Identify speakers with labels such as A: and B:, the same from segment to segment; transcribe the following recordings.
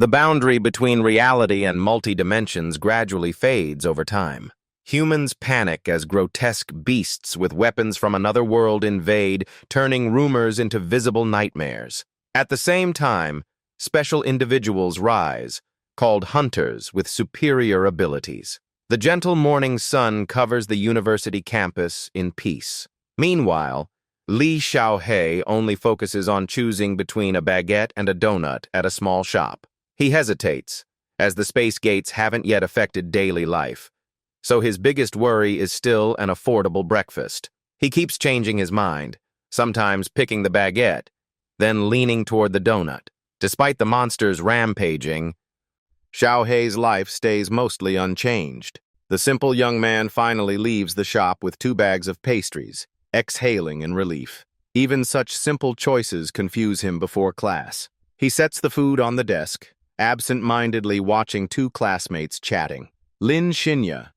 A: The boundary between reality and multi-dimensions gradually fades over time. Humans panic as grotesque beasts with weapons from another world invade, turning rumors into visible nightmares. At the same time, special individuals rise, called hunters with superior abilities. The gentle morning sun covers the university campus in peace. Meanwhile, Li Xiaohei only focuses on choosing between a baguette and a donut at a small shop. He hesitates, as the space gates haven't yet affected daily life. So his biggest worry is still an affordable breakfast. He keeps changing his mind, sometimes picking the baguette, then leaning toward the donut. Despite the monsters rampaging, Xiaohei's life stays mostly unchanged. The simple young man finally leaves the shop with 2 bags of pastries, exhaling in relief. Even such simple choices confuse him before class. He sets the food on the desk, absent-mindedly watching 2 classmates chatting. Lin Xinya,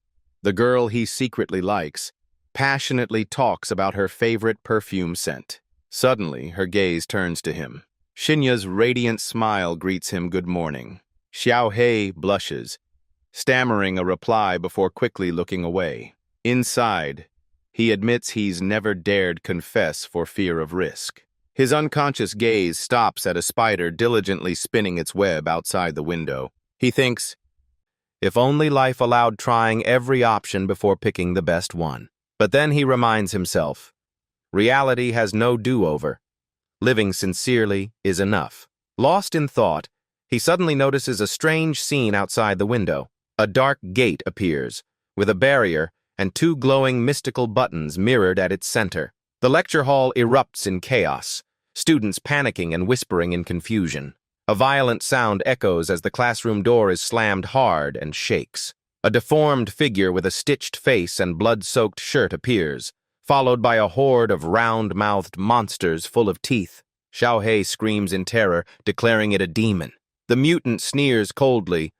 A: the girl he secretly likes, passionately talks about her favorite perfume scent. Suddenly, her gaze turns to him. Xinya's radiant smile greets him good morning. Xiaohei blushes, stammering a reply before quickly looking away. Inside, he admits he's never dared confess for fear of risk. His unconscious gaze stops at a spider diligently spinning its web outside the window. He thinks, if only life allowed trying every option before picking the best one. But then he reminds himself, reality has no do-over. Living sincerely is enough. Lost in thought, he suddenly notices a strange scene outside the window. A dark gate appears, with a barrier and 2 glowing mystical buttons mirrored at its center. The lecture hall erupts in chaos, students panicking and whispering in confusion. A violent sound echoes as the classroom door is slammed hard and shakes. A deformed figure with a stitched face and blood-soaked shirt appears, followed by a horde of round-mouthed monsters full of teeth. Xiaohei screams in terror, declaring it a demon. The mutant sneers coldly,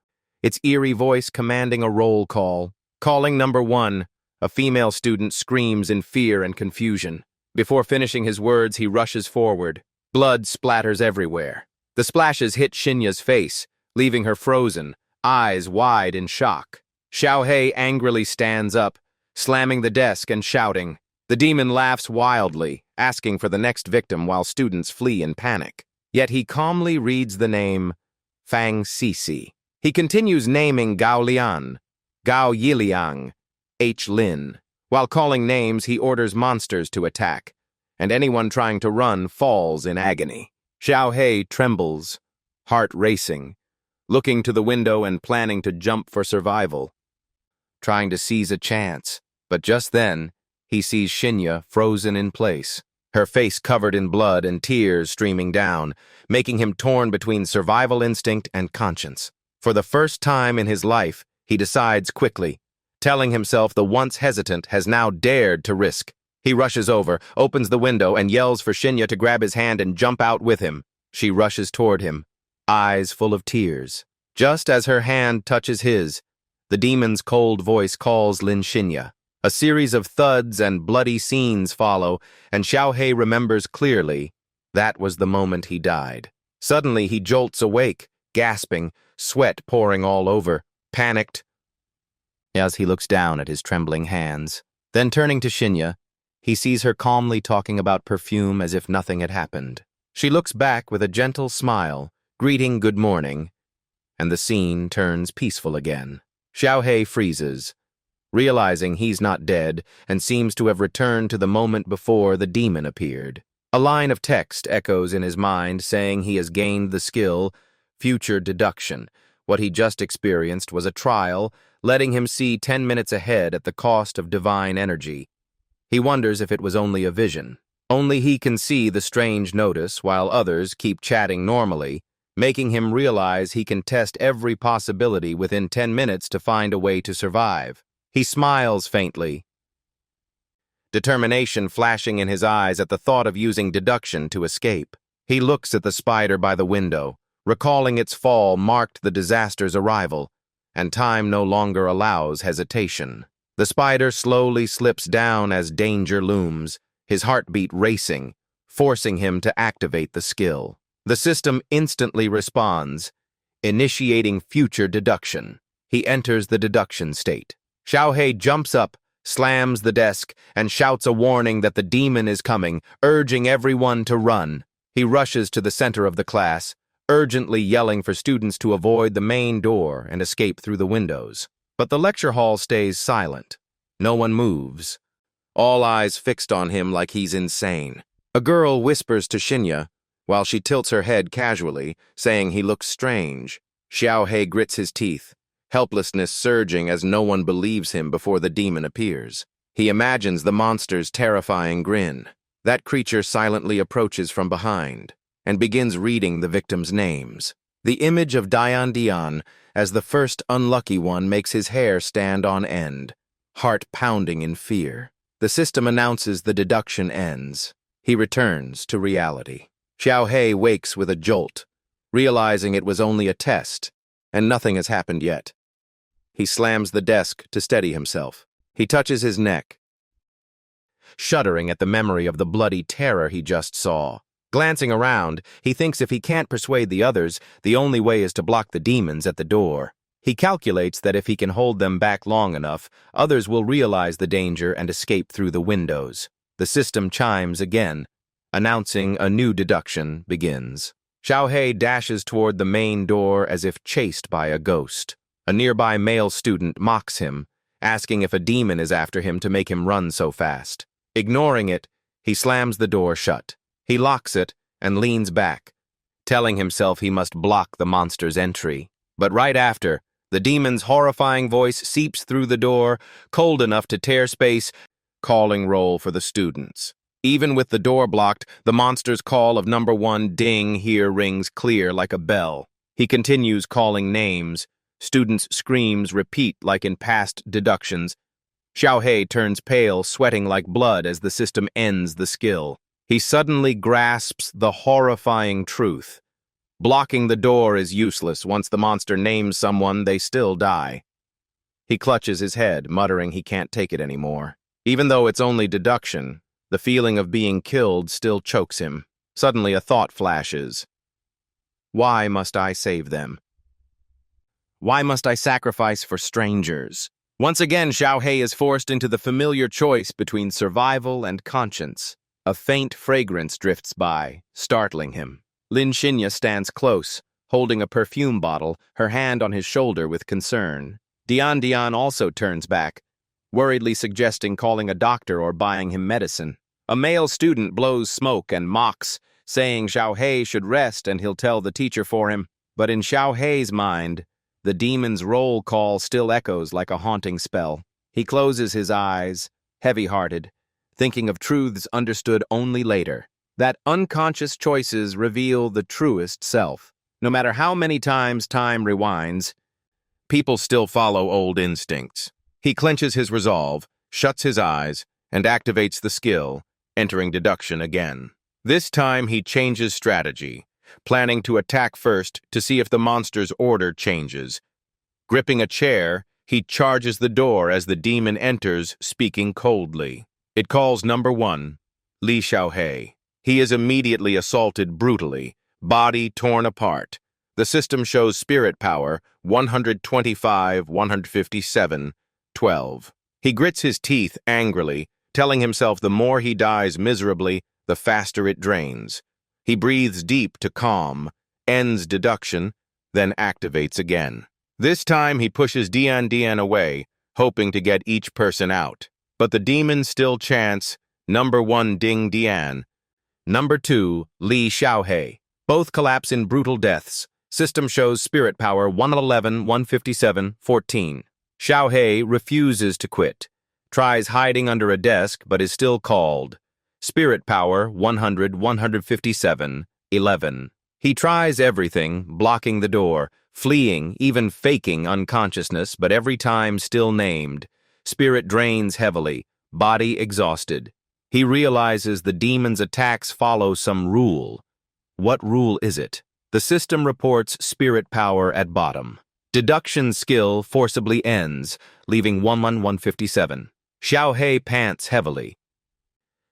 A: its eerie voice commanding a roll call. Calling number 1, a female student screams in fear and confusion. Before finishing his words, he rushes forward. Blood splatters everywhere. The splashes hit Xinya's face, leaving her frozen, eyes wide in shock. Xiaohei angrily stands up, slamming the desk and shouting. The demon laughs wildly, asking for the next victim while students flee in panic. Yet he calmly reads the name Fang Sisi. He continues naming Gao Lian, Gao Yiliang, H. Lin. While calling names, he orders monsters to attack, and anyone trying to run falls in agony. Xiaohei trembles, heart racing, looking to the window and planning to jump for survival, trying to seize a chance. But just then, he sees Xinya frozen in place, her face covered in blood and tears streaming down, making him torn between survival instinct and conscience. For the first time in his life, he decides quickly, telling himself the once hesitant has now dared to risk. He rushes over, opens the window, and yells for Xinya to grab his hand and jump out with him. She rushes toward him, eyes full of tears. Just as her hand touches his, the demon's cold voice calls Lin Xinya. A series of thuds and bloody scenes follow, and Xiaohei remembers clearly that was the moment he died. Suddenly he jolts awake, gasping, sweat pouring all over, panicked, as he looks down at his trembling hands. Then turning to Xinya, he sees her calmly talking about perfume as if nothing had happened. She looks back with a gentle smile, greeting good morning, and the scene turns peaceful again. Xiaohei freezes, realizing he's not dead and seems to have returned to the moment before the demon appeared. A line of text echoes in his mind saying he has gained the skill, future deduction. What he just experienced was a trial, letting him see 10 minutes ahead at the cost of divine energy. He wonders if it was only a vision. Only he can see the strange notice while others keep chatting normally, making him realize he can test every possibility within 10 minutes to find a way to survive. He smiles faintly, determination flashing in his eyes at the thought of using deduction to escape. He looks at the spider by the window, recalling its fall marked the disaster's arrival, and time no longer allows hesitation. The spider slowly slips down as danger looms, his heartbeat racing, forcing him to activate the skill. The system instantly responds, initiating future deduction. He enters the deduction state. Xiaohei jumps up, slams the desk, and shouts a warning that the demon is coming, urging everyone to run. He rushes to the center of the class, urgently yelling for students to avoid the main door and escape through the windows. But the lecture hall stays silent. No one moves. All eyes fixed on him like he's insane. A girl whispers to Shinya, while she tilts her head casually, saying he looks strange. Xiaohei grits his teeth, helplessness surging as no one believes him before the demon appears. He imagines the monster's terrifying grin. That creature silently approaches from behind and begins reading the victims' names. The image of Dian as the first unlucky one makes his hair stand on end, heart pounding in fear. The system announces the deduction ends. He returns to reality. Xiaohei wakes with a jolt, realizing it was only a test, and nothing has happened yet. He slams the desk to steady himself. He touches his neck, shuddering at the memory of the bloody terror he just saw. Glancing around, he thinks if he can't persuade the others, the only way is to block the demons at the door. He calculates that if he can hold them back long enough, others will realize the danger and escape through the windows. The system chimes again, announcing a new deduction begins. Xiaohei dashes toward the main door as if chased by a ghost. A nearby male student mocks him, asking if a demon is after him to make him run so fast. Ignoring it, he slams the door shut. He locks it and leans back, telling himself he must block the monster's entry. But right after, the demon's horrifying voice seeps through the door, cold enough to tear space, calling roll for the students. Even with the door blocked, the monster's call of number 1 ding here rings clear like a bell. He continues calling names. Students' screams repeat like in past deductions. Xiaohei turns pale, sweating like blood as the system ends the skill. He suddenly grasps the horrifying truth. Blocking the door is useless. Once the monster names someone, they still die. He clutches his head, muttering he can't take it anymore. Even though it's only deduction, the feeling of being killed still chokes him. Suddenly a thought flashes. Why must I save them? Why must I sacrifice for strangers? Once again, Xiaohei is forced into the familiar choice between survival and conscience. A faint fragrance drifts by, startling him. Lin Shinya stands close, holding a perfume bottle, her hand on his shoulder with concern. Dian also turns back, worriedly suggesting calling a doctor or buying him medicine. A male student blows smoke and mocks, saying Xiaohei should rest and he'll tell the teacher for him. But in Xiaohei's mind, the demon's roll call still echoes like a haunting spell. He closes his eyes, heavy-hearted, thinking of truths understood only later. That unconscious choices reveal the truest self. No matter how many times time rewinds, people still follow old instincts. He clenches his resolve, shuts his eyes, and activates the skill, entering deduction again. This time he changes strategy, planning to attack first to see if the monster's order changes. Gripping a chair, he charges the door as the demon enters, speaking coldly. It calls number 1, Li Xiaohei. He is immediately assaulted brutally, body torn apart. The system shows spirit power, 125, 157, 12. He grits his teeth angrily, telling himself the more he dies miserably, the faster it drains. He breathes deep to calm, ends deduction, then activates again. This time he pushes Dian away, hoping to get each person out. But the demons still chants, number 1 Ding Dian, number 2 Li Xiaohei. Both collapse in brutal deaths. System shows spirit power 111, 157, 14. Xiaohei refuses to quit, tries hiding under a desk but is still called. Spirit power 100, 157, 11. He tries everything, blocking the door, fleeing, even faking unconsciousness, but every time still named. Spirit drains heavily, body exhausted. He realizes the demon's attacks follow some rule. What rule is it? The system reports spirit power at bottom. Deduction skill forcibly ends, leaving 11157. Xiaohei pants heavily,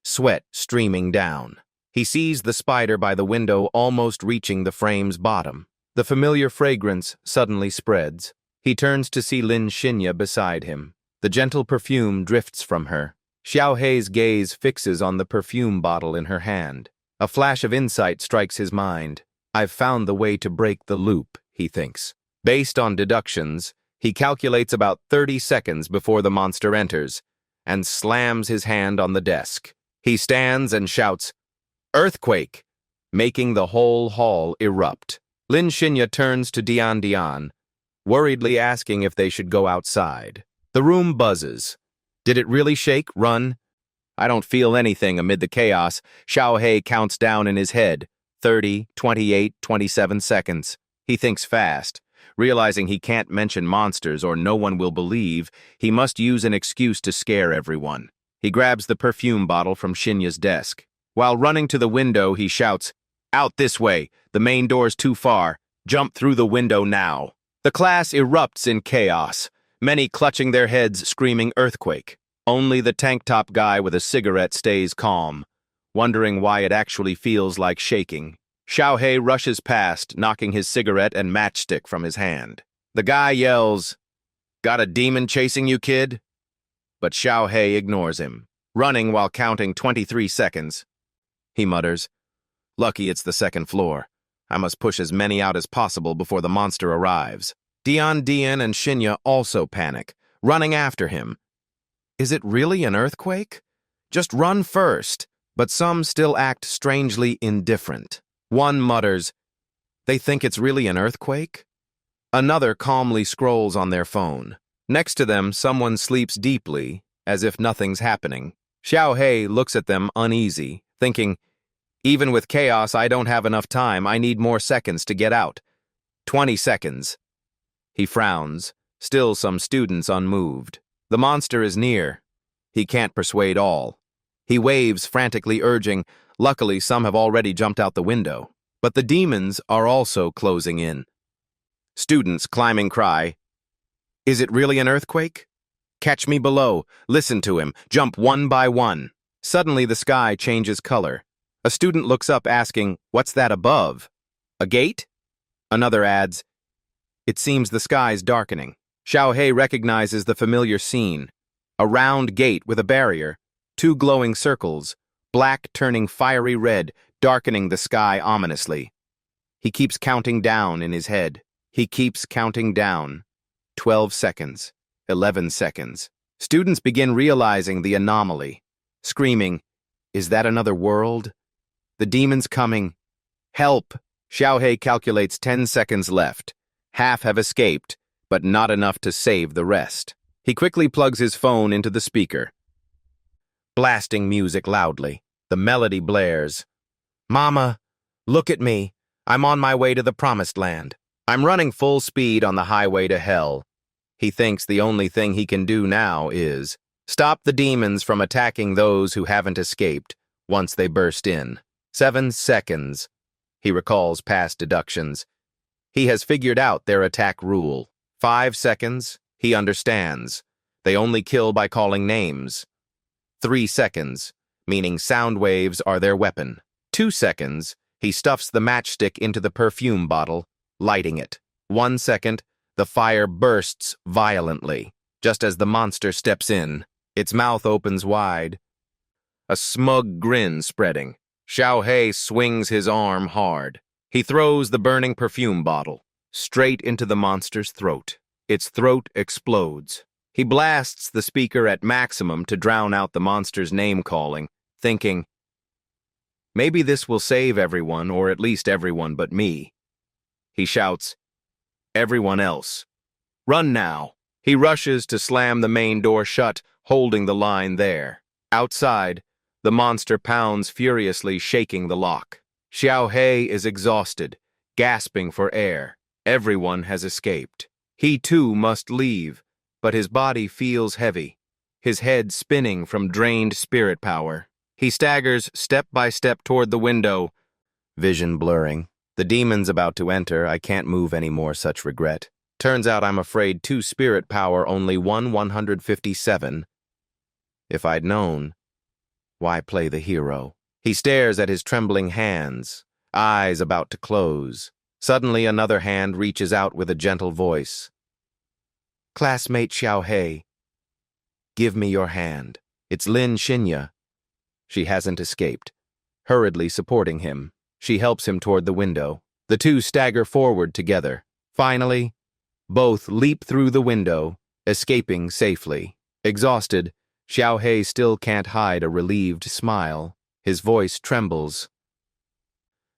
A: sweat streaming down. He sees the spider by the window almost reaching the frame's bottom. The familiar fragrance suddenly spreads. He turns to see Lin Shinya beside him. The gentle perfume drifts from her. Xiao Hei's gaze fixes on the perfume bottle in her hand. A flash of insight strikes his mind. I've found the way to break the loop, he thinks. Based on deductions, he calculates about 30 seconds before the monster enters, and slams his hand on the desk. He stands and shouts, "Earthquake!" making the whole hall erupt. Lin Shinya turns to Dian, worriedly asking if they should go outside. The room buzzes. Did it really shake? Run? I don't feel anything amid the chaos. Xiao Hei counts down in his head. 30, 28, 27 seconds. He thinks fast. Realizing he can't mention monsters or no one will believe, he must use an excuse to scare everyone. He grabs the perfume bottle from Shinya's desk. While running to the window, he shouts, "Out this way! The main door's too far. Jump through the window now." The class erupts in chaos, many clutching their heads screaming earthquake. Only the tank-top guy with a cigarette stays calm, wondering why it actually feels like shaking. Xiao Hei rushes past, knocking his cigarette and matchstick from his hand. The guy yells, "Got a demon chasing you, kid?" But Xiao Hei ignores him, running while counting 23 seconds. He mutters, "Lucky it's the second floor. I must push as many out as possible before the monster arrives." Dian and Shinya also panic, running after him. Is it really an earthquake? Just run first. But some still act strangely indifferent. One mutters, "They think it's really an earthquake?" Another calmly scrolls on their phone. Next to them, someone sleeps deeply, as if nothing's happening. Xiao Hei looks at them uneasy, thinking, "Even with chaos, I don't have enough time. I need more seconds to get out." 20 seconds. He frowns, still some students unmoved. The monster is near. He can't persuade all. He waves, frantically urging. Luckily, some have already jumped out the window. But the demons are also closing in. Students climbing cry, "Is it really an earthquake? Catch me below. Listen to him. Jump one by one." Suddenly, the sky changes color. A student looks up asking, "What's that above? A gate?" Another adds, "It seems the sky's darkening." Xiao Hei recognizes the familiar scene. A round gate with a barrier, 2 glowing circles, black turning fiery red, darkening the sky ominously. He keeps counting down in his head. He keeps counting down. 12 seconds. 11 seconds. Students begin realizing the anomaly, screaming, "Is that another world? The demon's coming. Help!" Xiao Hei calculates 10 seconds left. Half have escaped, but not enough to save the rest. He quickly plugs his phone into the speaker. Blasting music loudly. The melody blares. "Mama, look at me. I'm on my way to the promised land. I'm running full speed on the highway to hell." He thinks the only thing he can do now is stop the demons from attacking those who haven't escaped once they burst in. 7 seconds. He recalls past deductions. He has figured out their attack rule. 5 seconds. He understands. They only kill by calling names. 3 seconds, meaning sound waves are their weapon. 2 seconds, he stuffs the matchstick into the perfume bottle, lighting it. 1 second, the fire bursts violently. Just as the monster steps in, its mouth opens wide, a smug grin spreading. Xiao Hei swings his arm hard. He throws the burning perfume bottle straight into the monster's throat. Its throat explodes. He blasts the speaker at maximum to drown out the monster's name-calling, thinking, "Maybe this will save everyone, or at least everyone but me." He shouts, "Everyone else, run now." He rushes to slam the main door shut, holding the line there. Outside, the monster pounds furiously, shaking the lock. Xiao Hei is exhausted, gasping for air. Everyone has escaped. He too must leave, but his body feels heavy, his head spinning from drained spirit power. He staggers step by step toward the window, vision blurring. The demon's about to enter. I can't move any more, such regret. Turns out I'm afraid 2 spirit power, only 1/157. If I'd known, why play the hero? He stares at his trembling hands, eyes about to close. Suddenly, another hand reaches out with a gentle voice. Classmate Xiaohei, give me your hand. It's Lin Xinya. She hasn't escaped. Hurriedly supporting him, she helps him toward the window. The two stagger forward together. Finally, both leap through the window, escaping safely. Exhausted, Xiaohei still can't hide a relieved smile. His voice trembles.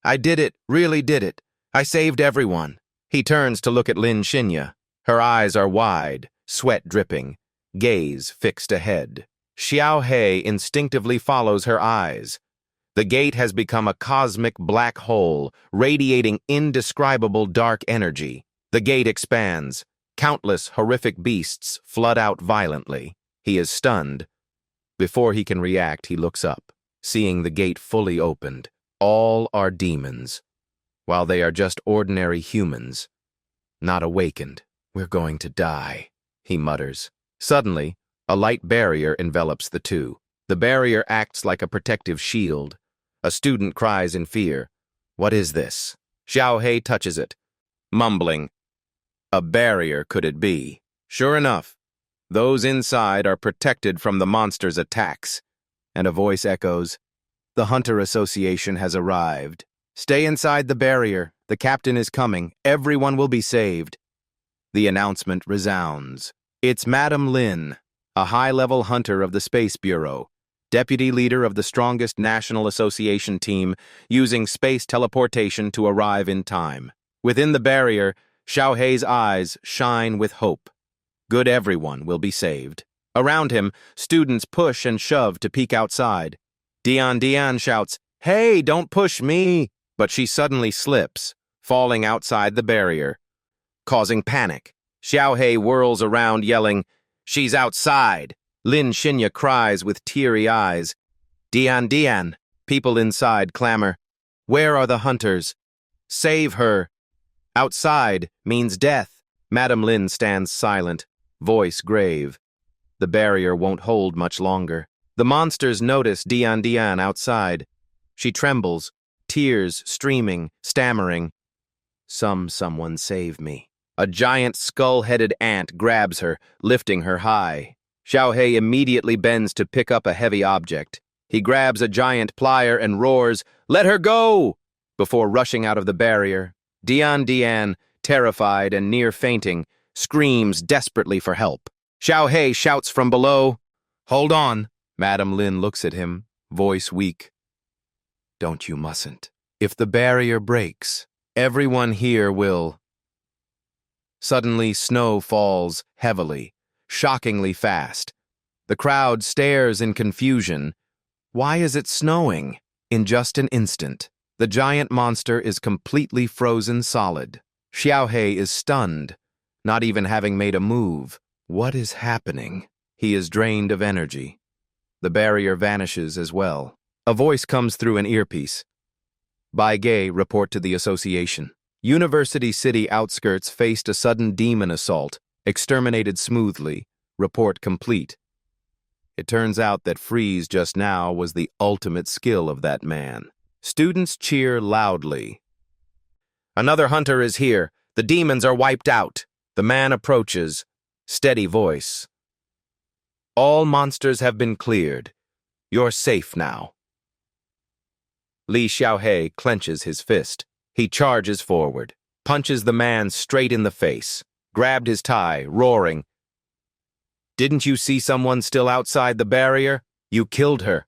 A: I did it, really did it. I saved everyone. He turns to look at Lin Xinya. Her eyes are wide, sweat dripping, gaze fixed ahead. Xiaohei instinctively follows her eyes. The gate has become a cosmic black hole, radiating indescribable dark energy. The gate expands. Countless horrific beasts flood out violently. He is stunned. Before he can react, he looks up, seeing the gate fully opened. All are demons, while they are just ordinary humans, not awakened. We're going to die, he mutters. Suddenly, a light barrier envelops the two. The barrier acts like a protective shield. A student cries in fear. What is this? Xiaohei touches it, mumbling. A barrier could it be? Sure enough, those inside are protected from the monster's attacks. And a voice echoes, The Hunter Association has arrived. Stay inside the barrier. The captain is coming. Everyone will be saved. The announcement resounds. It's Madame Lin, a high-level hunter of the Space Bureau, deputy leader of the strongest National Association team, using space teleportation to arrive in time. Within the barrier, Xiaohei's eyes shine with hope. Good everyone will be saved. Around him, students push and shove to peek outside. Dian shouts, Hey, don't push me! But she suddenly slips, falling outside the barrier, causing panic. Xiaohei whirls around, yelling, She's outside! Lin Xinya cries with teary eyes. Dian! People inside clamor, Where are the hunters? Save her! Outside means death. Madame Lin stands silent, voice grave. The barrier won't hold much longer. The monsters notice Dian outside. She trembles, tears streaming, stammering. Someone save me. A giant skull-headed ant grabs her, lifting her high. Xiaohei immediately bends to pick up a heavy object. He grabs a giant plier and roars, Let her go! Before rushing out of the barrier. Dian, terrified and near fainting, screams desperately for help. Xiaohei shouts from below, Hold on. Madame Lin looks at him, voice weak. You mustn't. If the barrier breaks, everyone here will. Suddenly, snow falls heavily, shockingly fast. The crowd stares in confusion. Why is it snowing? In just an instant, the giant monster is completely frozen solid. Xiaohei is stunned, not even having made a move. What is happening? He is drained of energy. The barrier vanishes as well. A voice comes through an earpiece. Bai Gay report to the association. University City outskirts faced a sudden demon assault, exterminated smoothly, report complete. It turns out that freeze just now was the ultimate skill of that man. Students cheer loudly. Another hunter is here. The demons are wiped out. The man approaches. Steady voice. All monsters have been cleared. You're safe now. Li Xiaohei clenches his fist. He charges forward, punches the man straight in the face, grabbed his tie, roaring. Didn't you see someone still outside the barrier? You killed her.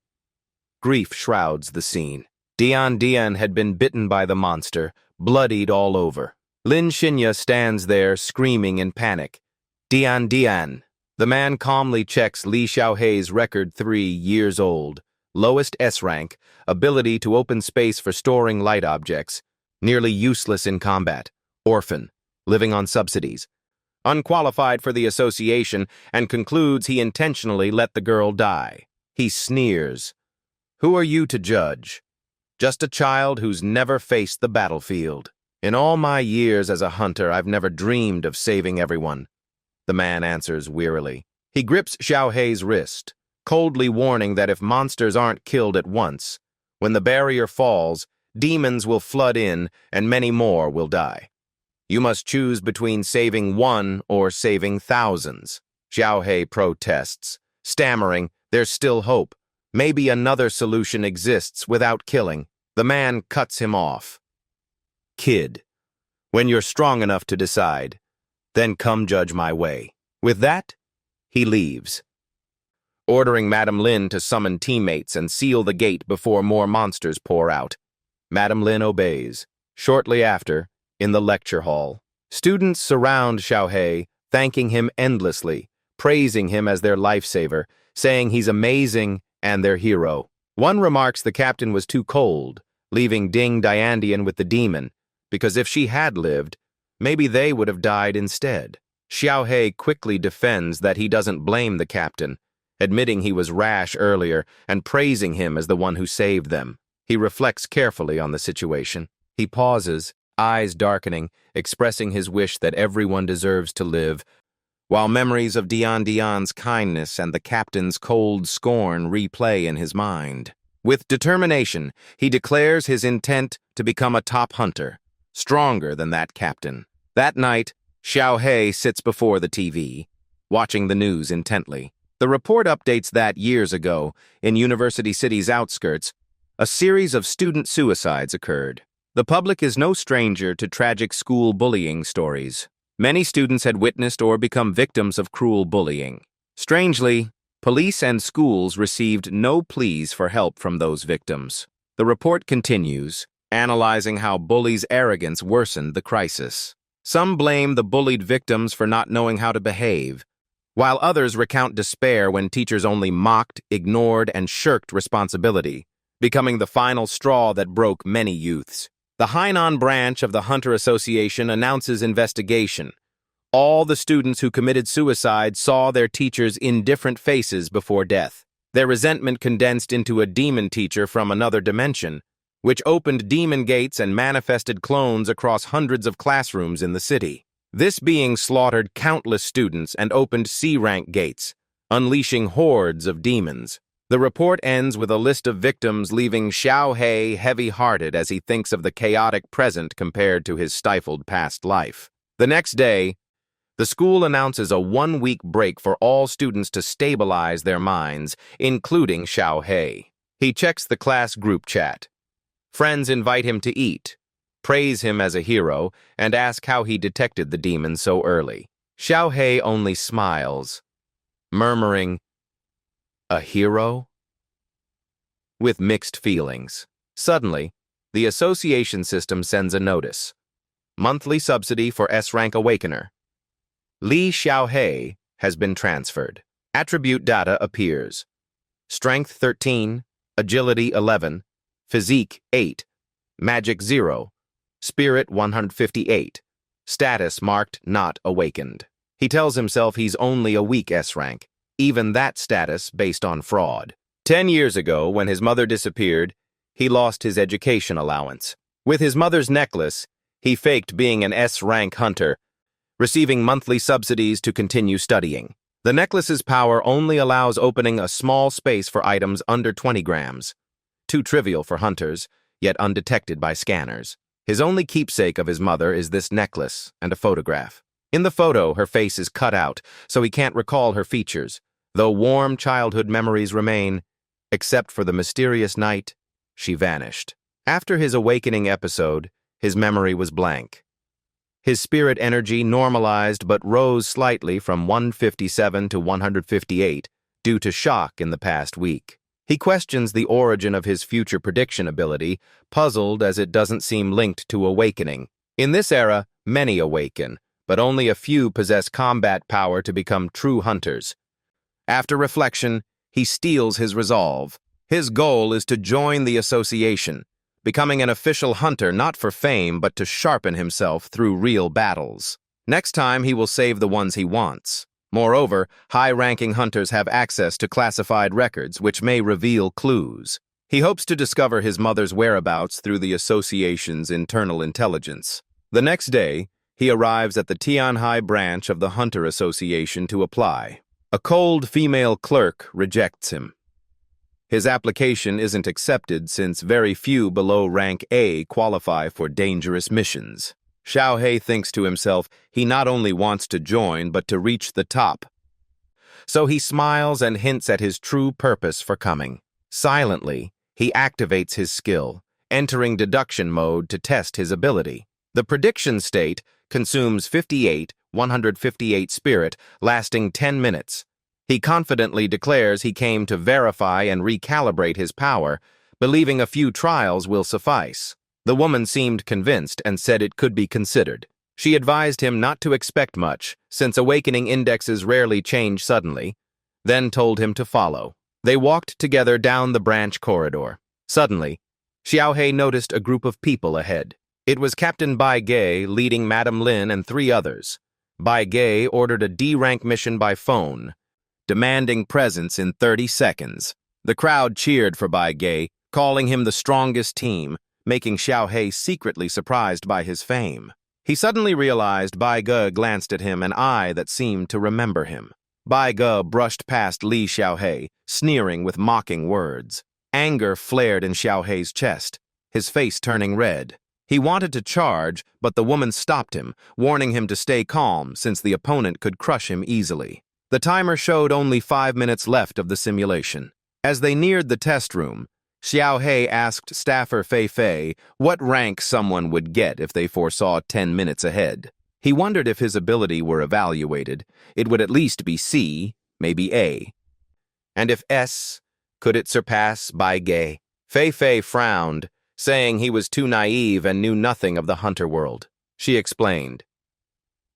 A: Grief shrouds the scene. Dian had been bitten by the monster, bloodied all over. Lin Xinya stands there, screaming in panic. Dian. The man calmly checks Li Xiaohei's record 3 years old, lowest S rank, ability to open space for storing light objects, nearly useless in combat, orphan, living on subsidies, unqualified for the association, and concludes he intentionally let the girl die. He sneers. Who are you to judge? Just a child who's never faced the battlefield. In all my years as a hunter, I've never dreamed of saving everyone. The man answers wearily. He grips Xiaohei's wrist, coldly warning that if monsters aren't killed at once, when the barrier falls, demons will flood in and many more will die. You must choose between saving one or saving thousands. Xiaohei protests, stammering, there's still hope. Maybe another solution exists without killing. The man cuts him off. Kid, when you're strong enough to decide, then come judge my way. With that, he leaves, ordering Madame Lin to summon teammates and seal the gate before more monsters pour out. Madame Lin obeys. Shortly after, in the lecture hall, students surround Xiaohei, thanking him endlessly, praising him as their lifesaver, saying he's amazing and their hero. One remarks the captain was too cold, leaving Ding Diandian with the demon, because if she had lived, maybe they would have died instead. Xiaohei quickly defends that he doesn't blame the captain, admitting he was rash earlier and praising him as the one who saved them. He reflects carefully on the situation. He pauses, eyes darkening, expressing his wish that everyone deserves to live, while memories of Dian's kindness and the captain's cold scorn replay in his mind. With determination, he declares his intent to become a top hunter, stronger than that captain. That night, Xiaohei sits before the TV, watching the news intently. The report updates that years ago, in University City's outskirts, a series of student suicides occurred. The public is no stranger to tragic school bullying stories. Many students had witnessed or become victims of cruel bullying. Strangely, police and schools received no pleas for help from those victims. The report continues, analyzing how bullies' arrogance worsened the crisis. Some blame the bullied victims for not knowing how to behave, while others recount despair when teachers only mocked, ignored, and shirked responsibility, becoming the final straw that broke many youths. The Hainan branch of the Hunter Association announces investigation. All the students who committed suicide saw their teachers in different faces before death. Their resentment condensed into a demon teacher from another dimension, which opened demon gates and manifested clones across hundreds of classrooms in the city. This being slaughtered countless students and opened C-rank gates, unleashing hordes of demons. The report ends with a list of victims, leaving Xiaohei heavy-hearted as he thinks of the chaotic present compared to his stifled past life. The next day, the school announces a 1-week break for all students to stabilize their minds, including Xiaohei. He checks the class group chat. Friends invite him to eat, praise him as a hero, and ask how he detected the demon so early. Xiaohei only smiles, murmuring, "A hero?" with mixed feelings. Suddenly, the association system sends a notice. Monthly subsidy for S-rank awakener. Li Xiaohei has been transferred. Attribute data appears. Strength 13, Agility 11, Physique 8, Magic 0, Spirit 158, Status marked not awakened. He tells himself he's only a weak S-rank, even that status based on fraud. 10 years ago, when his mother disappeared, he lost his education allowance. With his mother's necklace, he faked being an S-rank hunter, receiving monthly subsidies to continue studying. The necklace's power only allows opening a small space for items under 20 grams. Too trivial for hunters, yet undetected by scanners. His only keepsake of his mother is this necklace and a photograph. In the photo, her face is cut out, so he can't recall her features, though warm childhood memories remain, except for the mysterious night she vanished. After his awakening episode, his memory was blank. His spirit energy normalized but rose slightly from 157 to 158 due to shock in the past week. He questions the origin of his future prediction ability, puzzled as it doesn't seem linked to awakening. In this era, many awaken, but only a few possess combat power to become true hunters. After reflection, he steels his resolve. His goal is to join the association, becoming an official hunter not for fame but to sharpen himself through real battles. Next time, he will save the ones he wants. Moreover, high-ranking hunters have access to classified records, which may reveal clues. He hopes to discover his mother's whereabouts through the association's internal intelligence. The next day, he arrives at the Tianhai branch of the Hunter Association to apply. A cold female clerk rejects him. His application isn't accepted since very few below rank A qualify for dangerous missions. Xiao He thinks to himself he not only wants to join but to reach the top. So he smiles and hints at his true purpose for coming. Silently, he activates his skill, entering deduction mode to test his ability. The prediction state consumes 158 spirit, lasting 10 minutes. He confidently declares he came to verify and recalibrate his power, believing a few trials will suffice. The woman seemed convinced and said it could be considered. She advised him not to expect much, since awakening indexes rarely change suddenly, then told him to follow. They walked together down the branch corridor. Suddenly, Xiao He noticed a group of people ahead. It was Captain Bai Ge leading Madame Lin and 3 others. Bai Ge ordered a D-rank mission by phone, demanding presence in 30 seconds. The crowd cheered for Bai Ge, calling him the strongest team, making Xiao He secretly surprised by his fame. He suddenly realized Bai Ge glanced at him, an eye that seemed to remember him. Bai Ge brushed past Li Xiao He, sneering with mocking words. Anger flared in Xiao He's chest, his face turning red. He wanted to charge, but the woman stopped him, warning him to stay calm since the opponent could crush him easily. The timer showed only 5 minutes left of the simulation. As they neared the test room, Xiao He asked staffer Fei Fei what rank someone would get if they foresaw 10 minutes ahead. He wondered if his ability were evaluated. It would at least be C, maybe A. And if S, could it surpass Bai Ge? Fei Fei frowned, saying he was too naive and knew nothing of the hunter world. She explained,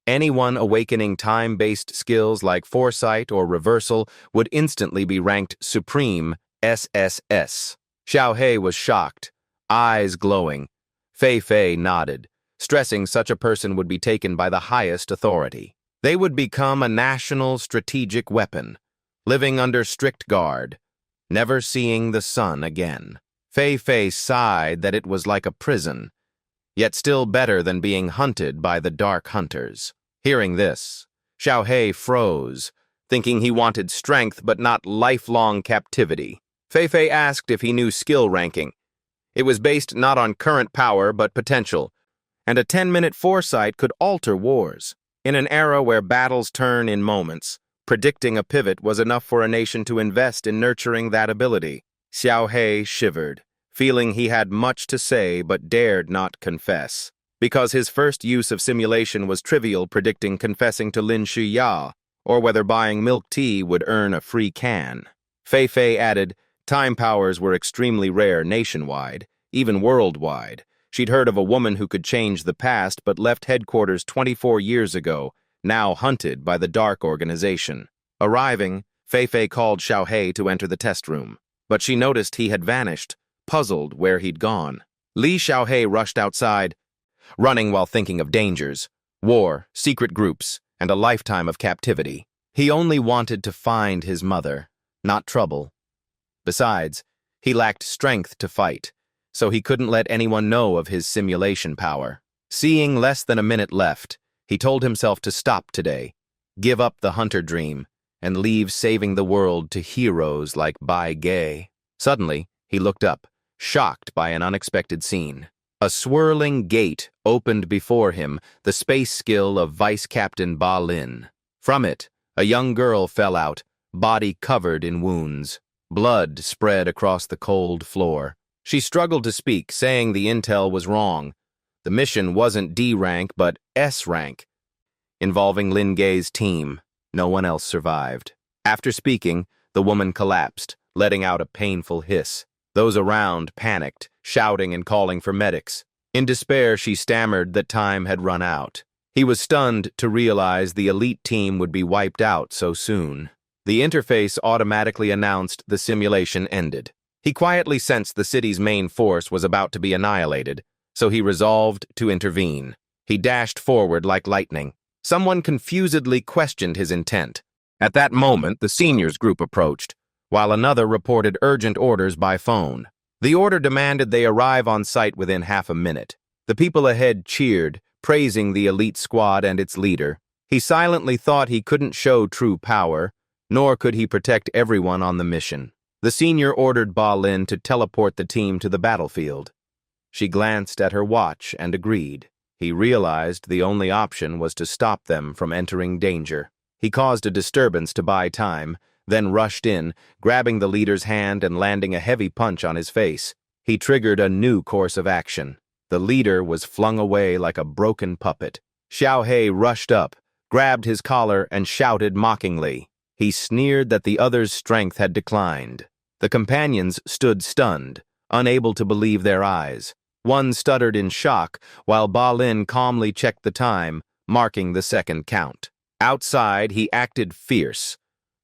A: anyone awakening time-based skills like foresight or reversal would instantly be ranked Supreme SSS. Xiao He was shocked, eyes glowing. Fei Fei nodded, stressing such a person would be taken by the highest authority. They would become a national strategic weapon, living under strict guard, never seeing the sun again. Fei Fei sighed that it was like a prison, yet still better than being hunted by the dark hunters. Hearing this, Xiao He froze, thinking he wanted strength but not lifelong captivity. Fei Fei asked if he knew skill ranking. It was based not on current power but potential, and a 10-minute foresight could alter wars. In an era where battles turn in moments, predicting a pivot was enough for a nation to invest in nurturing that ability. Xiao He shivered, feeling he had much to say but dared not confess, because his first use of simulation was trivial, predicting confessing to Lin Shuya, or whether buying milk tea would earn a free can. Fei Fei added, time powers were extremely rare nationwide, even worldwide. She'd heard of a woman who could change the past but left headquarters 24 years ago, now hunted by the Dark Organization. Arriving, Fei Fei called Xiao He to enter the test room, but she noticed he had vanished, puzzled where he'd gone. Li Xiao He rushed outside, running while thinking of dangers, war, secret groups, and a lifetime of captivity. He only wanted to find his mother, not trouble. Besides, he lacked strength to fight, so he couldn't let anyone know of his simulation power. Seeing less than a minute left, he told himself to stop today, give up the hunter dream, and leave saving the world to heroes like Bai Ge. Suddenly, he looked up, shocked by an unexpected scene. A swirling gate opened before him, the space skill of Vice Captain Ba Lin. From it, a young girl fell out, body covered in wounds. Blood spread across the cold floor. She struggled to speak, saying the intel was wrong. The mission wasn't D rank, but S rank, involving Lin Ge's team. No one else survived. After speaking, the woman collapsed, letting out a painful hiss. Those around panicked, shouting and calling for medics. In despair, she stammered that time had run out. He was stunned to realize the elite team would be wiped out so soon. The interface automatically announced the simulation ended. He quietly sensed the city's main force was about to be annihilated, so he resolved to intervene. He dashed forward like lightning. Someone confusedly questioned his intent. At that moment, the seniors group approached, while another reported urgent orders by phone. The order demanded they arrive on site within half a minute. The people ahead cheered, praising the elite squad and its leader. He silently thought he couldn't show true power, nor could he protect everyone on the mission. The senior ordered Ba Lin to teleport the team to the battlefield. She glanced at her watch and agreed. He realized the only option was to stop them from entering danger. He caused a disturbance to buy time, then rushed in, grabbing the leader's hand and landing a heavy punch on his face. He triggered a new course of action. The leader was flung away like a broken puppet. Xiao He rushed up, grabbed his collar, and shouted mockingly. He sneered that the other's strength had declined. The companions stood stunned, unable to believe their eyes. One stuttered in shock, while Ba Lin calmly checked the time, marking the second count. Outside, he acted fierce,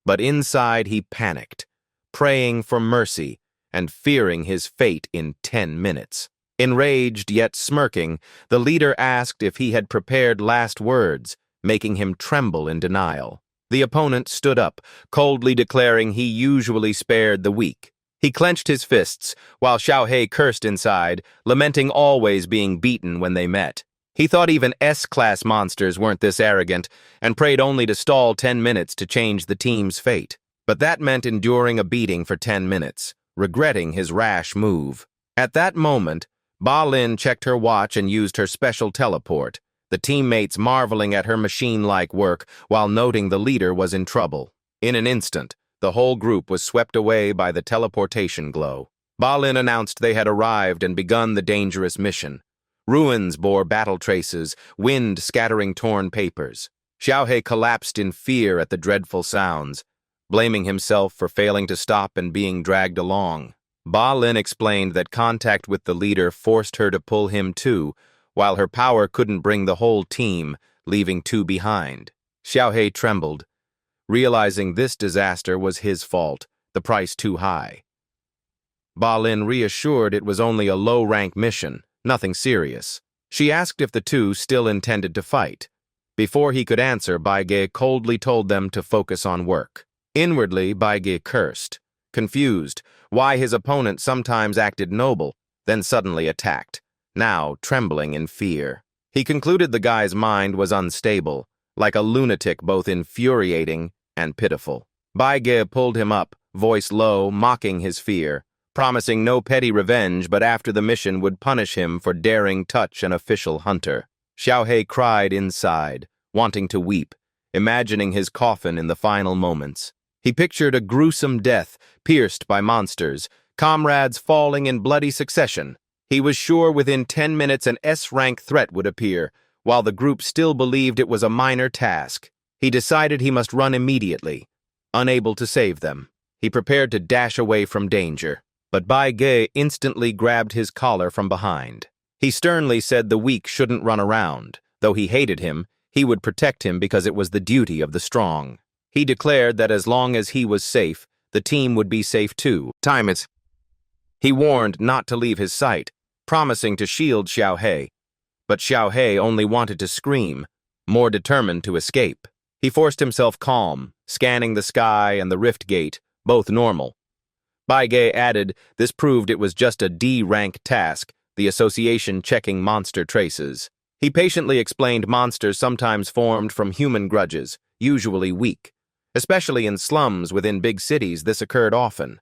A: but inside he panicked, praying for mercy and fearing his fate in 10 minutes. Enraged yet smirking, the leader asked if he had prepared last words, making him tremble in denial. The opponent stood up, coldly declaring he usually spared the weak. He clenched his fists, while Xiao He cursed inside, lamenting always being beaten when they met. He thought even S-class monsters weren't this arrogant, and prayed only to stall 10 minutes to change the team's fate. But that meant enduring a beating for 10 minutes, regretting his rash move. At that moment, Ba Lin checked her watch and used her special teleport, the teammates marveling at her machine-like work while noting the leader was in trouble. In an instant, the whole group was swept away by the teleportation glow. Ba Lin announced they had arrived and begun the dangerous mission. Ruins bore battle traces, wind scattering torn papers. Xiao He collapsed in fear at the dreadful sounds, blaming himself for failing to stop and being dragged along. Ba Lin explained that contact with the leader forced her to pull him too, while her power couldn't bring the whole team, leaving 2 behind. Xiao He trembled, realizing this disaster was his fault, the price too high. Ba Lin reassured it was only a low-rank mission, nothing serious. She asked if the 2 still intended to fight. Before he could answer, Bai Ge coldly told them to focus on work. Inwardly, Bai Ge cursed, confused why his opponent sometimes acted noble, then suddenly attacked, now trembling in fear. He concluded the guy's mind was unstable, like a lunatic, both infuriating and pitiful. Bai Ge pulled him up, voice low, mocking his fear, promising no petty revenge, but after the mission would punish him for daring touch an official hunter. Xiao He cried inside, wanting to weep, imagining his coffin in the final moments. He pictured a gruesome death, pierced by monsters, comrades falling in bloody succession. He was sure within 10 minutes an S-rank threat would appear, while the group still believed it was a minor task. He decided he must run immediately, unable to save them. He prepared to dash away from danger, but Bai Ge instantly grabbed his collar from behind. He sternly said the weak shouldn't run around. Though he hated him, he would protect him because it was the duty of the strong. He declared that as long as he was safe, the team would be safe too. He warned not to leave his sight, promising to shield Xiao He. But Xiao He only wanted to scream, more determined to escape. He forced himself calm, scanning the sky and the rift gate, both normal. Bai Ge added this proved it was just a D-rank task, the association checking monster traces. He patiently explained monsters sometimes formed from human grudges, usually weak. Especially in slums within big cities, this occurred often.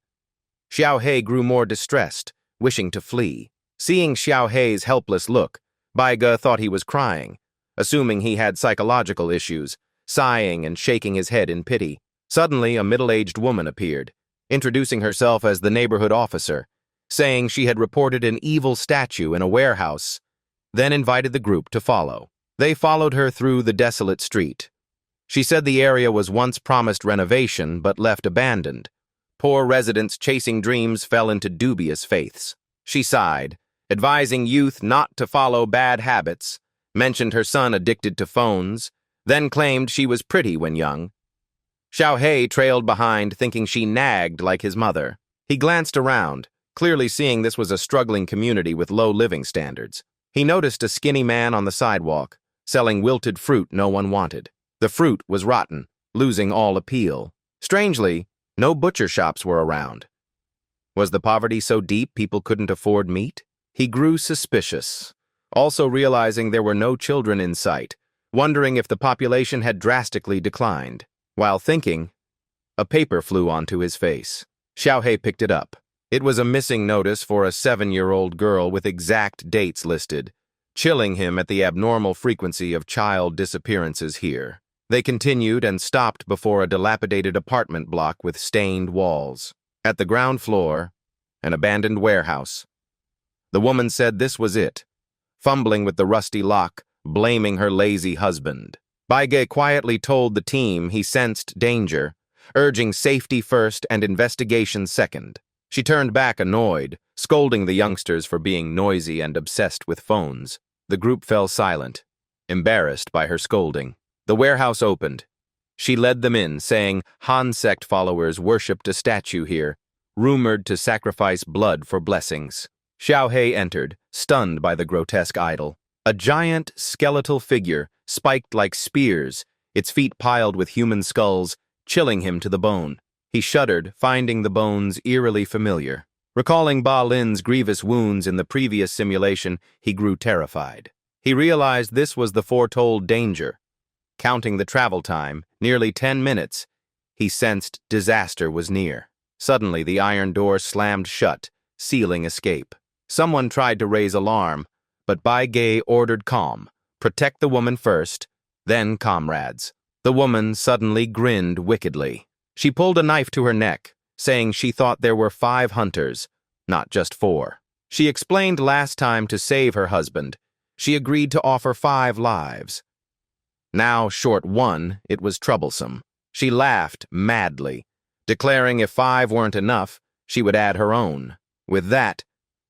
A: Xiao He grew more distressed, wishing to flee. Seeing Xiao He's helpless look, Bai Ge thought he was crying, assuming he had psychological issues, sighing and shaking his head in pity. Suddenly, a middle-aged woman appeared, introducing herself as the neighborhood officer, saying she had reported an evil statue in a warehouse, then invited the group to follow. They followed her through the desolate street. She said the area was once promised renovation but left abandoned. Poor residents chasing dreams fell into dubious faiths. She sighed, advising youth not to follow bad habits, mentioned her son addicted to phones, then claimed she was pretty when young. Xiao He trailed behind, thinking she nagged like his mother. He glanced around, clearly seeing this was a struggling community with low living standards. He noticed a skinny man on the sidewalk, selling wilted fruit no one wanted. The fruit was rotten, losing all appeal. Strangely, no butcher shops were around. Was the poverty so deep people couldn't afford meat? He grew suspicious, also realizing there were no children in sight, wondering if the population had drastically declined. While thinking, a paper flew onto his face. Xiaohei picked it up. It was a missing notice for a 7-year-old girl with exact dates listed, chilling him at the abnormal frequency of child disappearances here. They continued and stopped before a dilapidated apartment block with stained walls. At the ground floor, an abandoned warehouse. The woman said this was it, fumbling with the rusty lock, blaming her lazy husband. Baige quietly told the team he sensed danger, urging safety first and investigation second. She turned back annoyed, scolding the youngsters for being noisy and obsessed with phones. The group fell silent, embarrassed by her scolding. The warehouse opened. She led them in, saying Han sect followers worshipped a statue here, rumored to sacrifice blood for blessings. Xiaohei entered, stunned by the grotesque idol. A giant, skeletal figure, spiked like spears, its feet piled with human skulls, chilling him to the bone. He shuddered, finding the bones eerily familiar. Recalling Ba Lin's grievous wounds in the previous simulation, he grew terrified. He realized this was the foretold danger. Counting the travel time, nearly 10 minutes, he sensed disaster was near. Suddenly, the iron door slammed shut, sealing escape. Someone tried to raise alarm, but Baige ordered calm. Protect the woman first, then comrades. The woman suddenly grinned wickedly. She pulled a knife to her neck, saying she thought there were 5 hunters, not just 4. She explained last time to save her husband. She agreed to offer 5 lives. Now, short 1, it was troublesome. She laughed madly, declaring if 5 weren't enough, she would add her own. With that,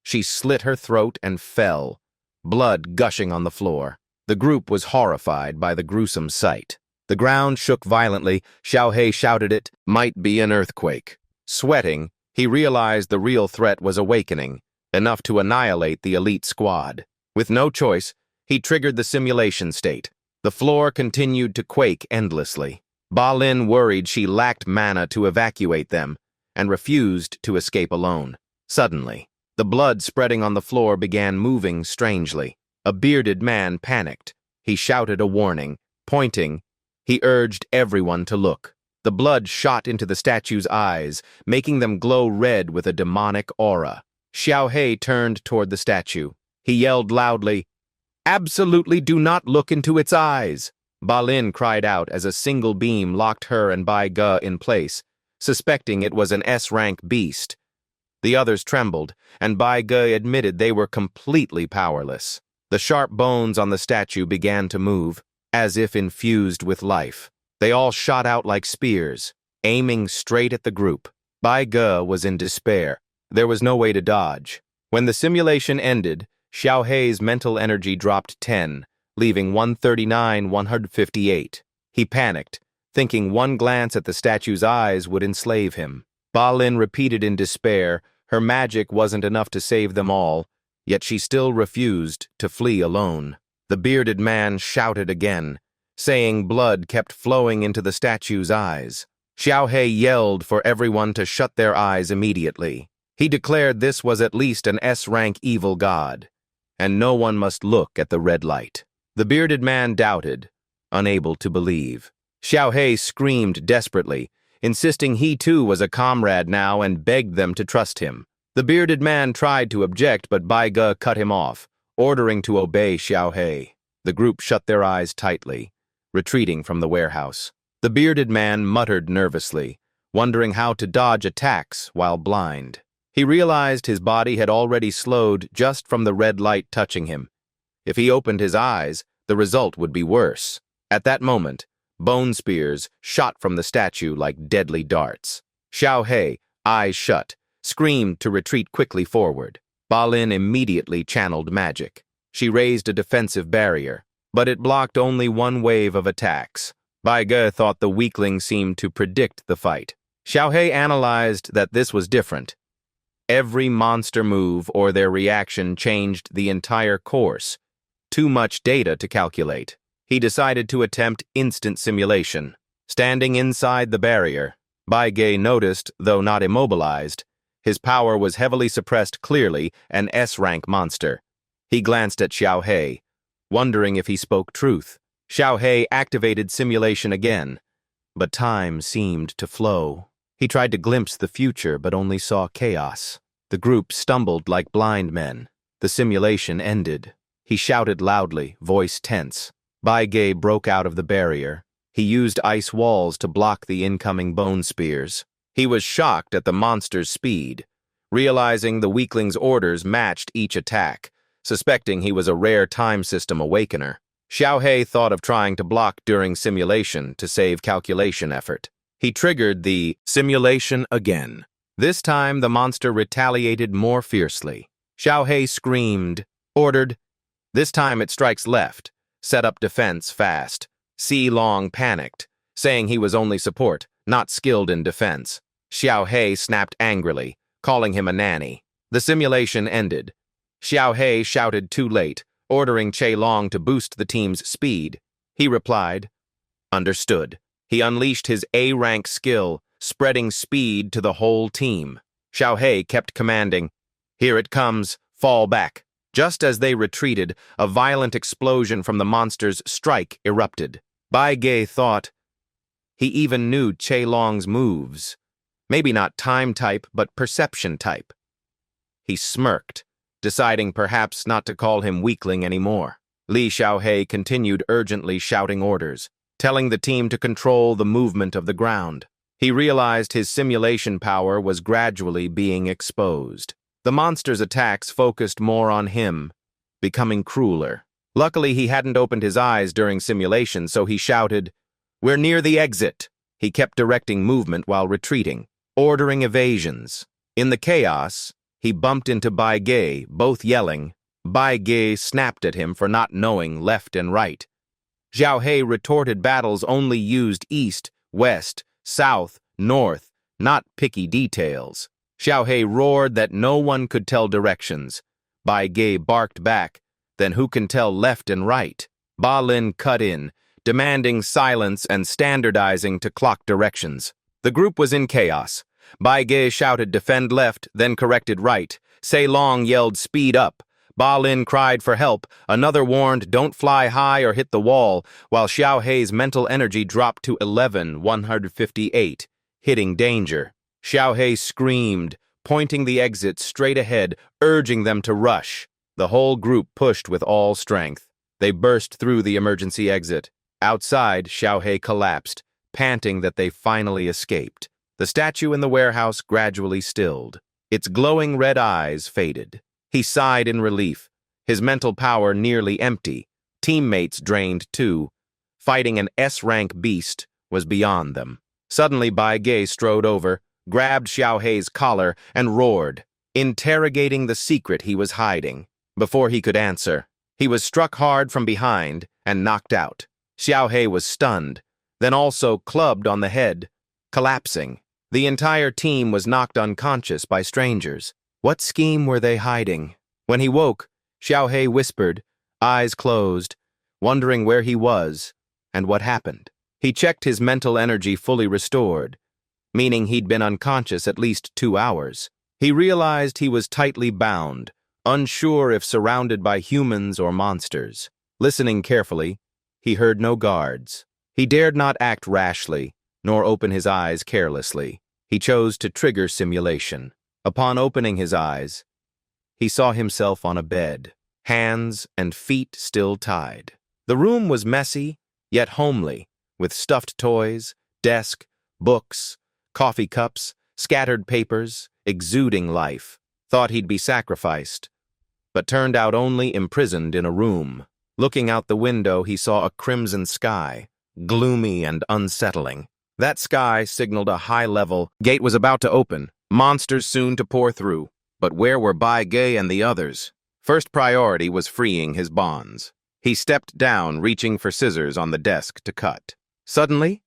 A: she slit her throat and fell, blood gushing on the floor. The group was horrified by the gruesome sight. The ground shook violently. Xiaohei shouted it might be an earthquake. Sweating, he realized the real threat was awakening, enough to annihilate the elite squad. With no choice, he triggered the simulation state. The floor continued to quake endlessly. Ba Lin worried she lacked mana to evacuate them and refused to escape alone. Suddenly, the blood spreading on the floor began moving strangely. A bearded man panicked. He shouted a warning. Pointing, he urged everyone to look. The blood shot into the statue's eyes, making them glow red with a demonic aura. Xiaohei turned toward the statue. He yelled loudly, "Absolutely do not look into its eyes!" Ba Lin cried out as a single beam locked her and Bai Ge in place, suspecting it was an S-rank beast. The others trembled, and Bai Ge admitted they were completely powerless. The sharp bones on the statue began to move, as if infused with life. They all shot out like spears, aiming straight at the group. Bai Ge was in despair. There was no way to dodge. When the simulation ended, Xiaohei's mental energy dropped 10, leaving 139-158. He panicked, thinking one glance at the statue's eyes would enslave him. Ba Lin repeated in despair, her magic wasn't enough to save them all, yet she still refused to flee alone. The bearded man shouted again, saying blood kept flowing into the statue's eyes. Xiaohei yelled for everyone to shut their eyes immediately. He declared this was at least an S-rank evil god, and no one must look at the red light. The bearded man doubted, unable to believe. Xiaohei screamed desperately, insisting he too was a comrade now and begged them to trust him. The bearded man tried to object, but Bai Ge cut him off, ordering to obey Xiaohei. The group shut their eyes tightly, retreating from the warehouse. The bearded man muttered nervously, wondering how to dodge attacks while blind. He realized his body had already slowed just from the red light touching him. If he opened his eyes, the result would be worse. At that moment, bone spears shot from the statue like deadly darts. Xiaohei, eyes shut, screamed to retreat quickly forward. Ba Lin immediately channeled magic. She raised a defensive barrier, but it blocked only one wave of attacks. Bai Ge thought the weakling seemed to predict the fight. Xiaohei analyzed that this was different. Every monster move or their reaction changed the entire course. Too much data to calculate. He decided to attempt instant simulation. Standing inside the barrier, Bai Ge noticed, though not immobilized, his power was heavily suppressed, clearly an S-rank monster. He glanced at Xiaohei, wondering if he spoke truth. Xiaohei activated simulation again, but time seemed to flow. He tried to glimpse the future, but only saw chaos. The group stumbled like blind men. The simulation ended. He shouted loudly, voice tense. Bai Ge broke out of the barrier. He used ice walls to block the incoming bone spears. He was shocked at the monster's speed, realizing the weakling's orders matched each attack, suspecting he was a rare time system awakener. Xiao He thought of trying to block during simulation to save calculation effort. He triggered the simulation again. This time, the monster retaliated more fiercely. Xiao He screamed, ordered. This time it strikes left. Set up defense fast. Si Long panicked, saying he was only support, not skilled in defense. Xiao He snapped angrily, calling him a nanny. The simulation ended. Xiao He shouted too late, ordering Che Long to boost the team's speed. He replied, understood. He unleashed his A-rank skill, spreading speed to the whole team. Xiao He kept commanding, here it comes, fall back. Just as they retreated, a violent explosion from the monster's strike erupted. Bai Ge thought he even knew Che Long's moves. Maybe not time type, but perception type. He smirked, deciding perhaps not to call him weakling anymore. Li Xiaohe continued urgently shouting orders, telling the team to control the movement of the ground. He realized his simulation power was gradually being exposed. The monster's attacks focused more on him, becoming crueler. Luckily, he hadn't opened his eyes during simulation, so he shouted, we're near the exit. He kept directing movement while retreating, ordering evasions. In the chaos, he bumped into Bai Ge, both yelling. Bai Ge snapped at him for not knowing left and right. Xiao He retorted battles only used east, west, south, north, not picky details. Xiao He roared that no one could tell directions. Bai Ge barked back, then who can tell left and right? Ba Lin cut in, demanding silence and standardizing to clock directions. The group was in chaos. Bai Ge shouted defend left, then corrected right. Sei Long yelled speed up. Ba Lin cried for help. Another warned don't fly high or hit the wall, while Xiao Hei's mental energy dropped to 11,158, hitting danger. Xiao He screamed, pointing the exit straight ahead, urging them to rush. The whole group pushed with all strength. They burst through the emergency exit. Outside, Xiao He collapsed, panting that they finally escaped. The statue in the warehouse gradually stilled. Its glowing red eyes faded. He sighed in relief, his mental power nearly empty. Teammates drained too. Fighting an S-rank beast was beyond them. Suddenly, Bai Ge strode over, grabbed Xiao Hei's collar, and roared, interrogating the secret he was hiding. Before he could answer, he was struck hard from behind and knocked out. Xiao He was stunned, then also clubbed on the head, collapsing. The entire team was knocked unconscious by strangers. What scheme were they hiding? When he woke, Xiao He whispered, eyes closed, wondering where he was and what happened. He checked his mental energy fully restored, meaning he'd been unconscious at least 2 hours. He realized he was tightly bound, unsure if surrounded by humans or monsters. Listening carefully, he heard no guards. He dared not act rashly, nor open his eyes carelessly. He chose to trigger simulation. Upon opening his eyes, he saw himself on a bed, hands and feet still tied. The room was messy, yet homely, with stuffed toys, desk, books, coffee cups, scattered papers, exuding life. Thought he'd be sacrificed, but turned out only imprisoned in a room. Looking out the window, he saw a crimson sky, gloomy and unsettling. That sky signaled a high-level gate was about to open, monsters soon to pour through. But where were Bai Ge and the others? First priority was freeing his bonds. He stepped down, reaching for scissors on the desk to cut. Suddenly,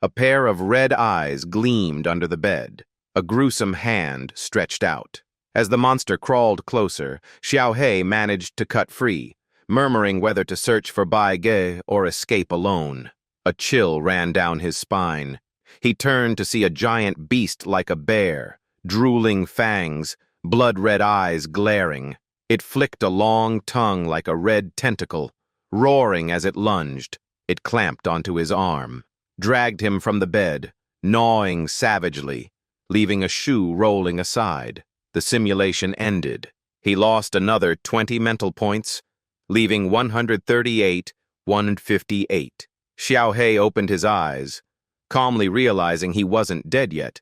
A: a pair of red eyes gleamed under the bed. A gruesome hand stretched out. As the monster crawled closer, Xiao He managed to cut free, murmuring whether to search for Bai Ge or escape alone. A chill ran down his spine. He turned to see a giant beast like a bear, drooling fangs, blood-red eyes glaring. It flicked a long tongue like a red tentacle, roaring as it lunged. It clamped onto his arm, dragged him from the bed, gnawing savagely, leaving a shoe rolling aside. The simulation ended. He lost another 20 mental points, leaving 138, 158. Xiaohei opened his eyes, calmly realizing he wasn't dead yet,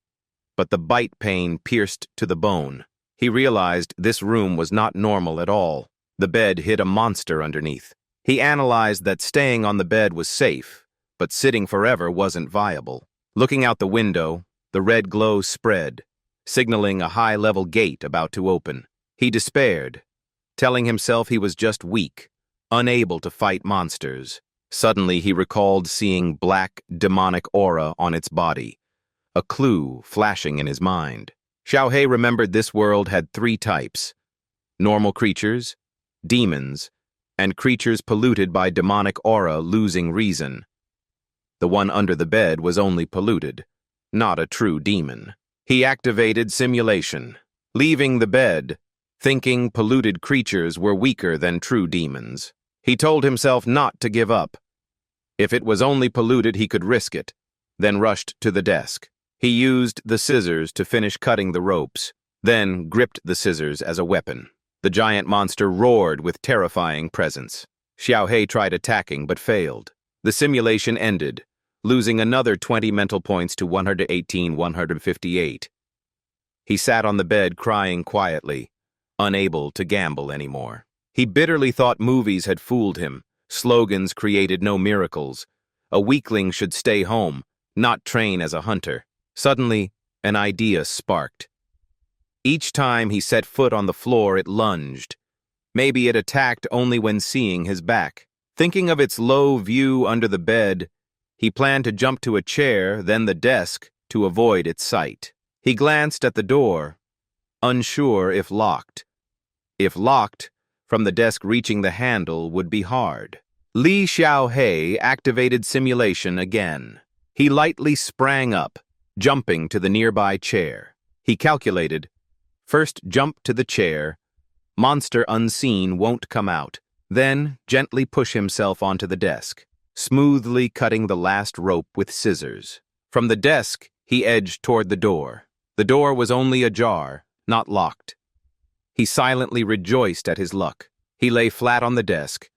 A: but the bite pain pierced to the bone. He realized this room was not normal at all. The bed hid a monster underneath. He analyzed that staying on the bed was safe, but sitting forever wasn't viable. Looking out the window, the red glow spread, signaling a high-level gate about to open. He despaired, telling himself he was just weak, unable to fight monsters. Suddenly he recalled seeing black, demonic aura on its body, a clue flashing in his mind. Xiaohei remembered this world had 3 types: normal creatures, demons, and creatures polluted by demonic aura losing reason. The one under the bed was only polluted, not a true demon. He activated simulation, leaving the bed, thinking polluted creatures were weaker than true demons. He told himself not to give up. If it was only polluted, he could risk it, then rushed to the desk. He used the scissors to finish cutting the ropes, then gripped the scissors as a weapon. The giant monster roared with terrifying presence. Xiaohei tried attacking but failed. The simulation ended, losing another 20 mental points to 118, 158. He sat on the bed crying quietly, unable to gamble anymore. He bitterly thought movies had fooled him. Slogans created no miracles. A weakling should stay home, not train as a hunter. Suddenly, an idea sparked. Each time he set foot on the floor, it lunged. Maybe it attacked only when seeing his back. Thinking of its low view under the bed, he planned to jump to a chair, then the desk, to avoid its sight. He glanced at the door, unsure if locked. If locked, from the desk reaching the handle would be hard. Li Xiaohei activated simulation again. He lightly sprang up, jumping to the nearby chair. He calculated, first jump to the chair, monster unseen won't come out, then gently push himself onto the desk, smoothly cutting the last rope with scissors. From the desk, he edged toward the door. The door was only ajar, not locked. He silently rejoiced at his luck. He lay flat on the desk,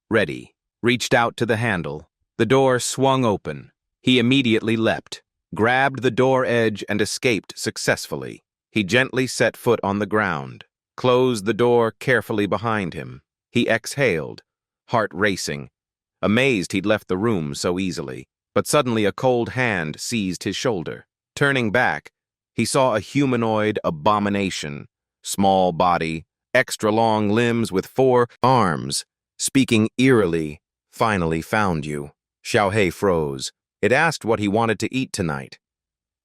A: ready, reached out to the handle. The door swung open. He immediately leapt, grabbed the door edge and escaped successfully. He gently set foot on the ground, closed the door carefully behind him. He exhaled, heart racing, amazed he'd left the room so easily. But suddenly a cold hand seized his shoulder. Turning back, he saw a humanoid abomination, small body, extra long limbs with 4 arms, speaking eerily. Finally found you. Xiaohei froze. It asked what he wanted to eat tonight.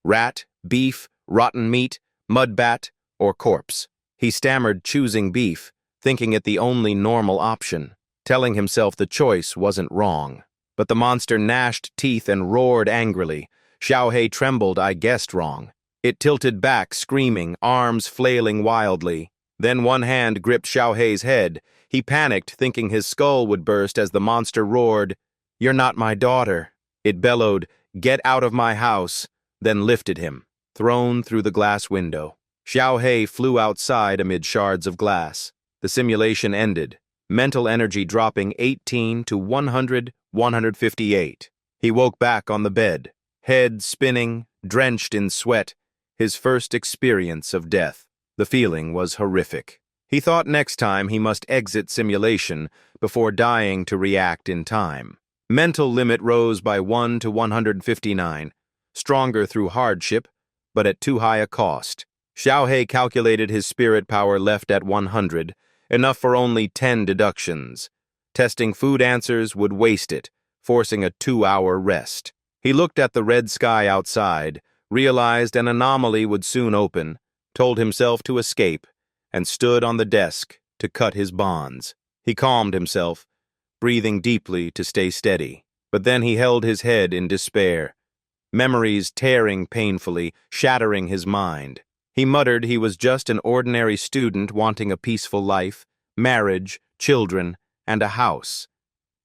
A: Rat, beef, rotten meat, mudbat, or corpse. He stammered, choosing beef, thinking it the only normal option, telling himself the choice wasn't wrong. But the monster gnashed teeth and roared angrily. Xiaohei trembled. I guessed wrong. It tilted back, screaming, arms flailing wildly. Then one hand gripped Xiaohei's head. He panicked, thinking his skull would burst as the monster roared, "You're not my daughter." It bellowed, "Get out of my house," then lifted him, thrown through the glass window. Xiaohei flew outside amid shards of glass. The simulation ended, mental energy dropping 18 to 100, 158. He woke back on the bed, head spinning, drenched in sweat, his first experience of death. The feeling was horrific. He thought next time he must exit simulation before dying to react in time. Mental limit rose by 1 to 159, stronger through hardship, but at too high a cost. Xiaohei calculated his spirit power left at 100, enough for only 10 deductions. Testing food answers would waste it, forcing a 2-hour rest. He looked at the red sky outside, realized an anomaly would soon open, told himself to escape, and stood on the desk to cut his bonds. He calmed himself, breathing deeply to stay steady. But then he held his head in despair, memories tearing painfully, shattering his mind. He muttered he was just an ordinary student wanting a peaceful life, marriage, children, and a house.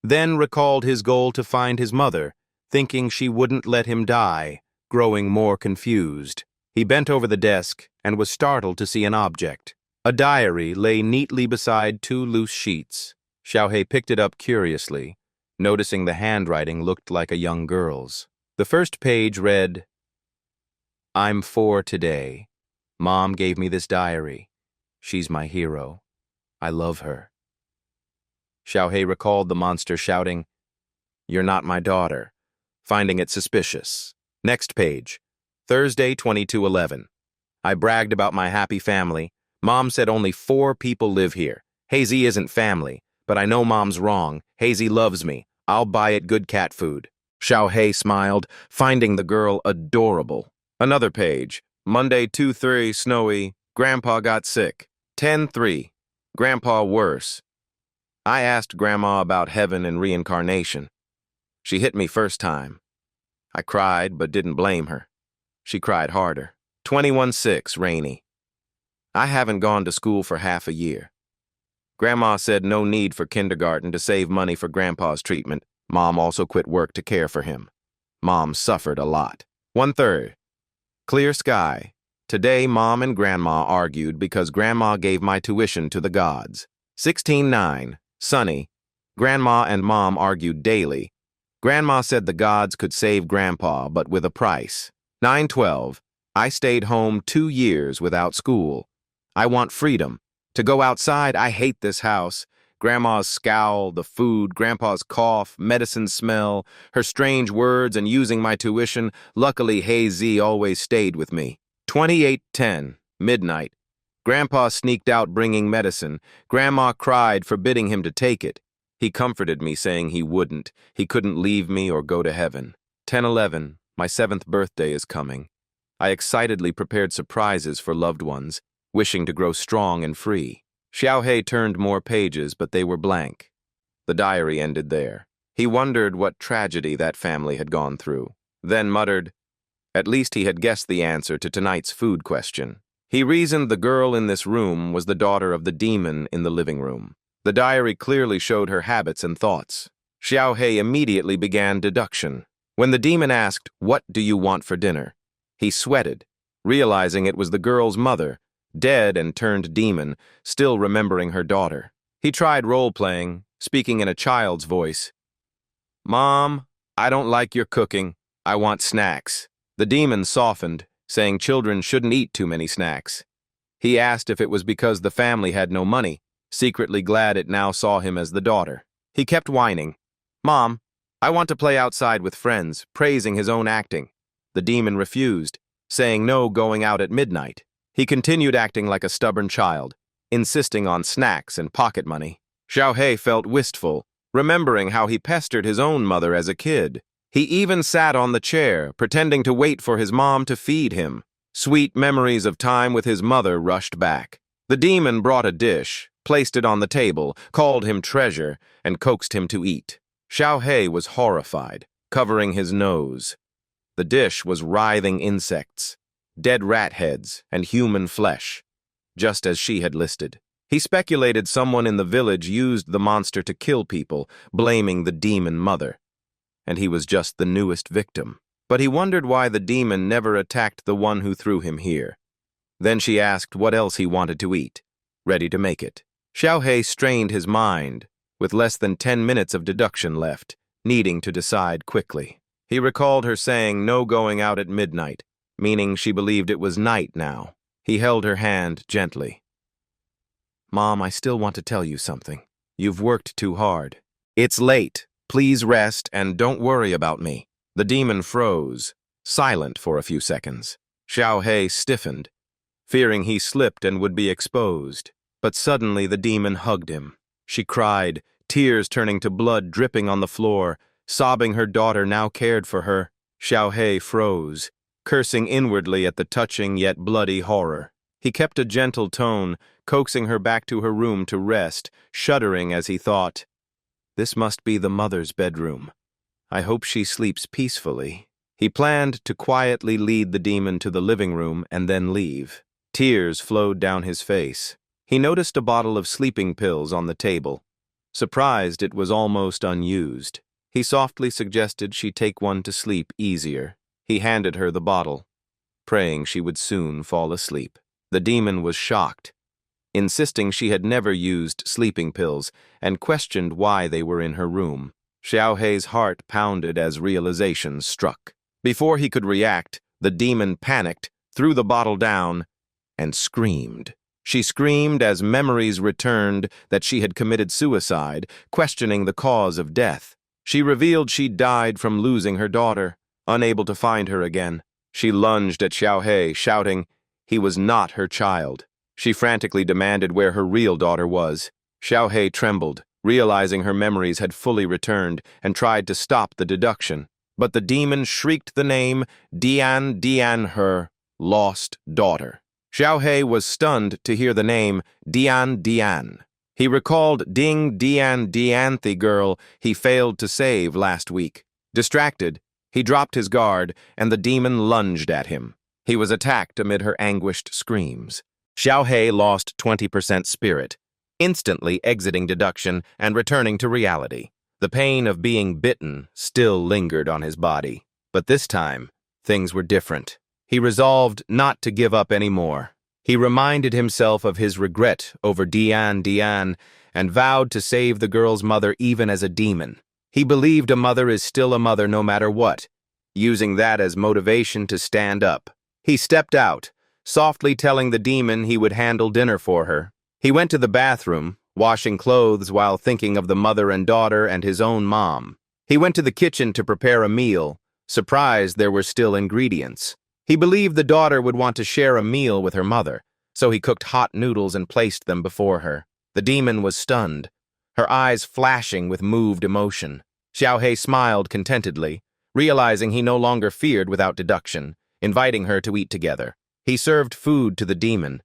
A: Then recalled his goal to find his mother, thinking she wouldn't let him die. growing more confused. He bent over the desk and was startled to see an object. A diary lay neatly beside two loose sheets. Xiaohei picked it up curiously, noticing the handwriting looked like a young girl's. The first page read, "I'm 4 today. Mom gave me this diary. She's my hero. I love her." Xiaohei recalled the monster shouting, "You're not my daughter," finding it suspicious. Next page, Thursday, 22/11. I bragged about my happy family. Mom said only 4 people live here. Hazy isn't family, but I know Mom's wrong. Hazy loves me. I'll buy it good cat food. Xiaohei smiled, finding the girl adorable. Another page, Monday, 2/3, snowy. Grandpa got sick. 10/3. Grandpa worse. I asked Grandma about heaven and reincarnation. She hit me first time. I cried, but didn't blame her. She cried harder. 21/6, rainy. I haven't gone to school for half a year. Grandma said no need for kindergarten to save money for Grandpa's treatment. Mom also quit work to care for him. Mom suffered a lot. 1/3. Clear sky. Today, Mom and Grandma argued because Grandma gave my tuition to the gods. 16/9. Sunny. Grandma and Mom argued daily. Grandma said the gods could save Grandpa, but with a price. 9/12. I stayed home 2 years without school. I want freedom. To go outside, I hate this house. Grandma's scowl, the food, Grandpa's cough, medicine smell, her strange words, and using my tuition. Luckily, Hazy always stayed with me. 28:10, midnight. Grandpa sneaked out bringing medicine. Grandma cried, forbidding him to take it. He comforted me, saying he wouldn't. He couldn't leave me or go to heaven. 10:11, my 7th birthday is coming. I excitedly prepared surprises for loved ones, wishing to grow strong and free. Xiaohei turned more pages, but they were blank. The diary ended there. He wondered what tragedy that family had gone through, then muttered, at least he had guessed the answer to tonight's food question. He reasoned the girl in this room was the daughter of the demon in the living room. The diary clearly showed her habits and thoughts. Xiaohei immediately began deduction. When the demon asked, "What do you want for dinner?" he sweated, realizing it was the girl's mother, dead and turned demon, still remembering her daughter. He tried role-playing, speaking in a child's voice. "Mom, I don't like your cooking. I want snacks." The demon softened, saying children shouldn't eat too many snacks. He asked if it was because the family had no money, secretly glad it now saw him as the daughter. He kept whining. "Mom, I want to play outside with friends," praising his own acting. The demon refused, saying no going out at midnight. He continued acting like a stubborn child, insisting on snacks and pocket money. Xiaohei felt wistful, remembering how he pestered his own mother as a kid. He even sat on the chair, pretending to wait for his mom to feed him. Sweet memories of time with his mother rushed back. The demon brought a dish, placed it on the table, called him treasure, and coaxed him to eat. Xiaohei was horrified, covering his nose. The dish was writhing insects, dead rat heads, and human flesh, just as she had listed. He speculated someone in the village used the monster to kill people, blaming the demon mother. And he was just the newest victim. But he wondered why the demon never attacked the one who threw him here. Then she asked what else he wanted to eat, ready to make it. Xiaohei strained his mind, with less than 10 minutes of deduction left, needing to decide quickly. He recalled her saying no going out at midnight, meaning she believed it was night now. He held her hand gently. "Mom, I still want to tell you something. You've worked too hard. It's late. Please rest and don't worry about me." The demon froze, silent for a few seconds. Xiaohei stiffened, fearing he slipped and would be exposed. But suddenly the demon hugged him. She cried, tears turning to blood dripping on the floor, sobbing her daughter now cared for her. Xiaohei froze, cursing inwardly at the touching yet bloody horror. He kept a gentle tone, coaxing her back to her room to rest, shuddering as he thought, "This must be the mother's bedroom. I hope she sleeps peacefully." He planned to quietly lead the demon to the living room and then leave. Tears flowed down his face. He noticed a bottle of sleeping pills on the table. Surprised it was almost unused, he softly suggested she take one to sleep easier. He handed her the bottle, praying she would soon fall asleep. The demon was shocked, insisting she had never used sleeping pills and questioned why they were in her room. Xiaohei's heart pounded as realization struck. Before he could react, the demon panicked, threw the bottle down, and screamed. She screamed as memories returned that she had committed suicide, questioning the cause of death. She revealed she'd died from losing her daughter, unable to find her again. She lunged at Xiaohei, shouting he was not her child. She frantically demanded where her real daughter was. Xiaohei trembled, realizing her memories had fully returned, and tried to stop the deduction. But the demon shrieked the name, Dian, her lost daughter. Xiaohei was stunned to hear the name Dian. He recalled Dian, the girl he failed to save last week. Distracted, he dropped his guard, and the demon lunged at him. He was attacked amid her anguished screams. Xiaohei lost 20% spirit, instantly exiting deduction and returning to reality. The pain of being bitten still lingered on his body. But this time, things were different. He resolved not to give up anymore. He reminded himself of his regret over Dian, and vowed to save the girl's mother even as a demon. He believed a mother is still a mother no matter what, using that as motivation to stand up. He stepped out, softly telling the demon he would handle dinner for her. He went to the bathroom, washing clothes while thinking of the mother and daughter and his own mom. He went to the kitchen to prepare a meal, surprised there were still ingredients. He believed the daughter would want to share a meal with her mother, so he cooked hot noodles and placed them before her. The demon was stunned, her eyes flashing with moved emotion. Xiaohei smiled contentedly, realizing he no longer feared without deduction, inviting her to eat together. He served food to the demon,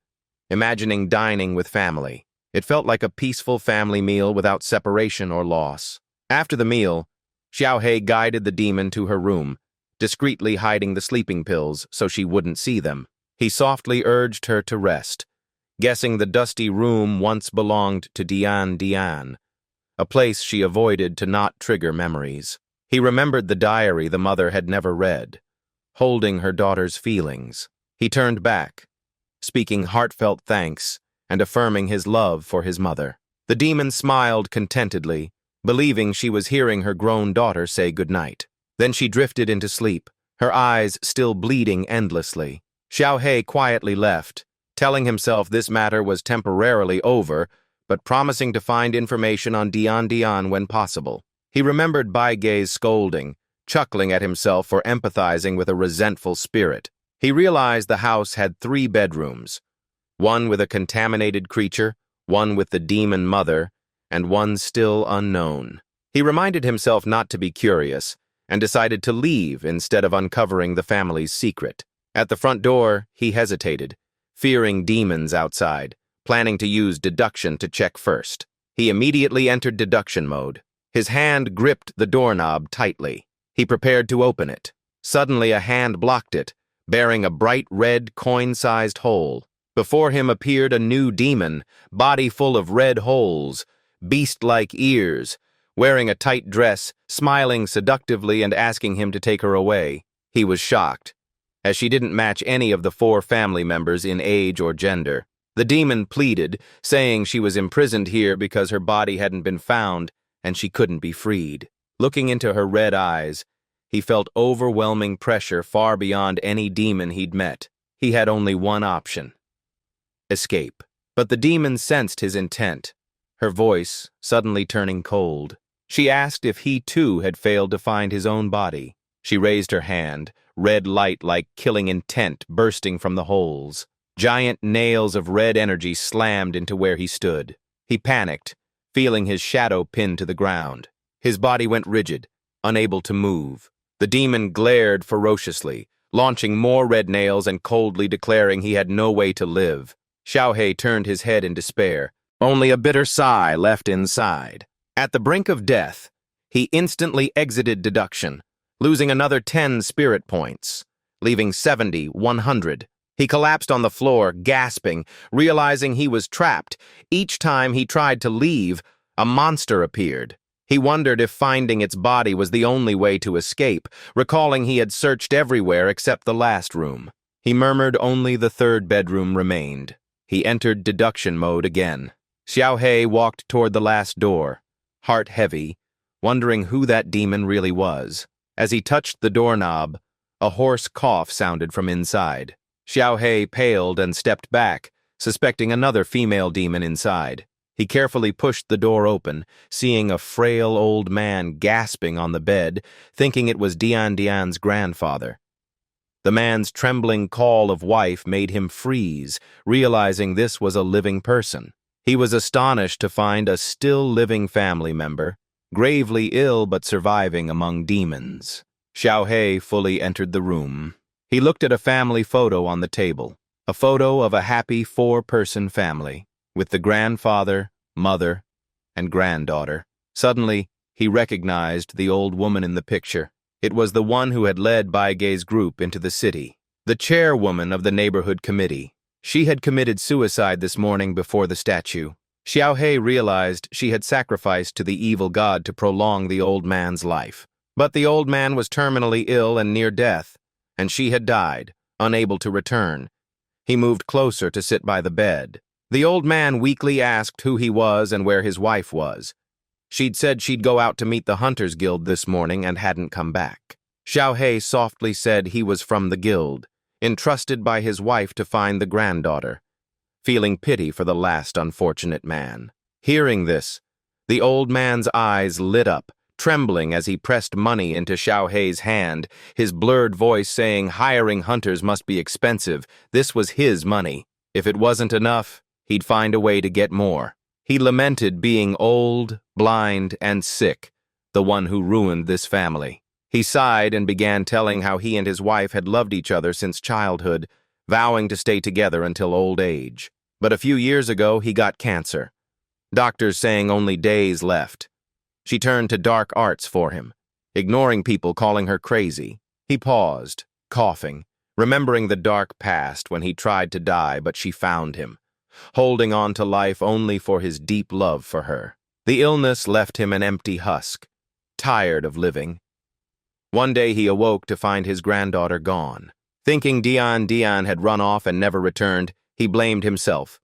A: imagining dining with family. It felt like a peaceful family meal without separation or loss. After the meal, Xiaohei guided the demon to her room, discreetly hiding the sleeping pills so she wouldn't see them. He softly urged her to rest, guessing the dusty room once belonged to Dian, a place she avoided to not trigger memories. He remembered the diary the mother had never read, holding her daughter's feelings. He turned back, speaking heartfelt thanks and affirming his love for his mother. The demon smiled contentedly, believing she was hearing her grown daughter say goodnight. Then she drifted into sleep, her eyes still bleeding endlessly. Xiaohei quietly left, telling himself this matter was temporarily over, but promising to find information on Dian when possible. He remembered Bai Gei's scolding, chuckling at himself for empathizing with a resentful spirit. He realized the house had 3 bedrooms, one with a contaminated creature, one with the demon mother, and one still unknown. He reminded himself not to be curious, and decided to leave instead of uncovering the family's secret. At the front door, he hesitated, fearing demons outside, planning to use deduction to check first. He immediately entered deduction mode. His hand gripped the doorknob tightly. He prepared to open it. Suddenly, a hand blocked it, bearing a bright red coin-sized hole. Before him appeared a new demon, body full of red holes, beast-like ears, wearing a tight dress, smiling seductively and asking him to take her away. He was shocked, as she didn't match any of the 4 family members in age or gender. The demon pleaded, saying she was imprisoned here because her body hadn't been found and she couldn't be freed. Looking into her red eyes, he felt overwhelming pressure far beyond any demon he'd met. He had only one option: escape. But the demon sensed his intent, her voice suddenly turning cold. She asked if he too had failed to find his own body. She raised her hand, red light like killing intent bursting from the holes. Giant nails of red energy slammed into where he stood. He panicked, feeling his shadow pinned to the ground. His body went rigid, unable to move. The demon glared ferociously, launching more red nails and coldly declaring he had no way to live. Xiaohei turned his head in despair, only a bitter sigh left inside. At the brink of death, he instantly exited deduction, losing another 10 spirit points, leaving 100. He collapsed on the floor, gasping, realizing he was trapped. Each time he tried to leave, a monster appeared, He wondered if finding its body was the only way to escape, recalling he had searched everywhere except the last room. He murmured only the third bedroom remained. He entered deduction mode again. Xiaohei walked toward the last door, heart heavy, wondering who that demon really was. As he touched the doorknob, a hoarse cough sounded from inside. Xiaohei paled and stepped back, suspecting another female demon inside. He carefully pushed the door open, seeing a frail old man gasping on the bed, thinking it was Dian's grandfather. The man's trembling call of wife made him freeze, realizing this was a living person. He was astonished to find a still living family member, gravely ill but surviving among demons. Xiaohei fully entered the room. He looked at a family photo on the table, a photo of a happy 4-person family, with the grandfather, mother, and granddaughter. Suddenly, he recognized the old woman in the picture. It was the one who had led Baigei's group into the city, the chairwoman of the neighborhood committee. She had committed suicide this morning before the statue. Xiaohei realized she had sacrificed to the evil god to prolong the old man's life. But the old man was terminally ill and near death, and she had died, unable to return. He moved closer to sit by the bed. The old man weakly asked who he was and where his wife was. She'd said she'd go out to meet the Hunters Guild this morning and hadn't come back. Xiaohei softly said he was from the guild, entrusted by his wife to find the granddaughter, feeling pity for the last unfortunate man. Hearing this, the old man's eyes lit up, trembling as he pressed money into Xiaohei's hand, his blurred voice saying hiring hunters must be expensive. This was his money. If it wasn't enough, he'd find a way to get more. He lamented being old, blind, and sick, the one who ruined this family. He sighed and began telling how he and his wife had loved each other since childhood, vowing to stay together until old age. But a few years ago, he got cancer. Doctors saying only days left. She turned to dark arts for him, ignoring people calling her crazy. He paused, coughing, remembering the dark past when he tried to die but she found him, holding on to life only for his deep love for her. The illness left him an empty husk, tired of living. One day he awoke to find his granddaughter gone. Thinking Dian had run off and never returned, he blamed himself.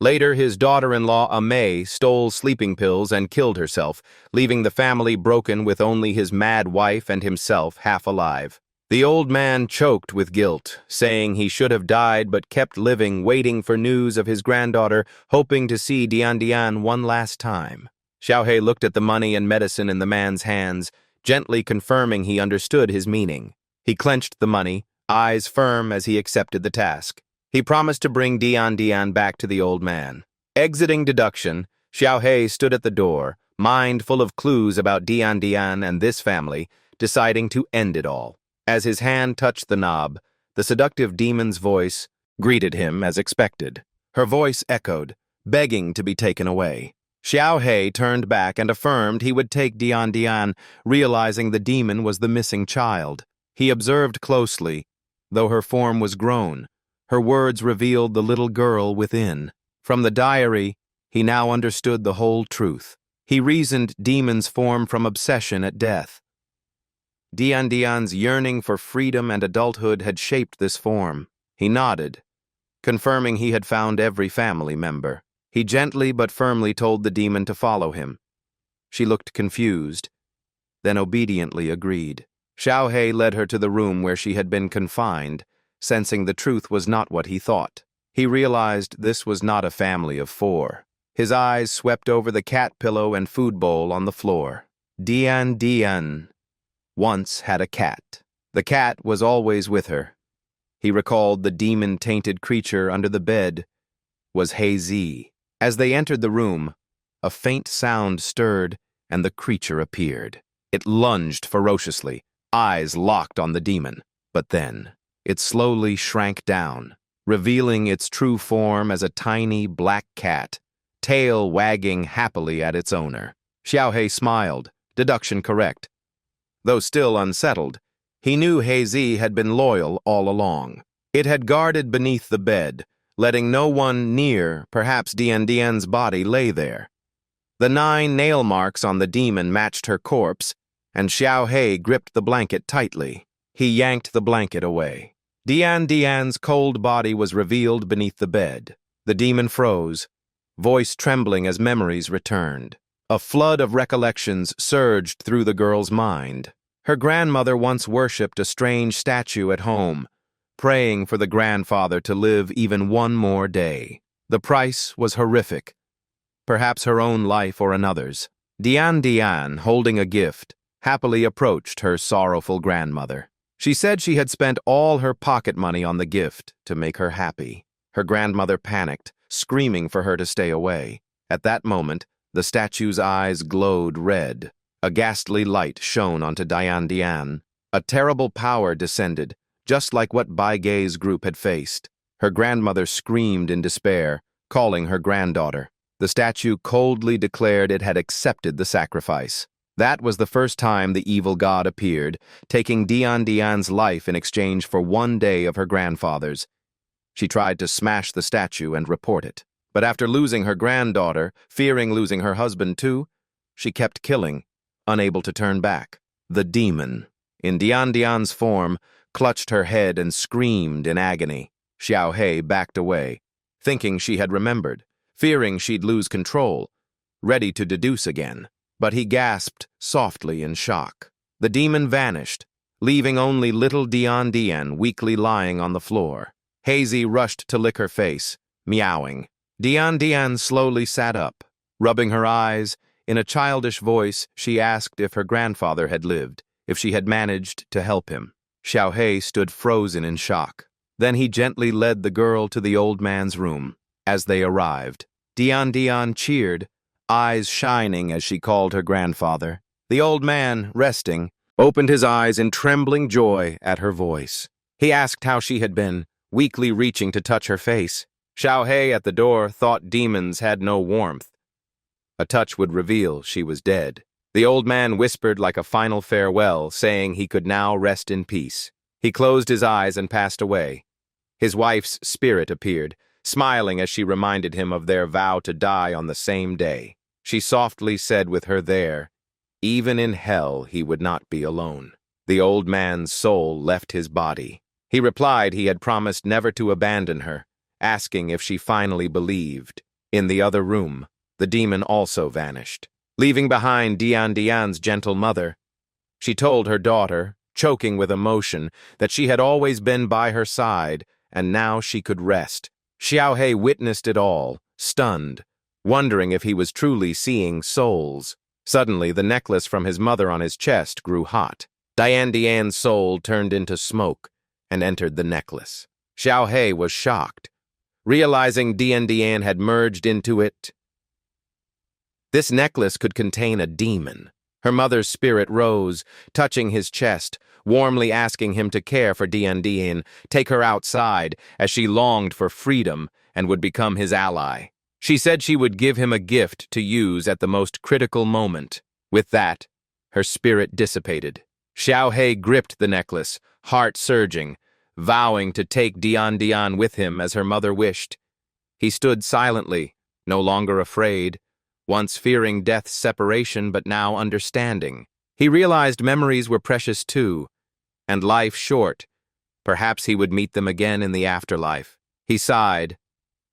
A: Later, his daughter-in-law, Amei, stole sleeping pills and killed herself, leaving the family broken with only his mad wife and himself half alive. The old man choked with guilt, saying he should have died but kept living, waiting for news of his granddaughter, hoping to see Dian one last time. Xiaohei looked at the money and medicine in the man's hands, gently confirming he understood his meaning. He clenched the money, eyes firm as he accepted the task. He promised to bring Dian back to the old man. Exiting deduction, Xiaohei stood at the door, mind full of clues about Dian and this family, deciding to end it all. As his hand touched the knob, the seductive demon's voice greeted him as expected. Her voice echoed, begging to be taken away. Xiaohei turned back and affirmed he would take Dian, realizing the demon was the missing child. He observed closely, though her form was grown. Her words revealed the little girl within. From the diary, he now understood the whole truth. He reasoned demons form from obsession at death. Dian's yearning for freedom and adulthood had shaped this form. He nodded, confirming he had found every family member. He gently but firmly told the demon to follow him. She looked confused, then obediently agreed. Xiaohei led her to the room where she had been confined, sensing the truth was not what he thought. He realized this was not a family of 4. His eyes swept over the cat pillow and food bowl on the floor. Dian once had a cat. The cat was always with her. He recalled the demon-tainted creature under the bed was Hazy. As they entered the room, a faint sound stirred and the creature appeared. It lunged ferociously, eyes locked on the demon. But then, it slowly shrank down, revealing its true form as a tiny black cat, tail wagging happily at its owner. Xiaohei smiled, deduction correct. Though still unsettled, he knew Hazy had been loyal all along. It had guarded beneath the bed, letting no one near, perhaps Dian's body lay there. The 9 nail marks on the demon matched her corpse, and Xiao Hei gripped the blanket tightly. He yanked the blanket away. Dian's cold body was revealed beneath the bed. The demon froze, voice trembling as memories returned. A flood of recollections surged through the girl's mind. Her grandmother once worshipped a strange statue at home, praying for the grandfather to live even one more day. The price was horrific, perhaps her own life or another's. Dian, holding a gift, happily approached her sorrowful grandmother. She said she had spent all her pocket money on the gift to make her happy. Her grandmother panicked, screaming for her to stay away. At that moment, the statue's eyes glowed red. A ghastly light shone onto Dian. A terrible power descended, just like what Bai Gei's group had faced. Her grandmother screamed in despair, calling her granddaughter. The statue coldly declared it had accepted the sacrifice. That was the first time the evil god appeared, taking Dian's life in exchange for one day of her grandfather's. She tried to smash the statue and report it. But after losing her granddaughter, fearing losing her husband too, she kept killing, unable to turn back. The demon, in Dian's form, clutched her head and screamed in agony. Xiao Hei backed away, thinking she had remembered, fearing she'd lose control, ready to deduce again. But he gasped softly in shock. The demon vanished, leaving only little Dian weakly lying on the floor. Hazy rushed to lick her face, meowing. Dian slowly sat up, rubbing her eyes. In a childish voice, she asked if her grandfather had lived, if she had managed to help him. Xiao Hei stood frozen in shock. Then he gently led the girl to the old man's room. As they arrived, Dian cheered, eyes shining as she called her grandfather. The old man, resting, opened his eyes in trembling joy at her voice. He asked how she had been, weakly reaching to touch her face. Xiao Hei at the door thought demons had no warmth. A touch would reveal she was dead. The old man whispered like a final farewell, saying he could now rest in peace. He closed his eyes and passed away. His wife's spirit appeared, smiling as she reminded him of their vow to die on the same day. She softly said with her there, even in hell he would not be alone. The old man's soul left his body. He replied he had promised never to abandon her, asking if she finally believed. In the other room, the demon also vanished, leaving behind Dian's gentle mother. She told her daughter, choking with emotion, that she had always been by her side, and now she could rest. Xiao Hei witnessed it all, stunned, wondering if he was truly seeing souls. Suddenly, the necklace from his mother on his chest grew hot. Dian's soul turned into smoke and entered the necklace. Xiao Hei was shocked, realizing Dian had merged into it. This necklace could contain a demon. Her mother's spirit rose, touching his chest, warmly asking him to care for Dian, take her outside, as she longed for freedom and would become his ally. She said she would give him a gift to use at the most critical moment. With that, her spirit dissipated. Xiao Hei gripped the necklace, heart surging, vowing to take Dian with him as her mother wished. He stood silently, no longer afraid, once fearing death's separation but now understanding. He realized memories were precious too, and life short. Perhaps he would meet them again in the afterlife. He sighed.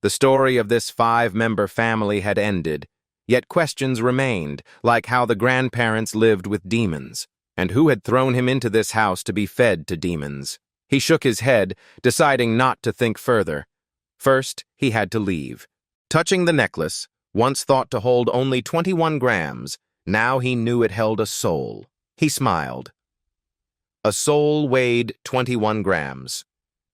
A: The story of this 5-member family had ended, yet questions remained, like how the grandparents lived with demons, and who had thrown him into this house to be fed to demons. He shook his head, deciding not to think further. First, he had to leave. Touching the necklace, once thought to hold only 21 grams, now he knew it held a soul. He smiled. A soul weighed 21 grams.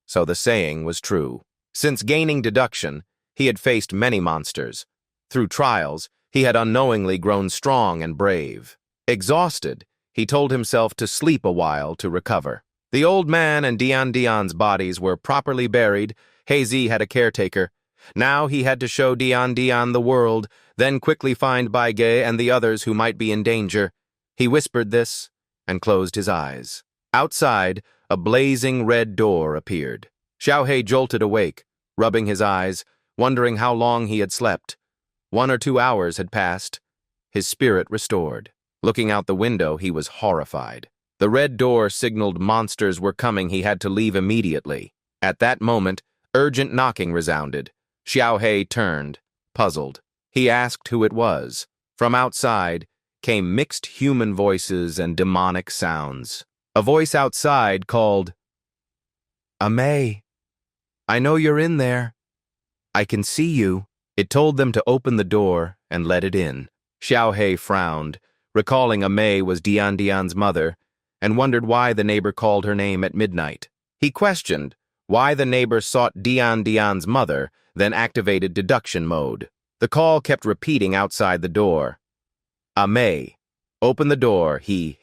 A: So the saying was true. Since gaining deduction, he had faced many monsters. Through trials, he had unknowingly grown strong and brave. Exhausted, he told himself to sleep a while to recover. The old man and Dian's bodies were properly buried. Hazy had a caretaker. Now he had to show Dian the world, then quickly find Bai Ge and the others who might be in danger. He whispered this and closed his eyes. Outside, a blazing red door appeared. Xiao Hei jolted awake, rubbing his eyes, wondering how long he had slept. 1 or 2 hours had passed, his spirit restored. Looking out the window, he was horrified. The red door signaled monsters were coming. He had to leave immediately. At that moment, urgent knocking resounded. Xiao He turned, puzzled. He asked who it was. From outside came mixed human voices and demonic sounds. A voice outside called, "Amei, I know you're in there. I can see you." It told them to open the door and let it in. Xiao He frowned, recalling Amei was Dian Dian's mother, and wondered why the neighbor called her name at midnight. He questioned why the neighbor sought Dian Dian's mother, then activated deduction mode. The call kept repeating outside the door. "Amei, open the door, he.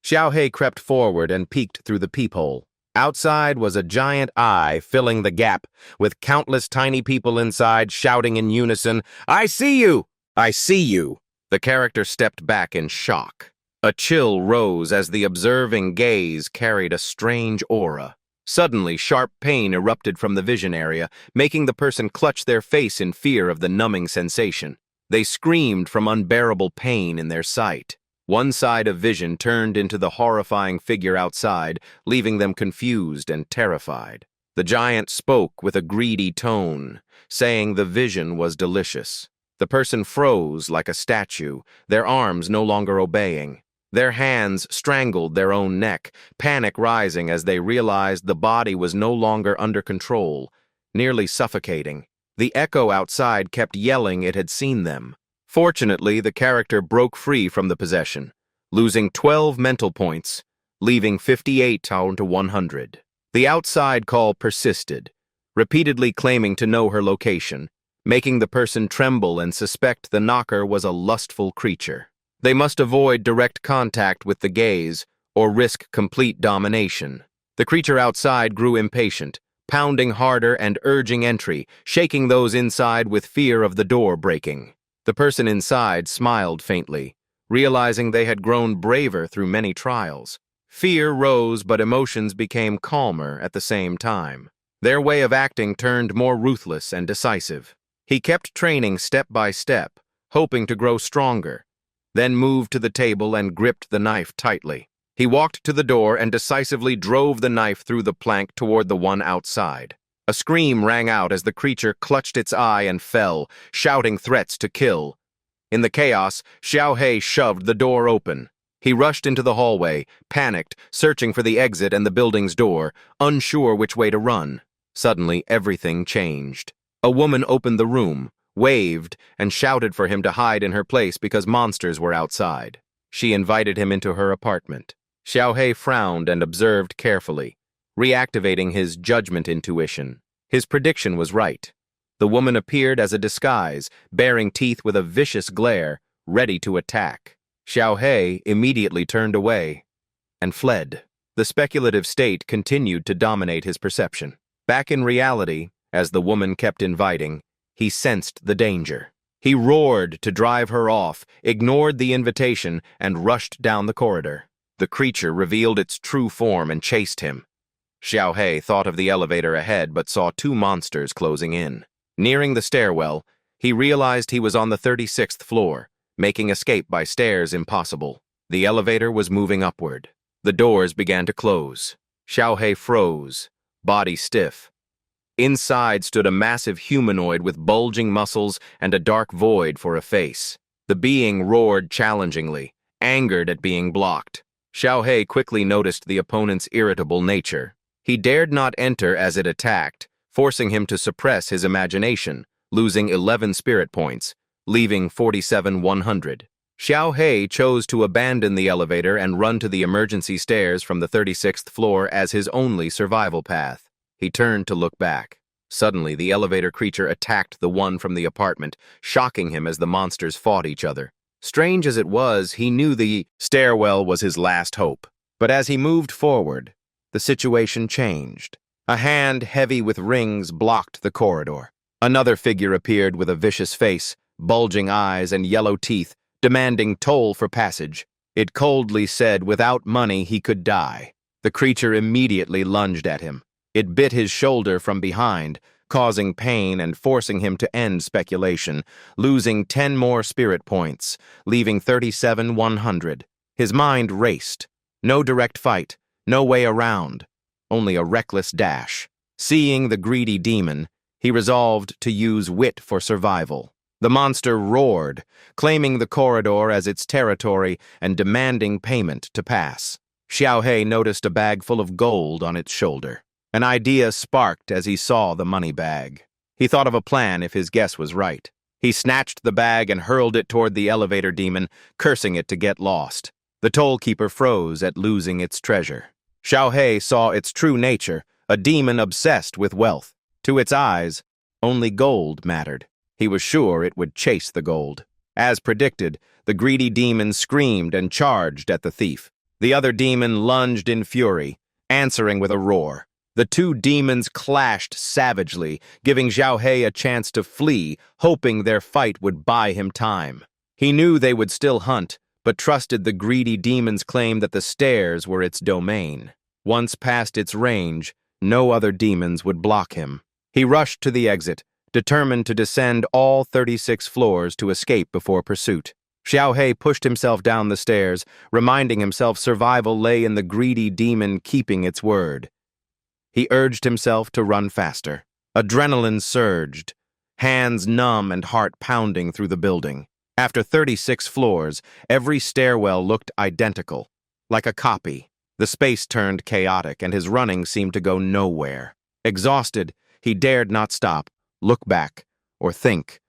A: Xiao He crept forward and peeked through the peephole. Outside was a giant eye filling the gap, with countless tiny people inside shouting in unison, "I see you! I see you!" The character stepped back in shock. A chill rose as the observing gaze carried a strange aura. Suddenly, sharp pain erupted from the vision area, making the person clutch their face in fear of the numbing sensation. They screamed from unbearable pain in their sight. One side of vision turned into the horrifying figure outside, leaving them confused and terrified. The giant spoke with a greedy tone, saying the vision was delicious. The person froze like a statue, their arms no longer obeying. Their hands strangled their own neck, panic rising as they realized the body was no longer under control, nearly suffocating. The echo outside kept yelling it had seen them. Fortunately, the character broke free from the possession, losing 12 mental points, leaving 58 down to 100. The outside call persisted, repeatedly claiming to know her location, making the person tremble and suspect the knocker was a lustful creature. They must avoid direct contact with the gaze or risk complete domination. The creature outside grew impatient, pounding harder and urging entry, shaking those inside with fear of the door breaking. The person inside smiled faintly, realizing they had grown braver through many trials. Fear rose, but emotions became calmer at the same time. Their way of acting turned more ruthless and decisive. He kept training step by step, hoping to grow stronger, then moved to the table and gripped the knife tightly. He walked to the door and decisively drove the knife through the plank toward the one outside. A scream rang out as the creature clutched its eye and fell, shouting threats to kill. In the chaos, Xiao He shoved the door open. He rushed into the hallway, panicked, searching for the exit and the building's door, unsure which way to run. Suddenly, everything changed. A woman opened the room, waved, and shouted for him to hide in her place because monsters were outside. She invited him into her apartment. Xiao He frowned and observed carefully, reactivating his judgment intuition. His prediction was right. The woman appeared as a disguise, baring teeth with a vicious glare, ready to attack. Xiao He immediately turned away and fled. The speculative state continued to dominate his perception. Back in reality, as the woman kept inviting, he sensed the danger. He roared to drive her off, ignored the invitation, and rushed down the corridor. The creature revealed its true form and chased him. Xiao He thought of the elevator ahead but saw two monsters closing in. Nearing the stairwell, he realized he was on the 36th floor, making escape by stairs impossible. The elevator was moving upward. The doors began to close. Xiao He froze, body stiff. Inside stood a massive humanoid with bulging muscles and a dark void for a face. The being roared challengingly, angered at being blocked. Xiao He quickly noticed the opponent's irritable nature. He dared not enter as it attacked, forcing him to suppress his imagination, losing 11 spirit points, leaving 47,100. Xiao He chose to abandon the elevator and run to the emergency stairs from the 36th floor as his only survival path. He turned to look back. Suddenly, the elevator creature attacked the one from the apartment, shocking him as the monsters fought each other. Strange as it was, he knew the stairwell was his last hope. But as he moved forward, the situation changed. A hand heavy with rings blocked the corridor. Another figure appeared with a vicious face, bulging eyes, and yellow teeth, demanding toll for passage. It coldly said without money he could die. The creature immediately lunged at him. It bit his shoulder from behind, causing pain and forcing him to end speculation, losing 10 more spirit points, leaving 37,100. His mind raced. No direct fight, no way around, only a reckless dash. Seeing the greedy demon, he resolved to use wit for survival. The monster roared, claiming the corridor as its territory and demanding payment to pass. Xiaohei noticed a bag full of gold on its shoulder. An idea sparked as he saw the money bag. He thought of a plan if his guess was right. He snatched the bag and hurled it toward the elevator demon, cursing it to get lost. The tollkeeper froze at losing its treasure. Xiaohei saw its true nature, a demon obsessed with wealth. To its eyes, only gold mattered. He was sure it would chase the gold. As predicted, the greedy demon screamed and charged at the thief. The other demon lunged in fury, answering with a roar. The two demons clashed savagely, giving Xiaohei a chance to flee, hoping their fight would buy him time. He knew they would still hunt, but trusted the greedy demon's claim that the stairs were its domain. Once past its range, no other demons would block him. He rushed to the exit, determined to descend all 36 floors to escape before pursuit. Xiaohei pushed himself down the stairs, reminding himself survival lay in the greedy demon keeping its word. He urged himself to run faster. Adrenaline surged, hands numb and heart pounding through the building. After 36 floors, every stairwell looked identical, like a copy. The space turned chaotic, and his running seemed to go nowhere. Exhausted, he dared not stop, look back, or think,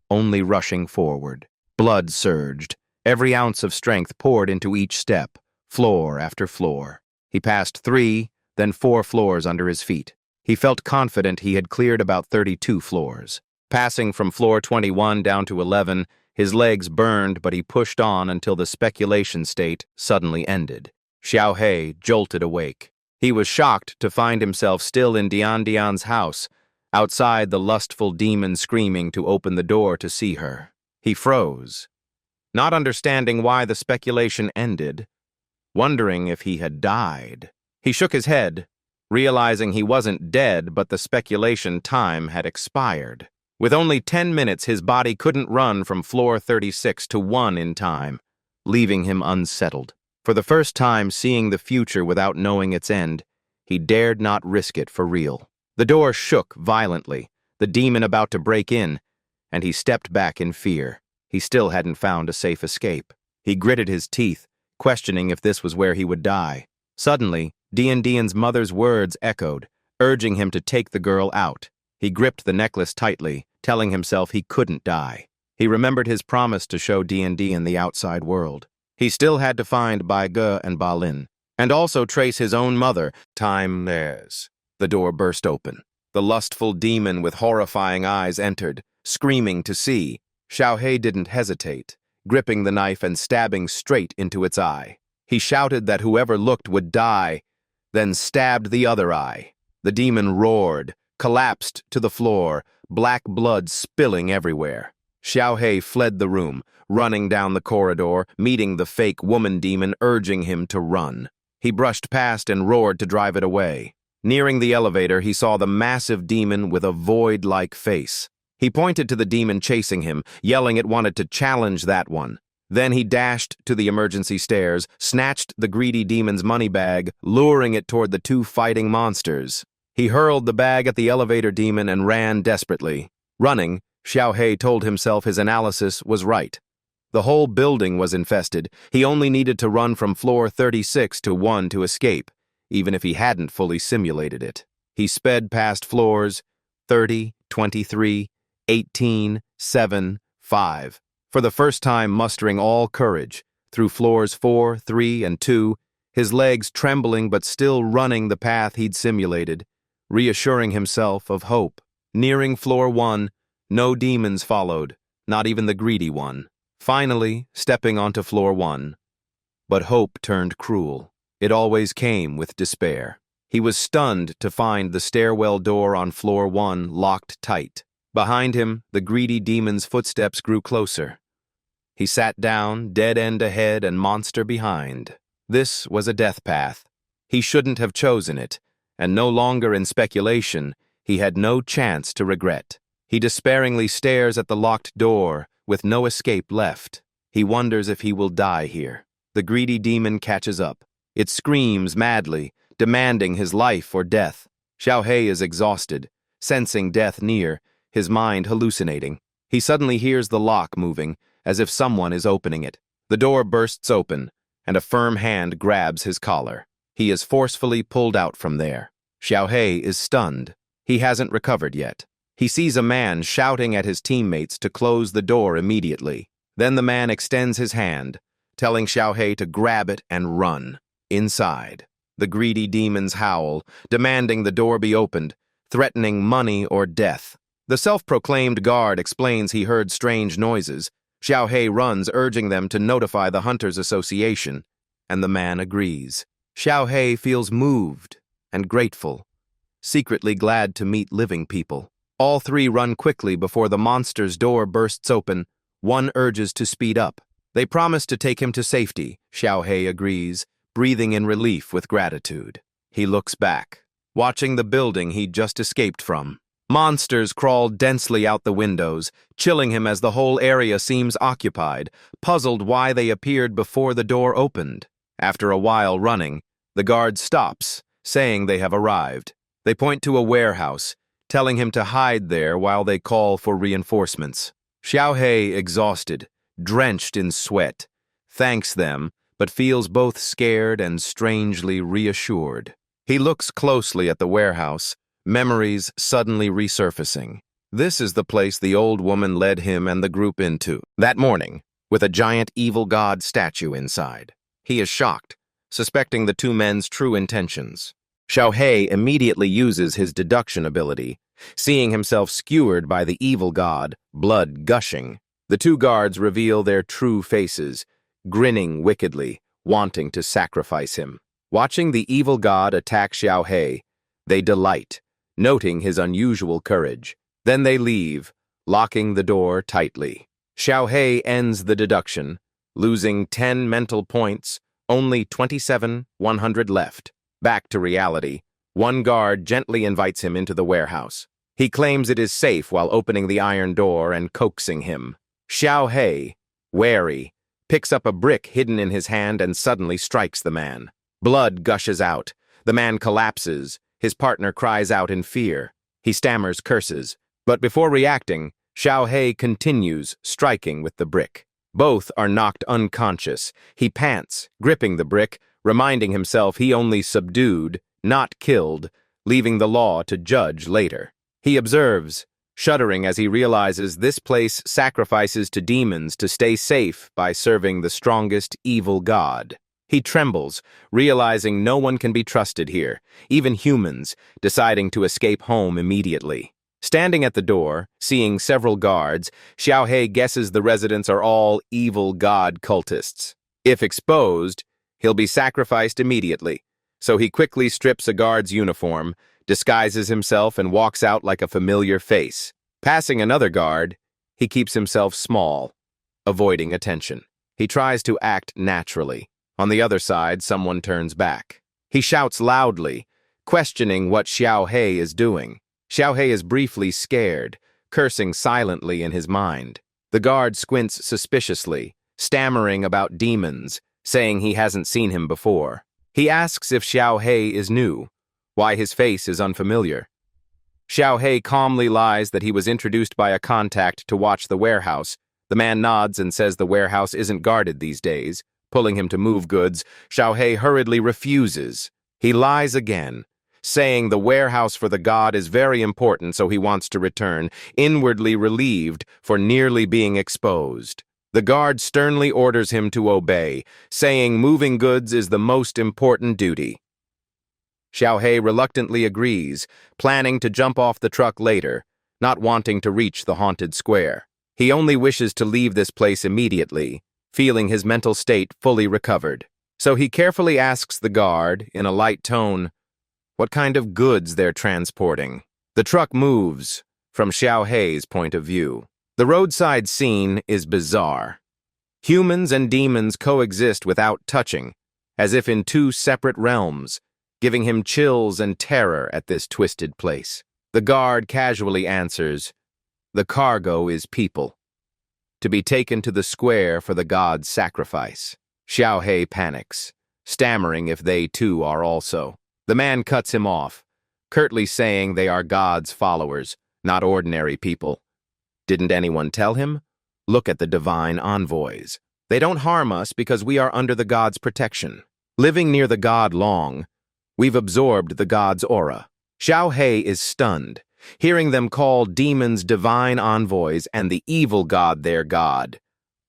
A: only rushing forward. Blood surged. Every ounce of strength poured into each step, floor after floor. He passed 3, then 4 floors under his feet. He felt confident he had cleared about 32 floors. Passing from floor 21 down to 11, his legs burned, but he pushed on until the speculation state suddenly ended. Xiaohei jolted awake. He was shocked to find himself still in Dian's house, outside the lustful demon screaming to open the door to see her. He froze, not understanding why the speculation ended, wondering if he had died. He shook his head, realizing he wasn't dead, but the speculation time had expired. With only 10 minutes, his body couldn't run from floor 36 to 1 in time, leaving him unsettled. For the first time seeing the future without knowing its end, he dared not risk it for real. The door shook violently, the demon about to break in, and he stepped back in fear. He still hadn't found a safe escape. He gritted his teeth, questioning if this was where he would die. Suddenly, Dian's mother's words echoed, urging him to take the girl out. He gripped the necklace tightly, telling himself he couldn't die. He remembered his promise to show Dian the outside world. He still had to find Bai Ge and Ba Lin, and also trace his own mother. Time theirs. The door burst open. The lustful demon with horrifying eyes entered, screaming to see. Xiaohei didn't hesitate, gripping the knife and stabbing straight into its eye. He shouted that whoever looked would die, then stabbed the other eye. The demon roared, collapsed to the floor, black blood spilling everywhere. Xiaohei fled the room, running down the corridor, meeting the fake woman demon urging him to run. He brushed past and roared to drive it away. Nearing the elevator, he saw the massive demon with a void-like face. He pointed to the demon chasing him, yelling it wanted to challenge that one. Then he dashed to the emergency stairs, snatched the greedy demon's money bag, luring it toward the two fighting monsters. He hurled the bag at the elevator demon and ran desperately. Running, Xiaohei told himself his analysis was right. The whole building was infested. He only needed to run from floor 36 to 1 to escape, even if he hadn't fully simulated it. He sped past floors 30, 23, 18, 7, 5. For the first time mustering all courage, through floors 4, 3, and 2, his legs trembling but still running the path he'd simulated, reassuring himself of hope. Nearing floor 1, no demons followed, not even the greedy one. Finally, stepping onto floor 1. But hope turned cruel. It always came with despair. He was stunned to find the stairwell door on floor 1 locked tight. Behind him, the greedy demon's footsteps grew closer. He sat down, dead end ahead and monster behind. This was a death path. He shouldn't have chosen it, and no longer in speculation, he had no chance to regret. He despairingly stares at the locked door, with no escape left. He wonders if he will die here. The greedy demon catches up. It screams madly, demanding his life or death. Xiaohei is exhausted, sensing death near, his mind hallucinating. He suddenly hears the lock moving, as if someone is opening it. The door bursts open, and a firm hand grabs his collar. He is forcefully pulled out from there. Xiaohei is stunned. He hasn't recovered yet. He sees a man shouting at his teammates to close the door immediately. Then the man extends his hand, telling Xiaohei to grab it and run. Inside, the greedy demons howl, demanding the door be opened, threatening money or death. The self-proclaimed guard explains he heard strange noises. Xiaohei runs, urging them to notify the Hunters Association, and the man agrees. Xiaohei feels moved and grateful, secretly glad to meet living people. All three run quickly before the monster's door bursts open. One urges to speed up. They promise to take him to safety. Xiaohei agrees, breathing in relief with gratitude. He looks back, watching the building he'd just escaped from. Monsters crawl densely out the windows, chilling him as the whole area seems occupied, puzzled why they appeared before the door opened. After a while running, the guard stops, saying they have arrived. They point to a warehouse, telling him to hide there while they call for reinforcements. Xiaohei, exhausted, drenched in sweat, thanks them, but feels both scared and strangely reassured. He looks closely at the warehouse, memories suddenly resurfacing. This is the place the old woman led him and the group into that morning, with a giant evil god statue inside. He is shocked, suspecting the two men's true intentions. Xiaohei immediately uses his deduction ability, seeing himself skewered by the evil god, blood gushing. The two guards reveal their true faces, grinning wickedly, wanting to sacrifice him. Watching the evil god attack Xiaohei, they delight, noting his unusual courage. Then they leave, locking the door tightly. Xiaohei ends the deduction, losing 10 mental points, only 27,100 left. Back to reality, one guard gently invites him into the warehouse. He claims it is safe while opening the iron door and coaxing him. Xiaohei, wary, picks up a brick hidden in his hand and suddenly strikes the man. Blood gushes out. The man collapses. His partner cries out in fear. He stammers curses. But before reacting, Xiaohei continues, striking with the brick. Both are knocked unconscious. He pants, gripping the brick, reminding himself he only subdued, not killed, leaving the law to judge later. He observes, shuddering as he realizes this place sacrifices to demons to stay safe by serving the strongest evil god. He trembles, realizing no one can be trusted here, even humans, deciding to escape home immediately. Standing at the door, seeing several guards, Xiaohei guesses the residents are all evil god cultists. If exposed, he'll be sacrificed immediately, so he quickly strips a guard's uniform, disguises himself and walks out like a familiar face. Passing another guard, he keeps himself small, avoiding attention. He tries to act naturally. On the other side, someone turns back. He shouts loudly, questioning what Xiaohei is doing. Xiaohei is briefly scared, cursing silently in his mind. The guard squints suspiciously, stammering about demons, saying he hasn't seen him before. He asks if Xiaohei is new, why his face is unfamiliar. Xiaohei calmly lies that he was introduced by a contact to watch the warehouse. The man nods and says the warehouse isn't guarded these days. Pulling him to move goods, Xiaohei hurriedly refuses. He lies again, saying the warehouse for the god is very important, so he wants to return, inwardly relieved for nearly being exposed. The guard sternly orders him to obey, saying moving goods is the most important duty. Xiaohei reluctantly agrees, planning to jump off the truck later, not wanting to reach the haunted square. He only wishes to leave this place immediately, feeling his mental state fully recovered. So he carefully asks the guard, in a light tone, what kind of goods they're transporting. The truck moves, from Xiaohei's point of view. The roadside scene is bizarre. Humans and demons coexist without touching, as if in two separate realms, giving him chills and terror at this twisted place. The guard casually answers, "The cargo is people, to be taken to the square for the god's sacrifice." Xiao He panics, stammering if they too are also. The man cuts him off, curtly saying they are God's followers, not ordinary people. Didn't anyone tell him? Look at the divine envoys. They don't harm us because we are under the God's protection. Living near the God long, we've absorbed the God's aura. Xiao He is stunned, hearing them call demons divine envoys and the evil god their god.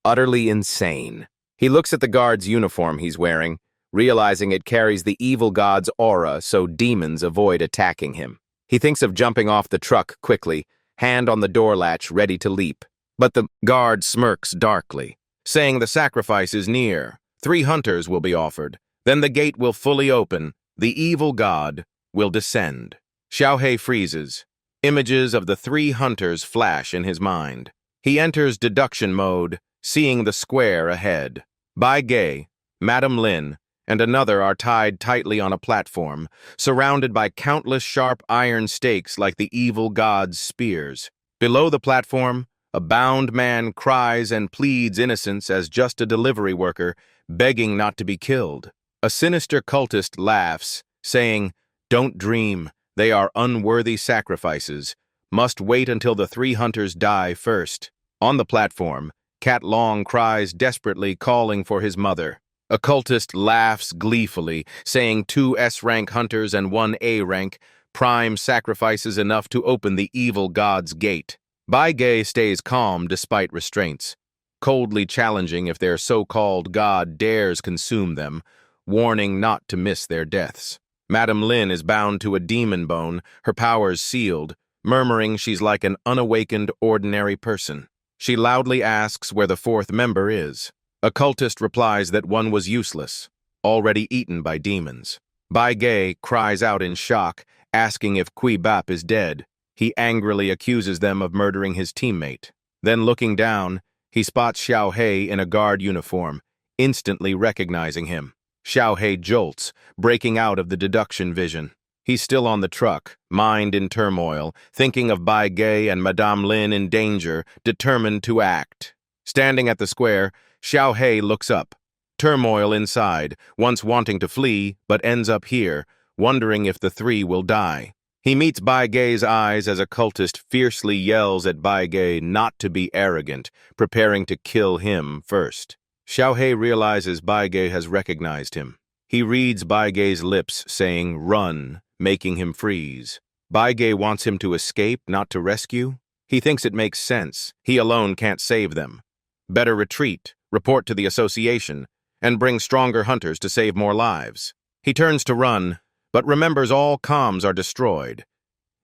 A: Utterly insane. He looks at the guard's uniform he's wearing, realizing it carries the evil god's aura so demons avoid attacking him. He thinks of jumping off the truck quickly, hand on the door latch ready to leap. But the guard smirks darkly, saying the sacrifice is near. 3 hunters will be offered. Then the gate will fully open. The evil god will descend. Xiao He freezes. Images of the 3 hunters flash in his mind. He enters deduction mode, seeing the square ahead. Bai Ge, Madame Lin, and another are tied tightly on a platform, surrounded by countless sharp iron stakes like the evil god's spears. Below the platform, a bound man cries and pleads innocence as just a delivery worker, begging not to be killed. A sinister cultist laughs, saying, "Don't dream, they are unworthy sacrifices. Must wait until the 3 hunters die first." On the platform, Cat Long cries desperately, calling for his mother. A cultist laughs gleefully, saying 2 S-rank hunters and 1 A-rank, prime sacrifices enough to open the evil god's gate. Bai Ge stays calm despite restraints, coldly challenging if their so-called god dares consume them, warning not to miss their deaths. Madame Lin is bound to a demon bone, her powers sealed, murmuring she's like an unawakened ordinary person. She loudly asks where the 4th member is. A cultist replies that one was useless, already eaten by demons. Bai Ge cries out in shock, asking if Kui Bap is dead. He angrily accuses them of murdering his teammate. Then looking down, he spots Xiao He in a guard uniform, instantly recognizing him. Xiao He jolts, breaking out of the deduction vision. He's still on the truck, mind in turmoil, thinking of Bai Ge and Madame Lin in danger, determined to act. Standing at the square, Xiao He looks up. Turmoil inside, once wanting to flee, but ends up here, wondering if the 3 will die. He meets Bai Ge's eyes as a cultist fiercely yells at Bai Ge not to be arrogant, preparing to kill him first. Xiao He realizes Bai Ge has recognized him. He reads Bai Ge's lips saying, "Run," making him freeze. Bai Ge wants him to escape, not to rescue. He thinks it makes sense. He alone can't save them. Better retreat, report to the association, and bring stronger hunters to save more lives. He turns to run, but remembers all comms are destroyed.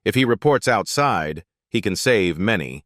A: If he reports outside, he can save many,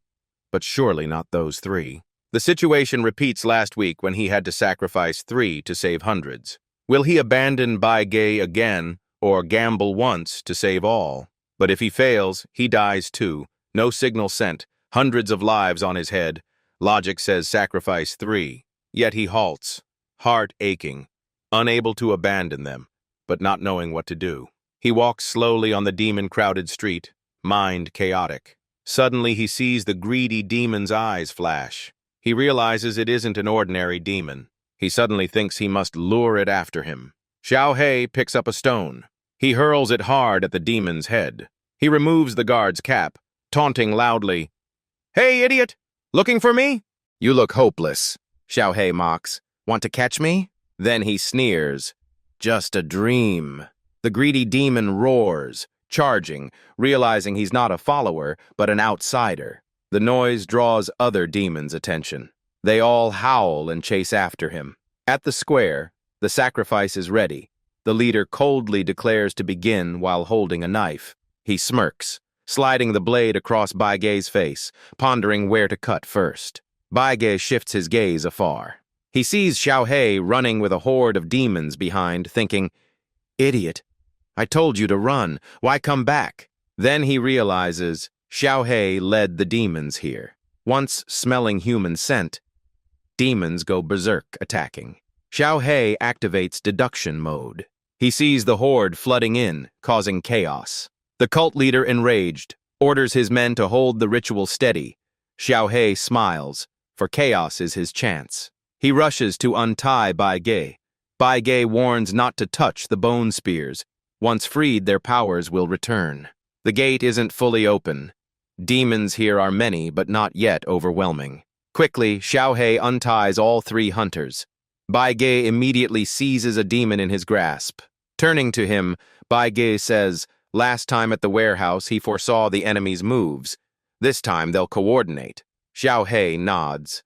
A: but surely not those 3. The situation repeats last week when he had to sacrifice 3 to save hundreds. Will he abandon Bai Ge again, or gamble once to save all? But if he fails, he dies too. No signal sent, hundreds of lives on his head. Logic says sacrifice 3. Yet he halts, heart aching, unable to abandon them, but not knowing what to do. He walks slowly on the demon-crowded street, mind chaotic. Suddenly he sees the greedy demon's eyes flash. He realizes it isn't an ordinary demon. He suddenly thinks he must lure it after him. Xiao He picks up a stone. He hurls it hard at the demon's head. He removes the guard's cap, taunting loudly, "Hey, idiot! Looking for me?" "You look hopeless," Xiao He mocks. "Want to catch me?" Then he sneers. "Just a dream." The greedy demon roars, charging, realizing he's not a follower, but an outsider. The noise draws other demons' attention. They all howl and chase after him. At the square, the sacrifice is ready. The leader coldly declares to begin while holding a knife. He smirks, sliding the blade across Bai Ge's face, pondering where to cut first. Bai Ge shifts his gaze afar. He sees Xiao He running with a horde of demons behind, thinking, "Idiot, I told you to run. Why come back?" Then he realizes Xiao He led the demons here. Once smelling human scent, demons go berserk, attacking. Xiao He activates deduction mode. He sees the horde flooding in, causing chaos. The cult leader, enraged, orders his men to hold the ritual steady. Xiao He smiles, for chaos is his chance. He rushes to untie Bai Ge. Bai Ge warns not to touch the bone spears. Once freed, their powers will return. The gate isn't fully open. Demons here are many, but not yet overwhelming. Quickly, Xiao He unties all 3 hunters. Bai Ge immediately seizes a demon in his grasp. Turning to him, Bai Ge says, last time at the warehouse he foresaw the enemy's moves. This time they'll coordinate. Xiao He nods.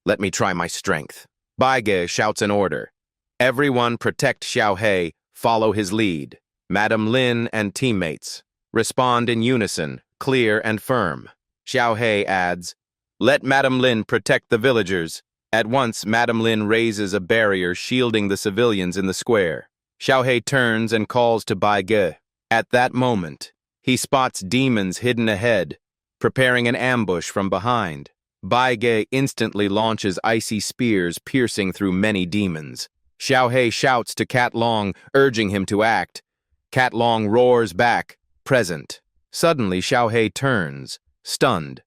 A: Let me try my strength. Bai Ge shouts an order. Everyone protect Xiao He, follow his lead. Madame Lin and teammates respond in unison, clear and firm. Xiao He adds, let Madame Lin protect the villagers. At once, Madame Lin raises a barrier shielding the civilians in the square. Xiao He turns and calls to Bai Ge. At that moment, he spots demons hidden ahead, preparing an ambush from behind. Bai Ge instantly launches icy spears piercing through many demons. Xiao He shouts to Cat Long, urging him to act. Cat Long roars back, present. Suddenly, Xiao He turns, stunned.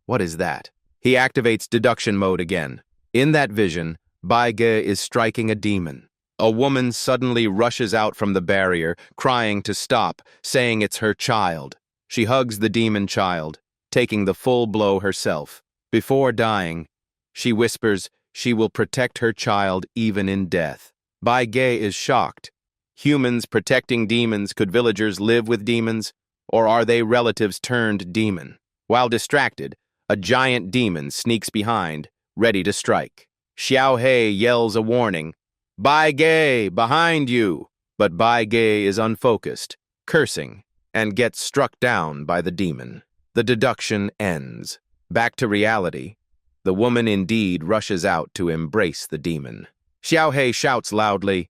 A: What is that? He activates deduction mode again. In that vision, Bai Ge is striking a demon. A woman suddenly rushes out from the barrier, crying to stop, saying it's her child. She hugs the demon child, taking the full blow herself. Before dying, she whispers she will protect her child even in death. Bai Ge is shocked. Humans protecting demons, could villagers live with demons? Or are they relatives turned demon? While distracted, a giant demon sneaks behind, ready to strike. Xiao He yells a warning, Bai Ge, behind you! But Bai Ge is unfocused, cursing, and gets struck down by the demon. The deduction ends. Back to reality, the woman indeed rushes out to embrace the demon. Xiao He shouts loudly,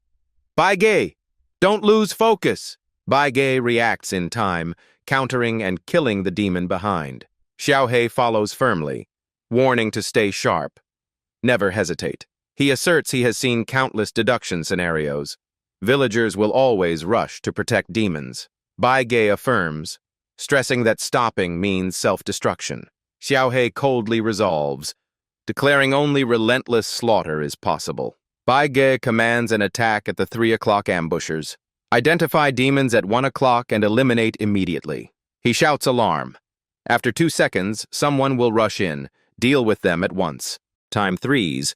A: Bai Ge, don't lose focus! Bai Ge reacts in time, countering and killing the demon behind. Xiao He follows firmly, warning to stay sharp. Never hesitate. He asserts he has seen countless deduction scenarios. Villagers will always rush to protect demons. Bai Ge affirms, stressing that stopping means self-destruction. Xiao He coldly resolves, declaring only relentless slaughter is possible. Bai Ge commands an attack at the 3 o'clock ambushers. Identify demons at 1 o'clock and eliminate immediately. He shouts alarm. After 2 seconds, someone will rush in, deal with them at once. Time 3s.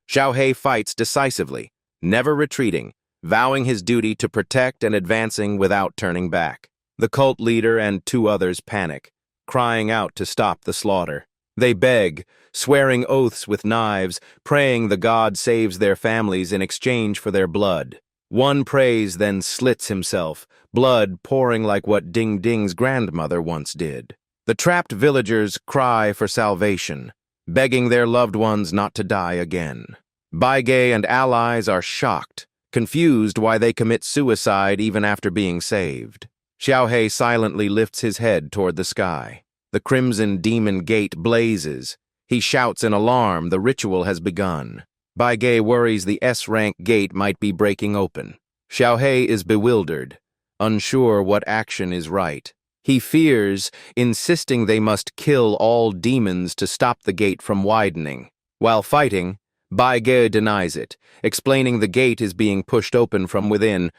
A: Xiao He fights decisively, never retreating, vowing his duty to protect and advancing without turning back. The cult leader and 2 others panic, crying out to stop the slaughter. They beg, swearing oaths with knives, praying the god saves their families in exchange for their blood. One prays, then slits himself, blood pouring like what Ding Ding's grandmother once did. The trapped villagers cry for salvation, begging their loved ones not to die again. Bai Ge and allies are shocked, confused why they commit suicide even after being saved. Xiao He silently lifts his head toward the sky. The crimson demon gate blazes. He shouts in alarm the ritual has begun. Bai Ge worries the S-rank gate might be breaking open. Xiao He is bewildered, unsure what action is right. He fears, insisting they must kill all demons to stop the gate from widening. While fighting, Bai Ge denies it, explaining the gate is being pushed open from within.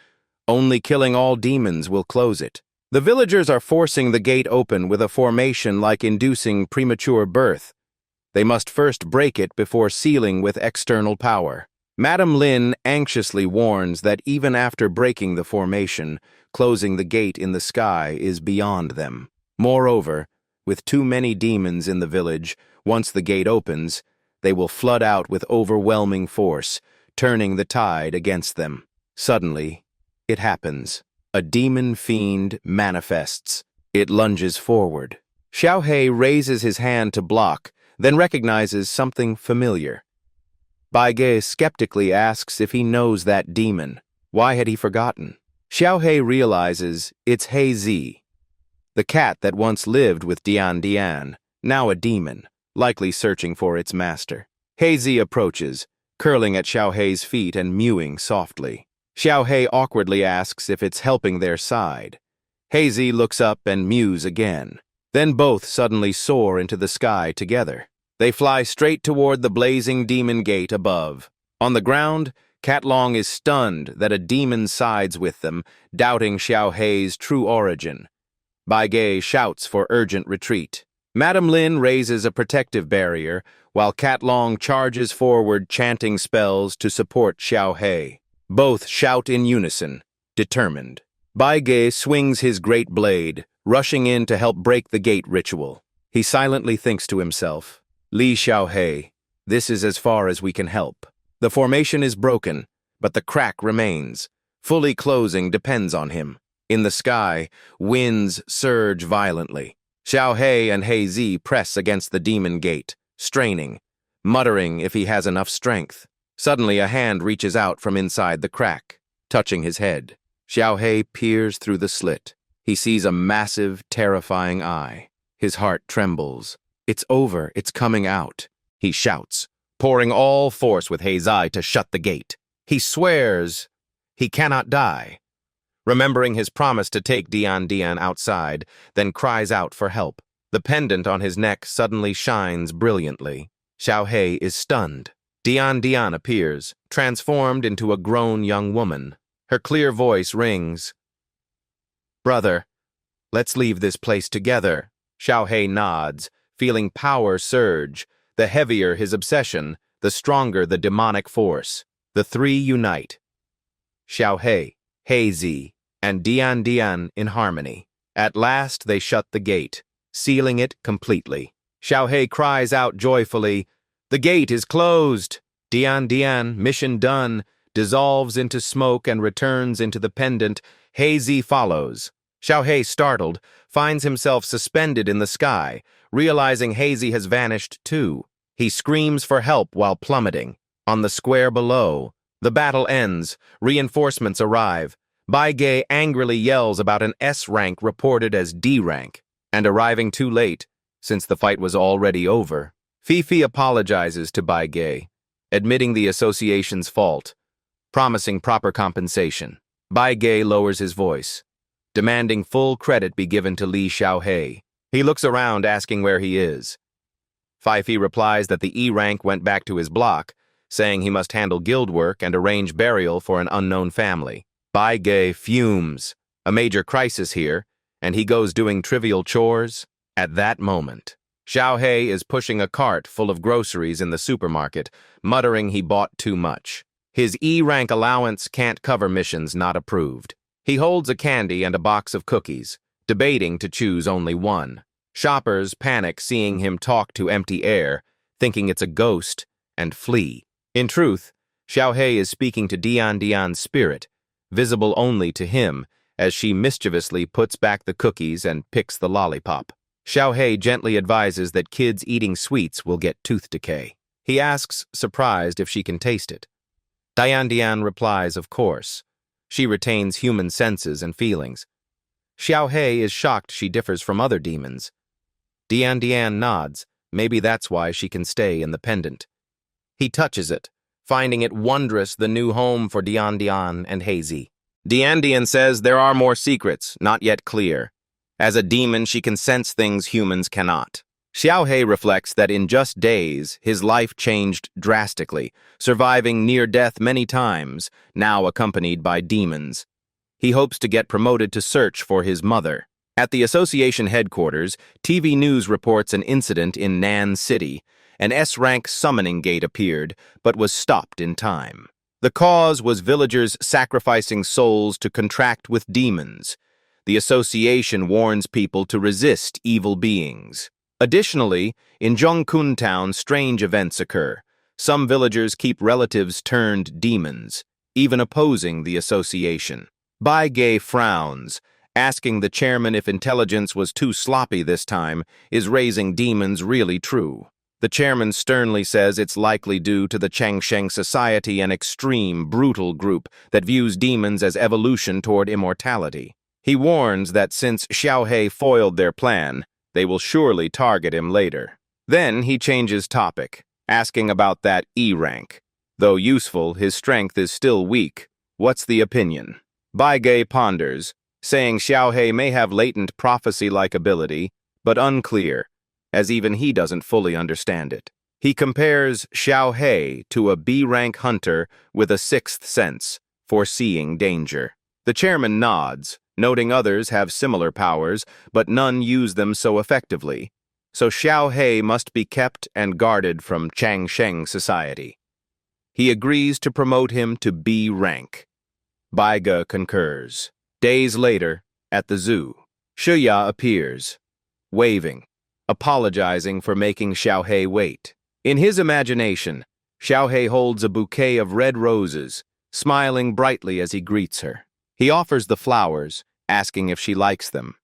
A: Only killing all demons will close it. The villagers are forcing the gate open with a formation like inducing premature birth. They must first break it before sealing with external power. Madame Lin anxiously warns that even after breaking the formation, closing the gate in the sky is beyond them. Moreover, with too many demons in the village, once the gate opens, they will flood out with overwhelming force, turning the tide against them. Suddenly, it happens. A demon fiend manifests. It lunges forward. Xiao He raises his hand to block, then recognizes something familiar. Bai Ge skeptically asks if he knows that demon. Why had he forgotten? Xiao He realizes it's He Zi, the cat that once lived with Dian Dian, now a demon, likely searching for its master. He Zi approaches, curling at Xiao He's feet and mewing softly. Xiao He awkwardly asks if it's helping their side. Hazy looks up and mews again. Then both suddenly soar into the sky together. They fly straight toward the blazing demon gate above. On the ground, Catlong is stunned that a demon sides with them, doubting Xiao Hei's true origin. Bai Ge shouts for urgent retreat. Madame Lin raises a protective barrier, while Catlong charges forward chanting spells to support Xiao Hei. Both shout in unison, determined. Bai Ge swings his great blade, rushing in to help break the gate ritual. He silently thinks to himself, Li Xiao Hei, this is as far as we can help. The formation is broken, but the crack remains. Fully closing depends on him. In the sky, winds surge violently. Xiao Hei and Hei Zi press against the demon gate, straining, muttering if he has enough strength. Suddenly a hand reaches out from inside the crack, touching his head. Xiao Hei peers through the slit. He sees a massive, terrifying eye. His heart trembles. It's over, it's coming out. He shouts, pouring all force with Hei Zi to shut the gate. He swears he cannot die, remembering his promise to take Dian Dian outside, then cries out for help. The pendant on his neck suddenly shines brilliantly. Xiao Hei is stunned. Dian Dian appears, transformed into a grown young woman. Her clear voice rings. Brother, let's leave this place together. Xiao Hei nods, feeling power surge. The heavier his obsession, the stronger the demonic force. The three unite. Xiao Hei, Hei Zi, and Dian Dian in harmony. At last they shut the gate, sealing it completely. Xiao Hei cries out joyfully, "The gate is closed!" Dian Dian, mission done, dissolves into smoke and returns into the pendant. Hei Zi follows. Xiao Hei, startled, finds himself suspended in the sky, realizing Hei Zi has vanished too. He screams for help while plummeting. On the square below, the battle ends, reinforcements arrive. Bai Ge angrily yells about an S rank reported as D rank, and arriving too late, since the fight was already over. Fifi apologizes to Bai Ge, admitting the association's fault, promising proper compensation. Bai Ge lowers his voice, demanding full credit be given to Li Xiao Hei. He looks around asking where he is. Fifi replies that the E rank went back to his block, saying he must handle guild work and arrange burial for an unknown family. Bai Ge fumes. A major crisis here, and he goes doing trivial chores. At that moment, Xiao Hei is pushing a cart full of groceries in the supermarket, muttering he bought too much. His E-rank allowance can't cover missions not approved. He holds a candy and a box of cookies, debating to choose only one. Shoppers panic seeing him talk to empty air, thinking it's a ghost, and flee. In truth, Xiao Hei is speaking to Dian Dian's spirit, visible only to him, as she mischievously puts back the cookies and picks the lollipop. Xiao Hei gently advises that kids eating sweets will get tooth decay. He asks, surprised, if she can taste it. Dian Dian replies, of course. She retains human senses and feelings. Xiao Hei is shocked she differs from other demons. Dian Dian nods. Maybe that's why she can stay in the pendant. He touches it, finding it wondrous, the new home for Dian Dian and Hei Zi. Dian Dian says there are more secrets, not yet clear. As a demon, she can sense things humans cannot. Xiao Hei reflects that in just days, his life changed drastically, surviving near death many times, now accompanied by demons. He hopes to get promoted to search for his mother. At the association headquarters, TV news reports an incident in Nan City. An S-rank summoning gate appeared, but was stopped in time. The cause was villagers sacrificing souls to contract with demons. The association warns people to resist evil beings. Additionally, in Zhongkun Town, strange events occur. Some villagers keep relatives turned demons, even opposing the association. Bai Ge frowns, asking the chairman if intelligence was too sloppy this time. Is raising demons really true? The chairman sternly says it's likely due to the Changsheng Society, an extreme, brutal group that views demons as evolution toward immortality. He warns that since Xiao Hei foiled their plan, they will surely target him later. Then he changes topic, asking about that E rank. Though useful, his strength is still weak. What's the opinion? Bai Ge ponders. saying Xiaohei may have latent prophecy-like ability, but unclear, as even he doesn't fully understand it. He compares Xiaohei to a B-rank hunter with a sixth sense, foreseeing danger. The chairman nods, noting others have similar powers, but none use them so effectively. So Xiaohei must be kept and guarded from Changsheng society. He agrees to promote him to B rank. Baiga concurs. Days later, at the zoo, Shiya appears, waving, apologizing for making Xiaohei wait. In his imagination, Xiaohei holds a bouquet of red roses, smiling brightly as he greets her. He offers the flowers, asking if she likes them.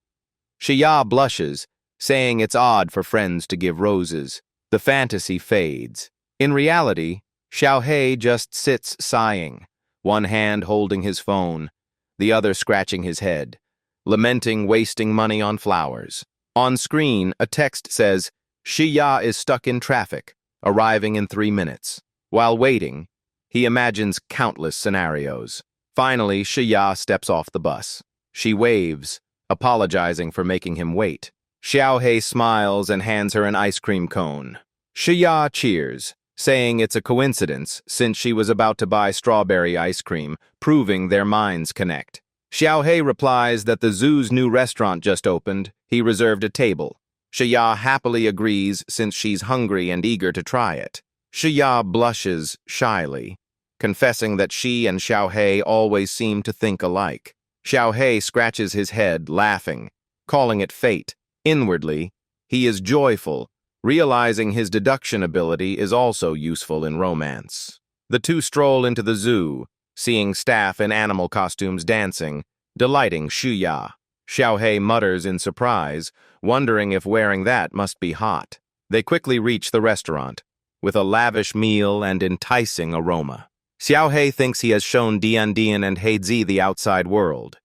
A: Shiya blushes, saying it's odd for friends to give roses. The fantasy fades. In reality, Xiaohei just sits sighing, one hand holding his phone, the other scratching his head, lamenting wasting money on flowers. On screen, a text says, Shiya is stuck in traffic, arriving in 3 minutes. While waiting, he imagines countless scenarios. Finally, Shiya steps off the bus. She waves, apologizing for making him wait. Xiaohei smiles and hands her an ice cream cone. Shiya cheers, saying it's a coincidence since she was about to buy strawberry ice cream, proving their minds connect. Xiaohei replies that the zoo's new restaurant just opened. He reserved a table. Shiya happily agrees since she's hungry and eager to try it. Shiya blushes shyly, confessing that she and Xiaohei always seem to think alike. Xiaohei scratches his head, laughing, calling it fate. Inwardly, he is joyful, realizing his deduction ability is also useful in romance. The two stroll into the zoo, seeing staff in animal costumes dancing, delighting Shiya. Xiaohei mutters in surprise, wondering if wearing that must be hot. They quickly reach the restaurant, with a lavish meal and enticing aroma. Xiaohei thinks he has shown Dian and Heizi the outside world.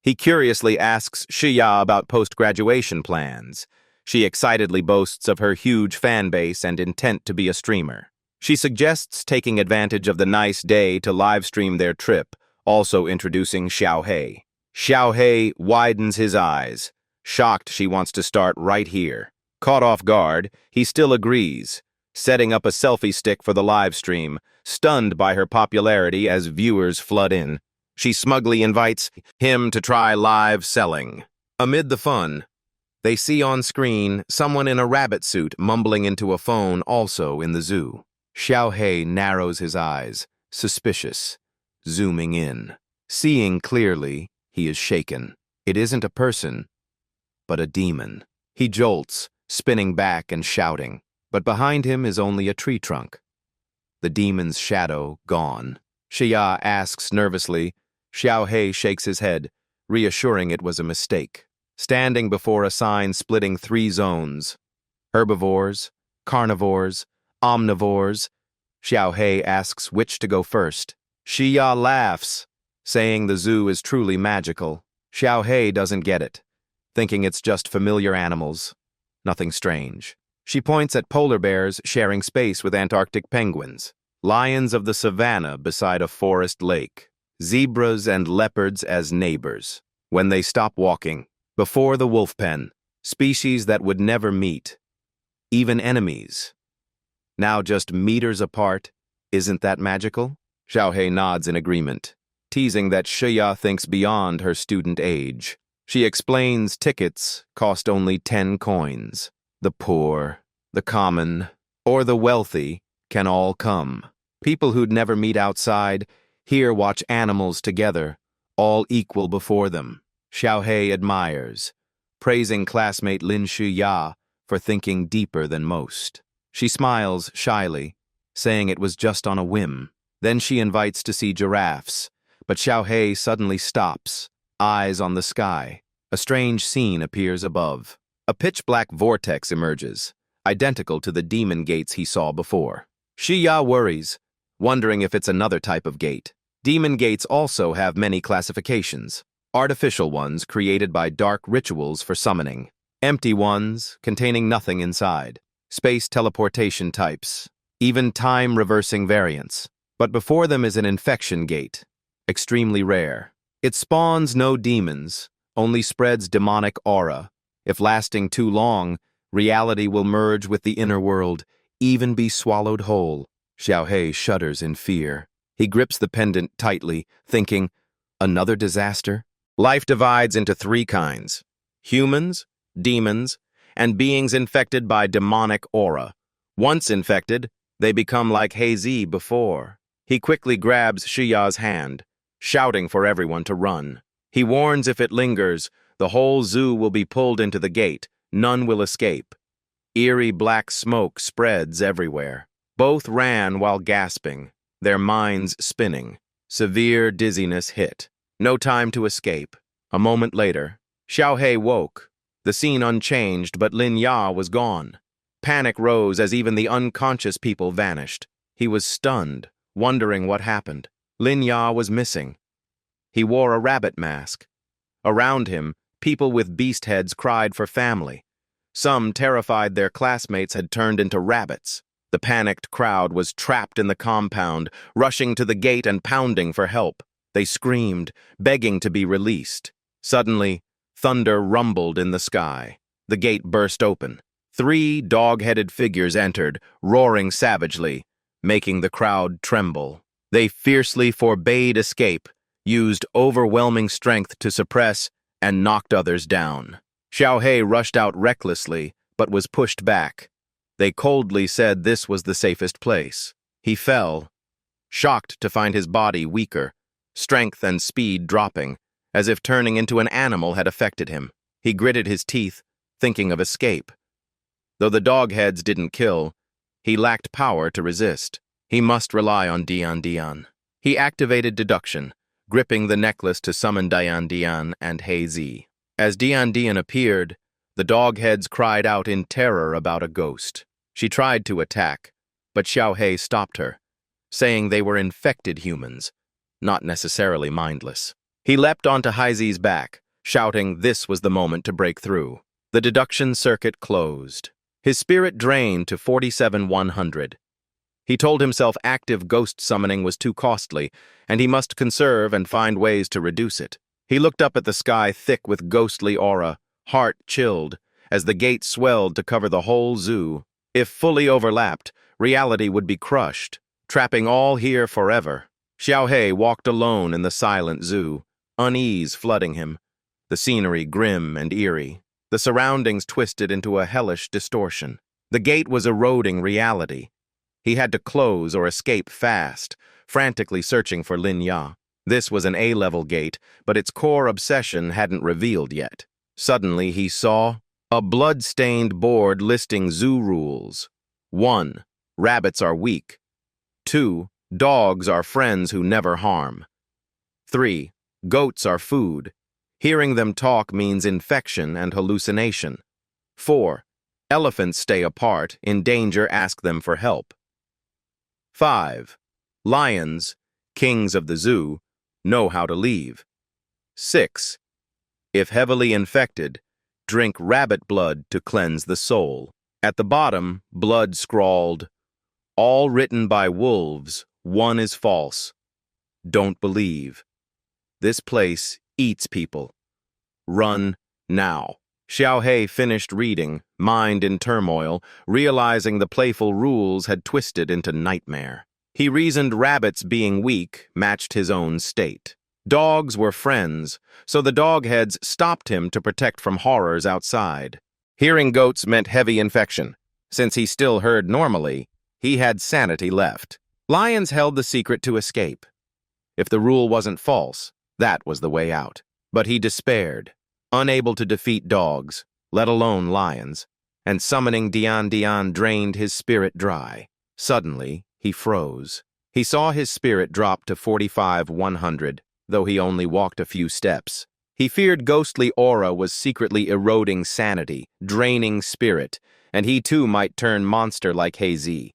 A: He curiously asks Shiya about post-graduation plans. She excitedly boasts of her huge fan base and intent to be a streamer. She suggests taking advantage of the nice day to livestream their trip, also introducing Xiaohei. Xiaohei widens his eyes, shocked she wants to start right here. Caught off guard, he still agrees, setting up a selfie stick for the livestream, stunned by her popularity as viewers flood in. She smugly invites him to try live selling. Amid the fun, they see on screen someone in a rabbit suit mumbling into a phone also in the zoo. Xiaohei narrows his eyes, suspicious, zooming in. Seeing clearly, he is shaken. It isn't a person, but a demon. He jolts, spinning back and shouting, but behind him is only a tree trunk. The demon's shadow gone. Shiya asks nervously. Xiaohei shakes his head, reassuring it was a mistake. Standing before a sign splitting 3 zones, herbivores, carnivores, omnivores, Xiaohei asks which to go first. Shiya laughs, saying the zoo is truly magical. Xiaohei doesn't get it, thinking it's just familiar animals, nothing strange. She points at polar bears sharing space with Antarctic penguins, lions of the savannah beside a forest lake, zebras and leopards as neighbors. When they stop walking, before the wolf pen, species that would never meet, even enemies. Now just meters apart, isn't that magical? Xiaohei nods in agreement, teasing that Shiya thinks beyond her student age. She explains tickets cost only 10 coins. The poor, the common, or the wealthy can all come. People who'd never meet outside here watch animals together, all equal before them. Xiaohei admires, praising classmate Lin Shiya for thinking deeper than most. She smiles shyly, saying it was just on a whim. Then she invites to see giraffes, but Xiaohei suddenly stops, eyes on the sky. A strange scene appears above. A pitch-black vortex emerges, identical to the demon gates he saw before. Shiya worries, wondering if it's another type of gate. Demon gates also have many classifications. Artificial ones created by dark rituals for summoning. Empty ones containing nothing inside. Space teleportation types. Even time-reversing variants. But before them is an infection gate, extremely rare. It spawns no demons, only spreads demonic aura. If lasting too long, reality will merge with the inner world, even be swallowed whole. Xiaohei shudders in fear. He grips the pendant tightly, thinking, another disaster? Life divides into three kinds: humans, demons, and beings infected by demonic aura. Once infected, they become like Hazy before. He quickly grabs Shiya's hand, shouting for everyone to run. He warns if it lingers, the whole zoo will be pulled into the gate. None will escape. Eerie black smoke spreads everywhere. Both ran while gasping, their minds spinning. Severe dizziness hit. No time to escape. A moment later, Xiaohei woke. The scene unchanged, but Lin Ya was gone. Panic rose as even the unconscious people vanished. He was stunned, wondering what happened. Lin Ya was missing. He wore a rabbit mask. Around him, people with beast heads cried for family. Some, terrified their classmates had turned into rabbits. The panicked crowd was trapped in the compound, rushing to the gate and pounding for help. They screamed, begging to be released. Suddenly, thunder rumbled in the sky. The gate burst open. 3 dog-headed figures entered, roaring savagely, making the crowd tremble. They fiercely forbade escape, used overwhelming strength to suppress, and knocked others down. Xiaohei rushed out recklessly, but was pushed back. They coldly said this was the safest place. He fell, shocked to find his body weaker, strength and speed dropping, as if turning into an animal had affected him. He gritted his teeth, thinking of escape. Though the dog-heads didn't kill, he lacked power to resist. He must rely on Dian Dian. He activated Deduction, gripping the necklace to summon Dian Dian and Hazy. As Dian Dian appeared, the dog-heads cried out in terror about a ghost. She tried to attack, but Xiaohei stopped her, saying they were infected humans, not necessarily mindless. He leapt onto Hazy's back, shouting this was the moment to break through. The deduction circuit closed. His spirit drained to 47,100. He told himself active ghost summoning was too costly, and he must conserve and find ways to reduce it. He looked up at the sky thick with ghostly aura, heart chilled, as the gate swelled to cover the whole zoo. If fully overlapped, reality would be crushed, trapping all here forever. Xiaohei walked alone in the silent zoo, unease flooding him, the scenery grim and eerie, the surroundings twisted into a hellish distortion. The gate was eroding reality. He had to close or escape fast, frantically searching for Lin Ya. This was an A-level gate, but its core obsession hadn't revealed yet. Suddenly he saw a blood-stained board listing zoo rules. 1. Rabbits are weak. 2. Dogs are friends who never harm. 3. Goats are food. Hearing them talk means infection and hallucination. 4. Elephants stay apart. In danger, ask them for help. 5. Lions, kings of the zoo, know how to leave. 6. If heavily infected, drink rabbit blood to cleanse the soul. At the bottom, blood scrawled, all written by wolves, one is false. Don't believe. This place eats people. Run now. Xiaohei finished reading, mind in turmoil, realizing the playful rules had twisted into nightmare. He reasoned rabbits being weak matched his own state. Dogs were friends, so the dogheads stopped him to protect from horrors outside. Hearing goats meant heavy infection. Since he still heard normally, he had sanity left. Lions held the secret to escape. If the rule wasn't false, that was the way out. But he despaired, unable to defeat dogs, let alone lions, and summoning Dian Dian drained his spirit dry. Suddenly, he froze. He saw his spirit drop to 45,100, though he only walked a few steps. He feared ghostly aura was secretly eroding sanity, draining spirit, and he too might turn monster like Hazy.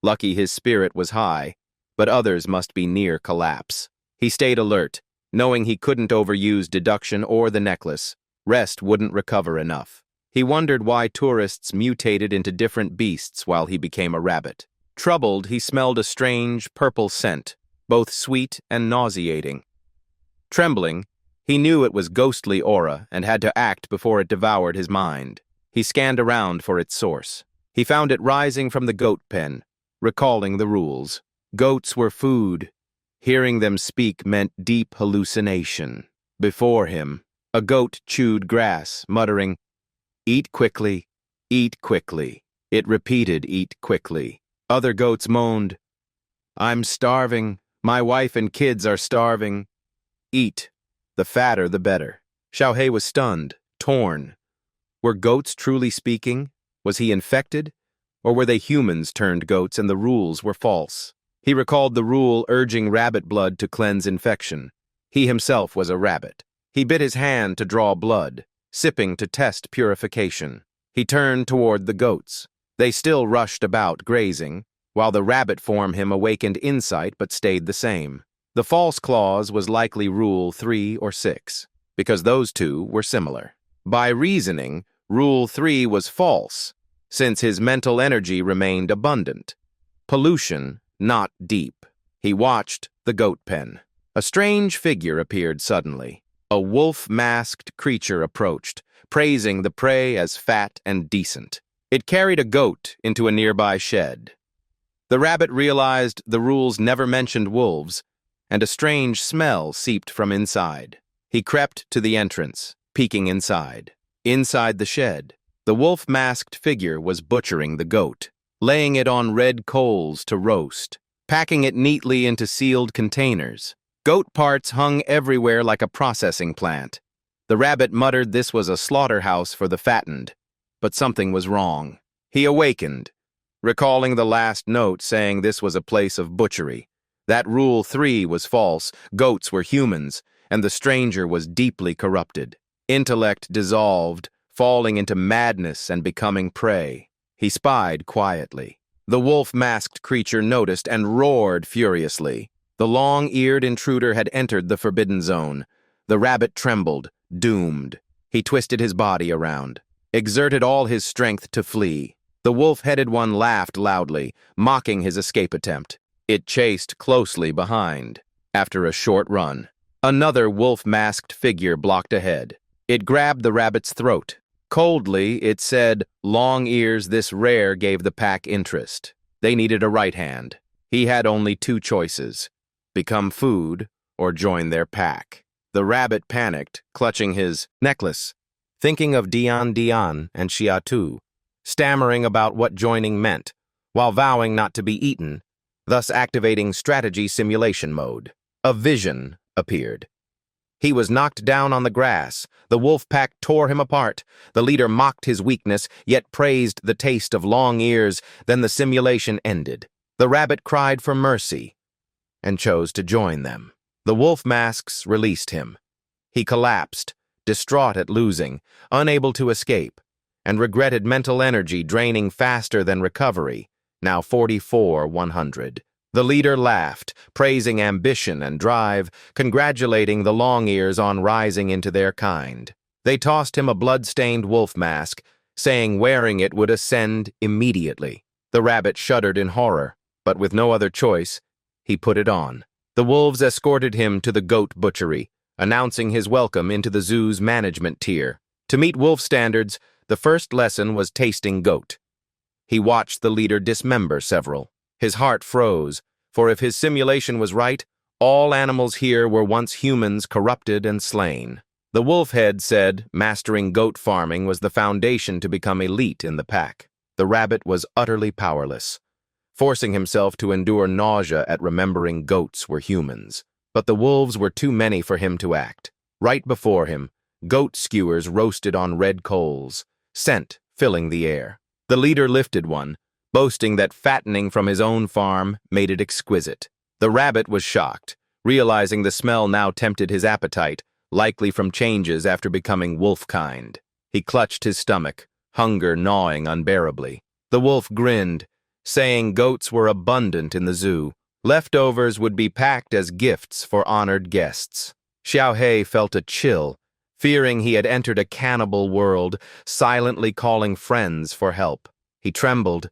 A: Lucky his spirit was high, but others must be near collapse. He stayed alert, knowing he couldn't overuse deduction or the necklace. Rest wouldn't recover enough. He wondered why tourists mutated into different beasts while he became a rabbit. Troubled, he smelled a strange, purple scent, both sweet and nauseating. Trembling, he knew it was ghostly aura and had to act before it devoured his mind. He scanned around for its source. He found it rising from the goat pen, recalling the rules. Goats were food. Hearing them speak meant deep hallucination. Before him, a goat chewed grass, muttering, "Eat quickly, eat quickly." It repeated, "Eat quickly." Other goats moaned, "I'm starving. My wife and kids are starving." Eat. The fatter, the better. Xiaohei was stunned, torn. Were goats truly speaking? Was he infected? Or were they humans turned goats and the rules were false? He recalled the rule urging rabbit blood to cleanse infection. He himself was a rabbit. He bit his hand to draw blood, sipping to test purification. He turned toward the goats. They still rushed about, grazing, while the rabbit form him awakened insight but stayed the same. The false clause was likely Rule 3 or 6, because those two were similar. By reasoning, Rule 3 was false, since his mental energy remained abundant. Pollution, not deep. He watched the goat pen. A strange figure appeared suddenly. A wolf-masked creature approached, praising the prey as fat and decent. It carried a goat into a nearby shed. The rabbit realized the rules never mentioned wolves, and a strange smell seeped from inside. He crept to the entrance, peeking inside. Inside the shed, the wolf-masked figure was butchering the goat, laying it on red coals to roast, packing it neatly into sealed containers. Goat parts hung everywhere like a processing plant. The rabbit muttered this was a slaughterhouse for the fattened, but something was wrong. He awakened, recalling the last note saying this was a place of butchery. That Rule 3 was false, goats were humans, and the stranger was deeply corrupted. Intellect dissolved, falling into madness and becoming prey. He spied quietly. The wolf-masked creature noticed and roared furiously. The long-eared intruder had entered the forbidden zone. The rabbit trembled, doomed. He twisted his body around, exerted all his strength to flee. The wolf-headed one laughed loudly, mocking his escape attempt. It chased closely behind. After a short run, another wolf-masked figure blocked ahead. It grabbed the rabbit's throat. Coldly, it said, "Long ears this rare gave the pack interest." They needed a right hand. He had only two choices: become food or join their pack. The rabbit panicked, clutching his necklace, thinking of Dian Dian and Xiatu, stammering about what joining meant, while vowing not to be eaten, thus activating strategy simulation mode. A vision appeared. He was knocked down on the grass. The wolf pack tore him apart. The leader mocked his weakness, yet praised the taste of long ears. Then the simulation ended. The rabbit cried for mercy and chose to join them. The wolf masks released him. He collapsed, distraught at losing, unable to escape, and regretted mental energy draining faster than recovery, now 44,100. The leader laughed, praising ambition and drive, congratulating the long ears on rising into their kind. They tossed him a blood-stained wolf mask, saying wearing it would ascend immediately. The rabbit shuddered in horror, but with no other choice, he put it on. The wolves escorted him to the goat butchery, announcing his welcome into the zoo's management tier. To meet wolf standards, the first lesson was tasting goat. He watched the leader dismember several. His heart froze, for if his simulation was right, all animals here were once humans corrupted and slain. The wolf head said mastering goat farming was the foundation to become elite in the pack. The rabbit was utterly powerless, forcing himself to endure nausea at remembering goats were humans. But the wolves were too many for him to act. Right before him, goat skewers roasted on red coals, scent filling the air. The leader lifted one, boasting that fattening from his own farm made it exquisite. The rabbit was shocked, realizing the smell now tempted his appetite, likely from changes after becoming wolf-kind. He clutched his stomach, hunger gnawing unbearably. The wolf grinned, saying goats were abundant in the zoo. Leftovers would be packed as gifts for honored guests. Xiaohei felt a chill, fearing he had entered a cannibal world, silently calling friends for help. He trembled,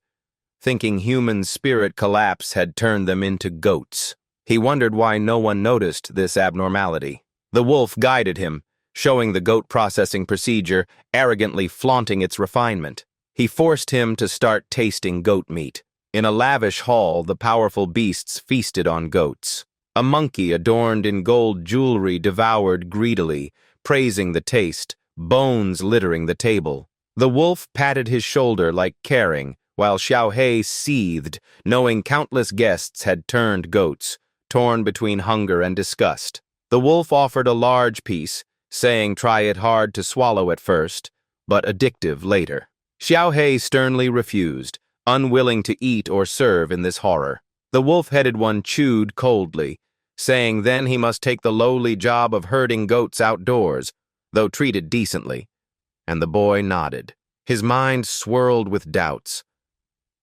A: thinking human spirit collapse had turned them into goats. He wondered why no one noticed this abnormality. The wolf guided him, showing the goat processing procedure, arrogantly flaunting its refinement. He forced him to start tasting goat meat. In a lavish hall, the powerful beasts feasted on goats. A monkey adorned in gold jewelry devoured greedily, praising the taste, bones littering the table. The wolf patted his shoulder like caring, while Xiao He seethed, knowing countless guests had turned goats, torn between hunger and disgust. The wolf offered a large piece, saying try it hard to swallow at first, but addictive later. Xiao He sternly refused, unwilling to eat or serve in this horror. The wolf-headed one chewed coldly, saying then he must take the lowly job of herding goats outdoors, though treated decently. And the boy nodded. His mind swirled with doubts.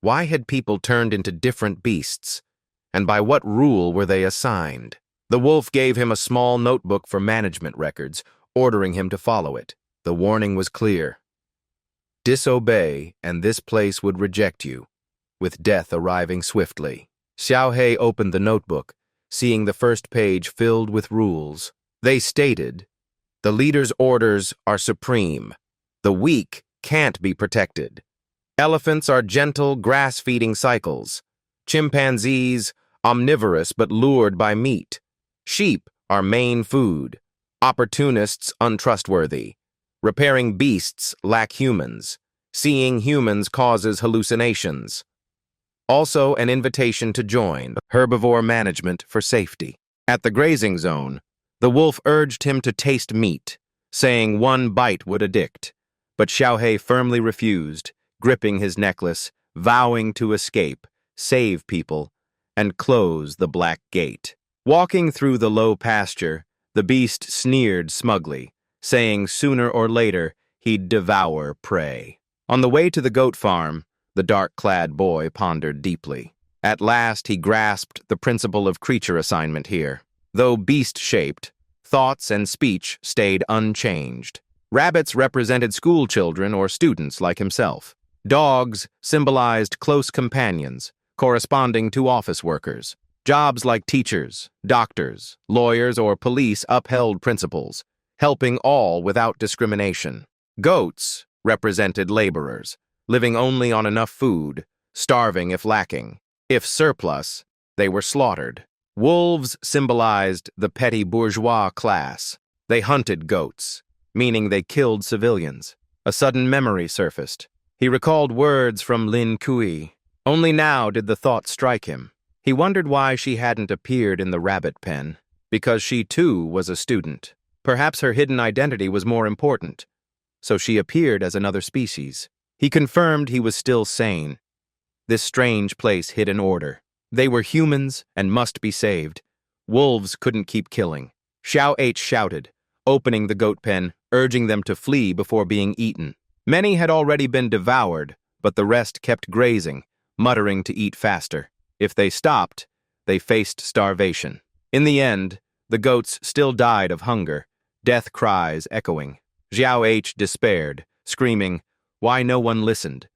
A: Why had people turned into different beasts? And by what rule were they assigned? The wolf gave him a small notebook for management records, ordering him to follow it. The warning was clear. Disobey, and this place would reject you, with death arriving swiftly. Xiao He opened the notebook, seeing the first page filled with rules. They stated, the leader's orders are supreme. The weak can't be protected. Elephants are gentle, grass-feeding cycles. Chimpanzees, omnivorous but lured by meat. Sheep are main food. Opportunists, untrustworthy. Repairing beasts lack humans. Seeing humans causes hallucinations. Also an invitation to join herbivore management for safety. At the grazing zone, the wolf urged him to taste meat, saying one bite would addict. But Xiao He firmly refused, gripping his necklace, vowing to escape, save people, and close the black gate. Walking through the low pasture, the beast sneered smugly, saying sooner or later he'd devour prey. On the way to the goat farm, the dark-clad boy pondered deeply. At last he grasped the principle of creature assignment here. Though beast-shaped, thoughts and speech stayed unchanged. Rabbits represented school children or students like himself. Dogs symbolized close companions, corresponding to office workers. Jobs like teachers, doctors, lawyers, or police upheld principles, helping all without discrimination. Goats represented laborers, living only on enough food, starving if lacking. If surplus, they were slaughtered. Wolves symbolized the petty bourgeois class. They hunted goats, meaning they killed civilians. A sudden memory surfaced. He recalled words from Lin Kui. Only now did the thought strike him. He wondered why she hadn't appeared in the rabbit pen. Because she, too, was a student. Perhaps her hidden identity was more important. So she appeared as another species. He confirmed he was still sane. This strange place hid an order. They were humans and must be saved. Wolves couldn't keep killing. Xiao H shouted, opening the goat pen, urging them to flee before being eaten. Many had already been devoured, but the rest kept grazing, muttering to eat faster. If they stopped, they faced starvation. In the end, the goats still died of hunger, death cries echoing. Xiao H despaired, screaming, why no one listened,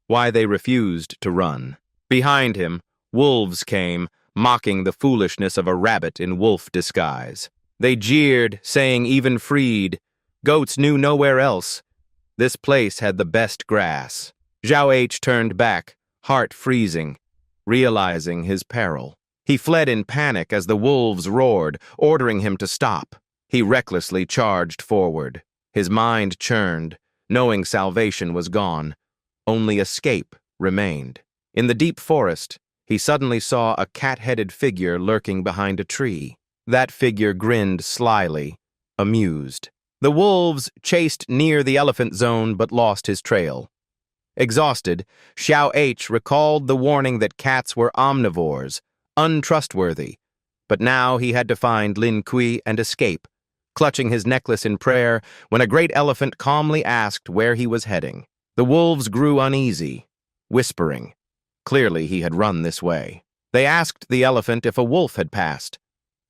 A: why they refused to run. Behind him, wolves came, mocking the foolishness of a rabbit in wolf disguise. They jeered, saying even freed, goats knew nowhere else. This place had the best grass. Xiao H turned back, heart freezing, realizing his peril. He fled in panic as the wolves roared, ordering him to stop. He recklessly charged forward. His mind churned, knowing salvation was gone. Only escape remained. In the deep forest, he suddenly saw a cat-headed figure lurking behind a tree. That figure grinned slyly, amused. The wolves chased near the elephant zone but lost his trail. Exhausted, Xiao H recalled the warning that cats were omnivores, untrustworthy. But now he had to find Lin Kui and escape, clutching his necklace in prayer when a great elephant calmly asked where he was heading. The wolves grew uneasy, whispering. Clearly he had run this way. They asked the elephant if a wolf had passed,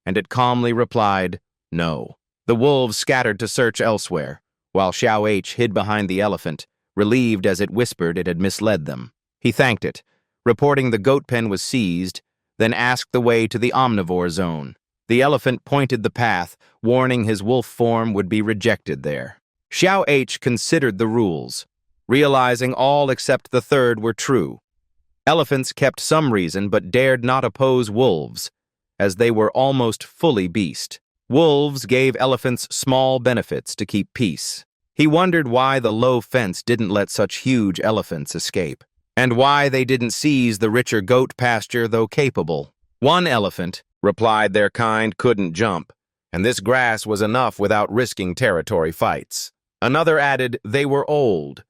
A: and it calmly replied, no. The wolves scattered to search elsewhere, while Xiao H hid behind the elephant, relieved as it whispered it had misled them. He thanked it, reporting the goat pen was seized, then asked the way to the omnivore zone. The elephant pointed the path, warning his wolf form would be rejected there. Xiao H considered the rules, realizing all except the third were true. Elephants kept some reason but dared not oppose wolves, as they were almost fully beast. Wolves gave elephants small benefits to keep peace. He wondered why the low fence didn't let such huge elephants escape, and why they didn't seize the richer goat pasture though capable. One elephant replied their kind couldn't jump, and this grass was enough without risking territory fights. Another added they were old.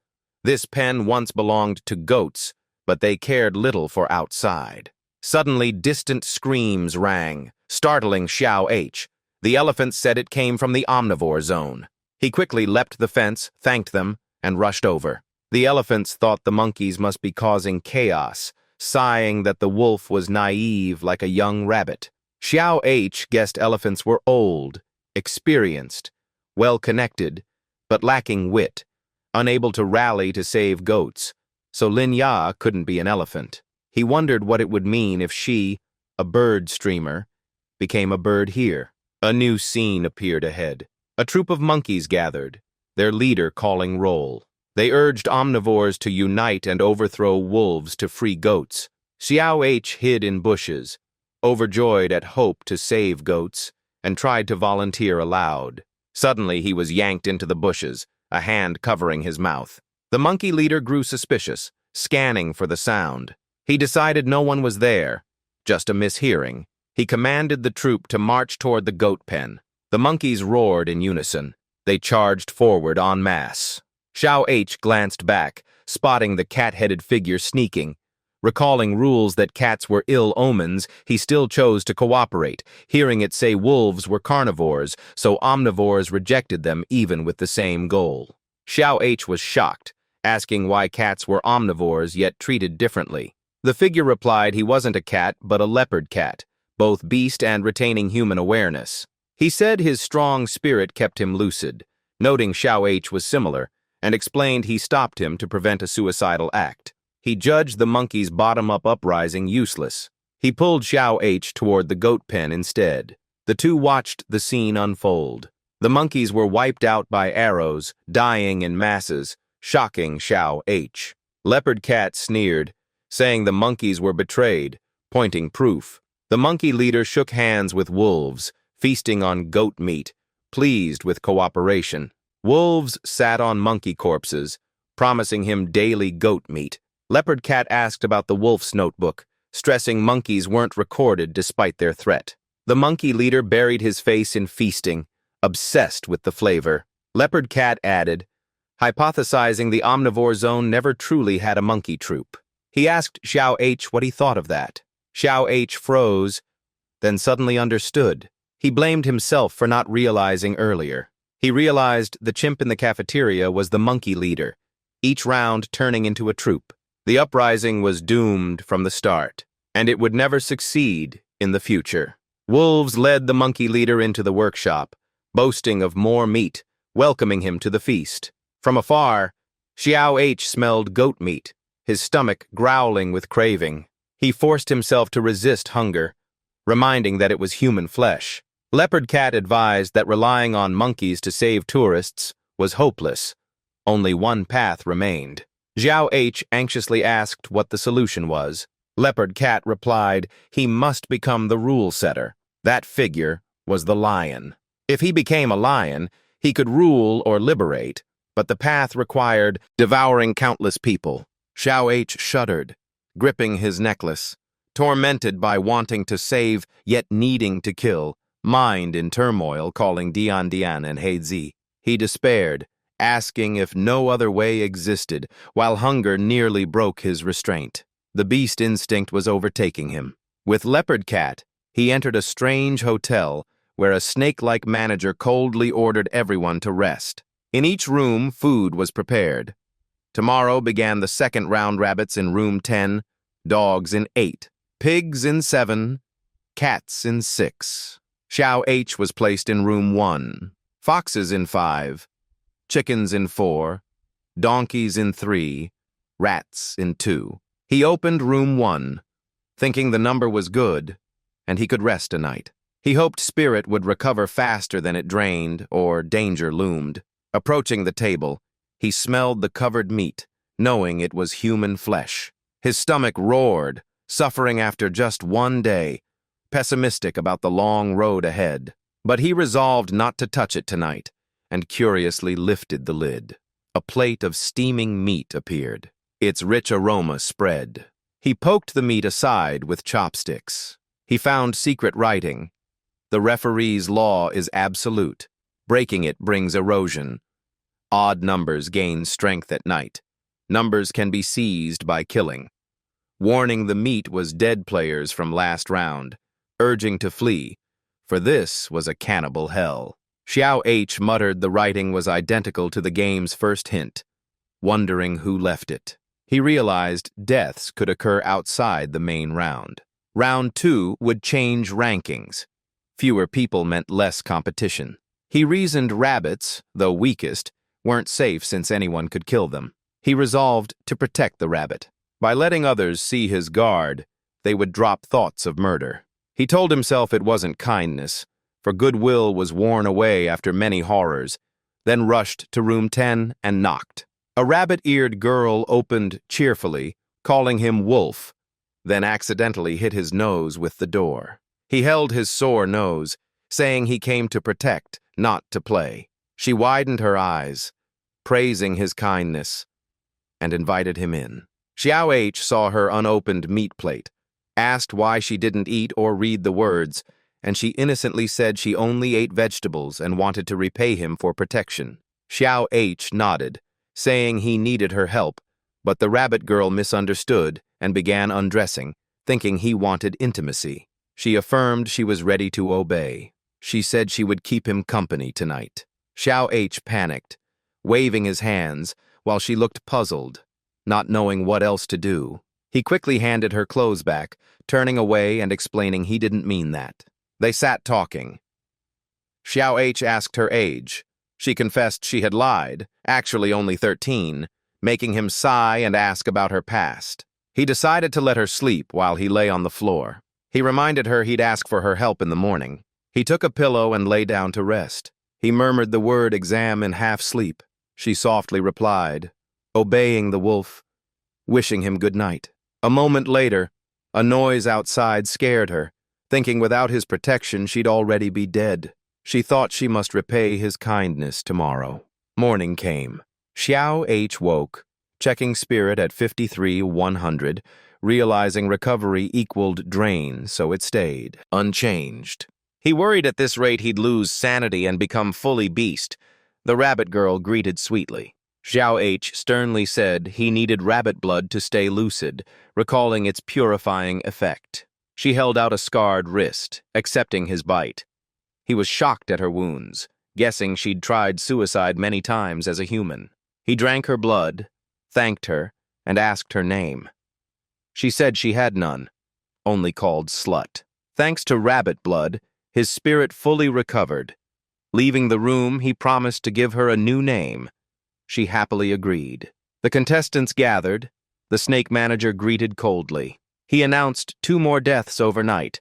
A: This pen once belonged to goats, but they cared little for outside. Suddenly, distant screams rang, startling Xiao H. The elephant said it came from the omnivore zone. He quickly leapt the fence, thanked them, and rushed over. The elephants thought the monkeys must be causing chaos, sighing that the wolf was naive like a young rabbit. Xiao H guessed elephants were old, experienced, well-connected, but lacking wit, unable to rally to save goats, so Lin Ya couldn't be an elephant. He wondered what it would mean if she, a bird streamer, became a bird here. A new scene appeared ahead. A troop of monkeys gathered, their leader calling roll. They urged omnivores to unite and overthrow wolves to free goats. Xiao H hid in bushes, overjoyed at hope to save goats, and tried to volunteer aloud. Suddenly he was yanked into the bushes, a hand covering his mouth. The monkey leader grew suspicious, scanning for the sound. He decided no one was there, just a mishearing. He commanded the troop to march toward the goat pen. The monkeys roared in unison. They charged forward en masse. Xiao H glanced back, spotting the cat-headed figure sneaking. Recalling rules that cats were ill omens, he still chose to cooperate, hearing it say wolves were carnivores, so omnivores rejected them even with the same goal. Xiao H was shocked, asking why cats were omnivores yet treated differently. The figure replied he wasn't a cat but a leopard cat, both beast and retaining human awareness. He said his strong spirit kept him lucid, noting Xiao H was similar, and explained he stopped him to prevent a suicidal act. He judged the monkey's bottom-up uprising useless. He pulled Xiao H toward the goat pen instead. The two watched the scene unfold. The monkeys were wiped out by arrows, dying in masses, shocking Xiao H. Leopard Cat sneered, saying the monkeys were betrayed, pointing proof. The monkey leader shook hands with wolves, feasting on goat meat, pleased with cooperation. Wolves sat on monkey corpses, promising him daily goat meat. Leopard Cat asked about the wolf's notebook, stressing monkeys weren't recorded despite their threat. The monkey leader buried his face in feasting, obsessed with the flavor. Leopard Cat added, hypothesizing the omnivore zone never truly had a monkey troop. He asked Xiao H what he thought of that. Xiao H froze, then suddenly understood. He blamed himself for not realizing earlier. He realized the chimp in the cafeteria was the monkey leader, each round turning into a troop. The uprising was doomed from the start, and it would never succeed in the future. Wolves led the monkey leader into the workshop, boasting of more meat, welcoming him to the feast. From afar, Xiao H smelled goat meat, his stomach growling with craving. He forced himself to resist hunger, reminding that it was human flesh. Leopard Cat advised that relying on monkeys to save tourists was hopeless. Only one path remained. Xiao H anxiously asked what the solution was. Leopard Cat replied he must become the rule setter. That figure was the lion. If he became a lion, he could rule or liberate, but the path required devouring countless people. Xiao H shuddered, gripping his necklace, tormented by wanting to save yet needing to kill, mind in turmoil calling Dian Dian and Heizi. He despaired, asking if no other way existed, while hunger nearly broke his restraint. The beast instinct was overtaking him. With Leopard Cat, he entered a strange hotel where a snake-like manager coldly ordered everyone to rest. In each room, food was prepared. Tomorrow began the second round. Rabbits in room 10, dogs in 8, pigs in 7, cats in 6. Xiao H was placed in room 1, foxes in 5, chickens in 4, donkeys in 3, rats in 2. He opened room 1, thinking the number was good, and he could rest a night. He hoped spirit would recover faster than it drained, or danger loomed. Approaching the table, he smelled the covered meat, knowing it was human flesh. His stomach roared, suffering after just one day, pessimistic about the long road ahead. But he resolved not to touch it tonight, and curiously lifted the lid. A plate of steaming meat appeared. Its rich aroma spread. He poked the meat aside with chopsticks. He found secret writing. The referee's law is absolute. Breaking it brings erosion. Odd numbers gain strength at night. Numbers can be seized by killing. Warning the meat was dead players from last round, urging to flee, for this was a cannibal hell. Xiao H muttered the writing was identical to the game's first hint, wondering who left it. He realized deaths could occur outside the main round. Round 2 would change rankings. Fewer people meant less competition. He reasoned rabbits, though weakest, weren't safe since anyone could kill them. He resolved to protect the rabbit. By letting others see his guard, they would drop thoughts of murder. He told himself it wasn't kindness, for goodwill was worn away after many horrors, then rushed to room 10 and knocked. A rabbit-eared girl opened cheerfully, calling him Wolf, then accidentally hit his nose with the door. He held his sore nose, saying he came to protect, not to play. She widened her eyes, praising his kindness, and invited him in. Xiao H saw her unopened meat plate, asked why she didn't eat or read the words, and she innocently said she only ate vegetables and wanted to repay him for protection. Xiao H nodded, saying he needed her help, but the rabbit girl misunderstood and began undressing, thinking he wanted intimacy. She affirmed she was ready to obey. She said she would keep him company tonight. Xiao H panicked, waving his hands while she looked puzzled, not knowing what else to do. He quickly handed her clothes back, turning away and explaining he didn't mean that. They sat talking. Xiao H asked her age. She confessed she had lied, actually only 13, making him sigh and ask about her past. He decided to let her sleep while he lay on the floor. He reminded her he'd ask for her help in the morning. He took a pillow and lay down to rest. He murmured the word exam in half sleep. She softly replied, obeying the wolf, wishing him good night. A moment later, a noise outside scared her, thinking without his protection she'd already be dead. She thought she must repay his kindness tomorrow. Morning came. Xiao H woke, checking spirit at 53,100, realizing recovery equaled drain, so it stayed, unchanged. He worried at this rate he'd lose sanity and become fully beast. The rabbit girl greeted sweetly. Xiao H sternly said he needed rabbit blood to stay lucid, recalling its purifying effect. She held out a scarred wrist, accepting his bite. He was shocked at her wounds, guessing she'd tried suicide many times as a human. He drank her blood, thanked her, and asked her name. She said she had none, only called Slut. Thanks to rabbit blood, his spirit fully recovered. Leaving the room, he promised to give her a new name. She happily agreed. The contestants gathered. The snake manager greeted coldly. He announced 2 more deaths overnight.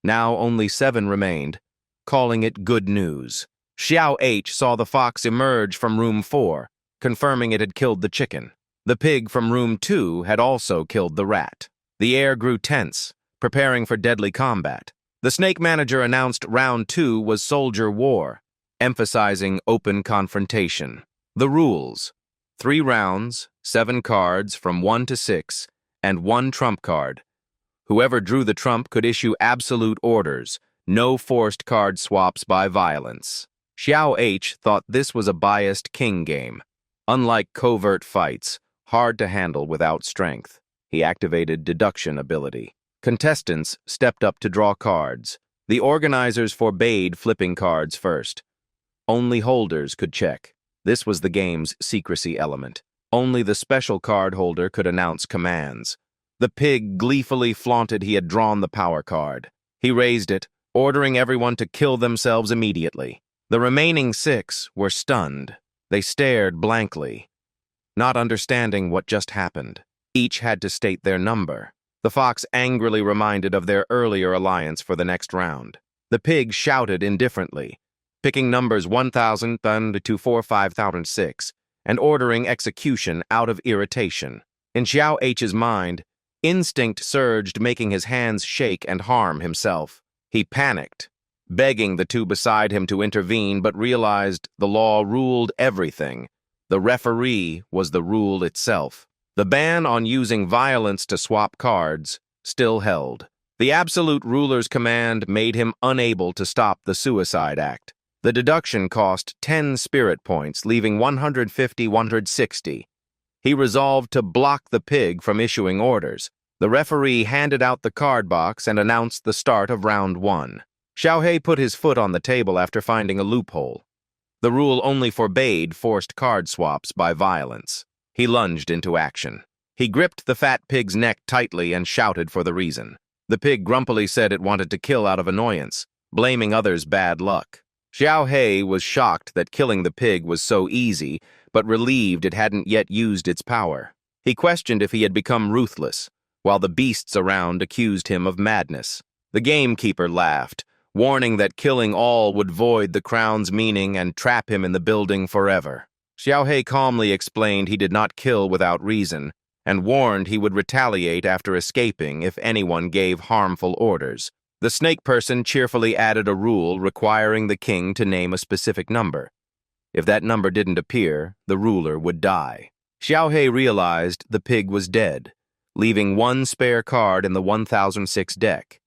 A: Now only 7 remained, calling it good news. Xiao H saw the fox emerge from room 4, confirming it had killed the chicken. The pig from room 2 had also killed the rat. The air grew tense, preparing for deadly combat. The snake manager announced round 2 was soldier war, emphasizing open confrontation. The rules: 3 rounds, 7 cards from 1 to 6, and 1 trump card. Whoever drew the trump could issue absolute orders, no forced card swaps by violence. Xiao H thought this was a biased king game. Unlike covert fights, hard to handle without strength. He activated Deduction ability. Contestants stepped up to draw cards. The organizers forbade flipping cards first. Only holders could check. This was the game's secrecy element. Only the special card holder could announce commands. The pig gleefully flaunted he had drawn the power card. He raised it, ordering everyone to kill themselves immediately. The remaining 6 were stunned. They stared blankly, not understanding what just happened. Each had to state their number. The fox angrily reminded of their earlier alliance for the next round. The pig shouted indifferently, picking numbers 1000 to 5006 and ordering execution out of irritation. In Xiao H's mind, instinct surged, making his hands shake and harm himself. He panicked, begging the two beside him to intervene, but realized the law ruled everything. The referee was the rule itself. The ban on using violence to swap cards still held. The absolute ruler's command made him unable to stop the suicide act. The deduction cost 10 spirit points, leaving 150-160. He resolved to block the pig from issuing orders. The referee handed out the card box and announced the start of round 1. Xiaohei put his foot on the table after finding a loophole. The rule only forbade forced card swaps by violence. He lunged into action. He gripped the fat pig's neck tightly and shouted for the reason. The pig grumpily said it wanted to kill out of annoyance, blaming others' bad luck. Xiaohei was shocked that killing the pig was so easy, but relieved it hadn't yet used its power. He questioned if he had become ruthless, while the beasts around accused him of madness. The gamekeeper laughed, warning that killing all would void the crown's meaning and trap him in the building forever. Xiaohei calmly explained he did not kill without reason, and warned he would retaliate after escaping if anyone gave harmful orders. The snake person cheerfully added a rule requiring the king to name a specific number. If that number didn't appear, the ruler would die. Xiaohei realized the pig was dead, leaving one spare card in the 1006 deck.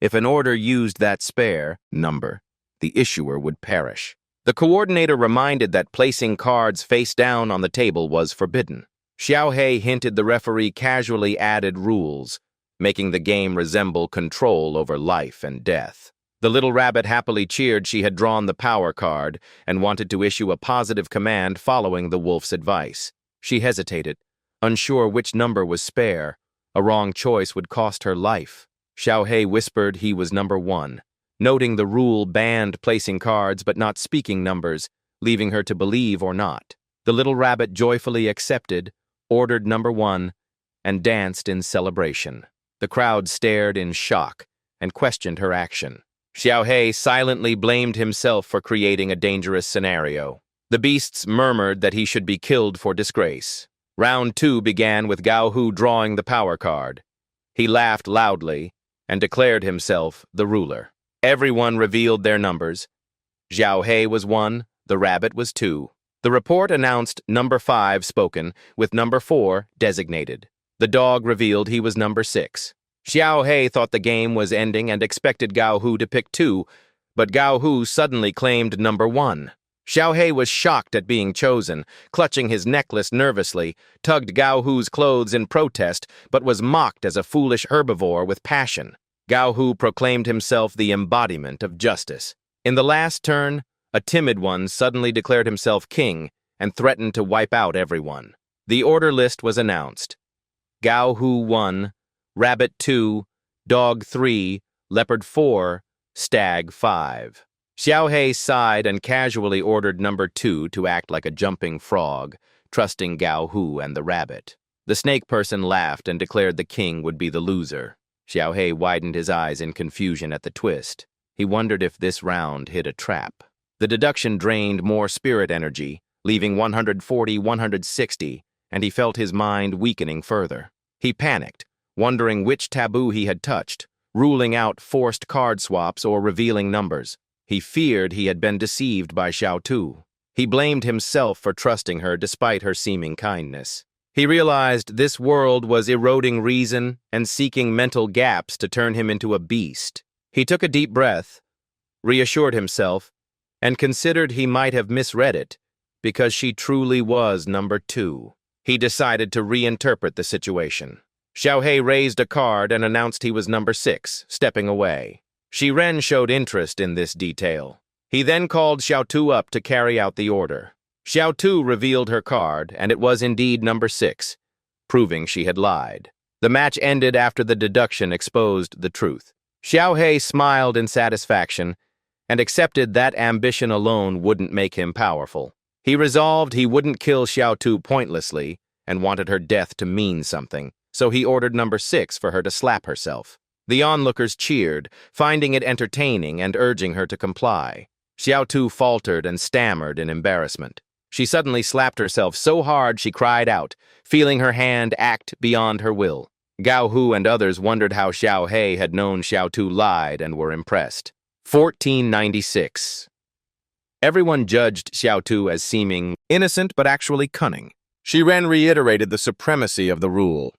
A: If an order used that spare number, the issuer would perish. The coordinator reminded that placing cards face down on the table was forbidden. Xiaohei hinted the referee casually added rules, making the game resemble control over life and death. The little rabbit happily cheered she had drawn the power card and wanted to issue a positive command following the wolf's advice. She hesitated, unsure which number was spare. A wrong choice would cost her life. Xiaohei whispered he was number 1, noting the rule banned placing cards but not speaking numbers, leaving her to believe or not. The little rabbit joyfully accepted, ordered number 1, and danced in celebration. The crowd stared in shock and questioned her action. Xiaohei silently blamed himself for creating a dangerous scenario. The beasts murmured that he should be killed for disgrace. Round 2 began with Gao Hu drawing the power card. He laughed loudly and declared himself the ruler. Everyone revealed their numbers. Xiaohei was 1, the rabbit was 2. The report announced number 5 spoken, with number 4 designated. The dog revealed he was number 6. Xiaohei thought the game was ending and expected Gao Hu to pick 2, but Gao Hu suddenly claimed number 1. Xiaohei was shocked at being chosen, clutching his necklace nervously, tugged Gao Hu's clothes in protest, but was mocked as a foolish herbivore with passion. Gao Hu proclaimed himself the embodiment of justice. In the last turn, a timid one suddenly declared himself king and threatened to wipe out everyone. The order list was announced. Gao Hu 1, Rabbit 2, Dog 3, Leopard 4, Stag 5. Xiaohei sighed and casually ordered number 2 to act like a jumping frog, trusting Gao Hu and the rabbit. The snake person laughed and declared the king would be the loser. Xiaohei widened his eyes in confusion at the twist. He wondered if this round hid a trap. The deduction drained more spirit energy, leaving 140-160, and he felt his mind weakening further. He panicked, wondering which taboo he had touched, ruling out forced card swaps or revealing numbers. He feared he had been deceived by Xiao Tu. He blamed himself for trusting her despite her seeming kindness. He realized this world was eroding reason and seeking mental gaps to turn him into a beast. He took a deep breath, reassured himself, and considered he might have misread it because she truly was number 2. He decided to reinterpret the situation. Xiaohei raised a card and announced he was number 6, stepping away. Shiren showed interest in this detail. He then called Xiao Tu up to carry out the order. Xiao Tu revealed her card, and it was indeed number 6, proving she had lied. The match ended after the deduction exposed the truth. Xiaohei smiled in satisfaction and accepted that ambition alone wouldn't make him powerful. He resolved he wouldn't kill Xiao Tu pointlessly and wanted her death to mean something, so he ordered number 6 for her to slap herself. The onlookers cheered, finding it entertaining and urging her to comply. Xiao Tu faltered and stammered in embarrassment. She suddenly slapped herself so hard she cried out, feeling her hand act beyond her will. Gao Hu and others wondered how Xiao He had known Xiao Tu lied and were impressed. 1496. Everyone judged Xiao Tu as seeming innocent but actually cunning. Shi Ren reiterated the supremacy of the rule.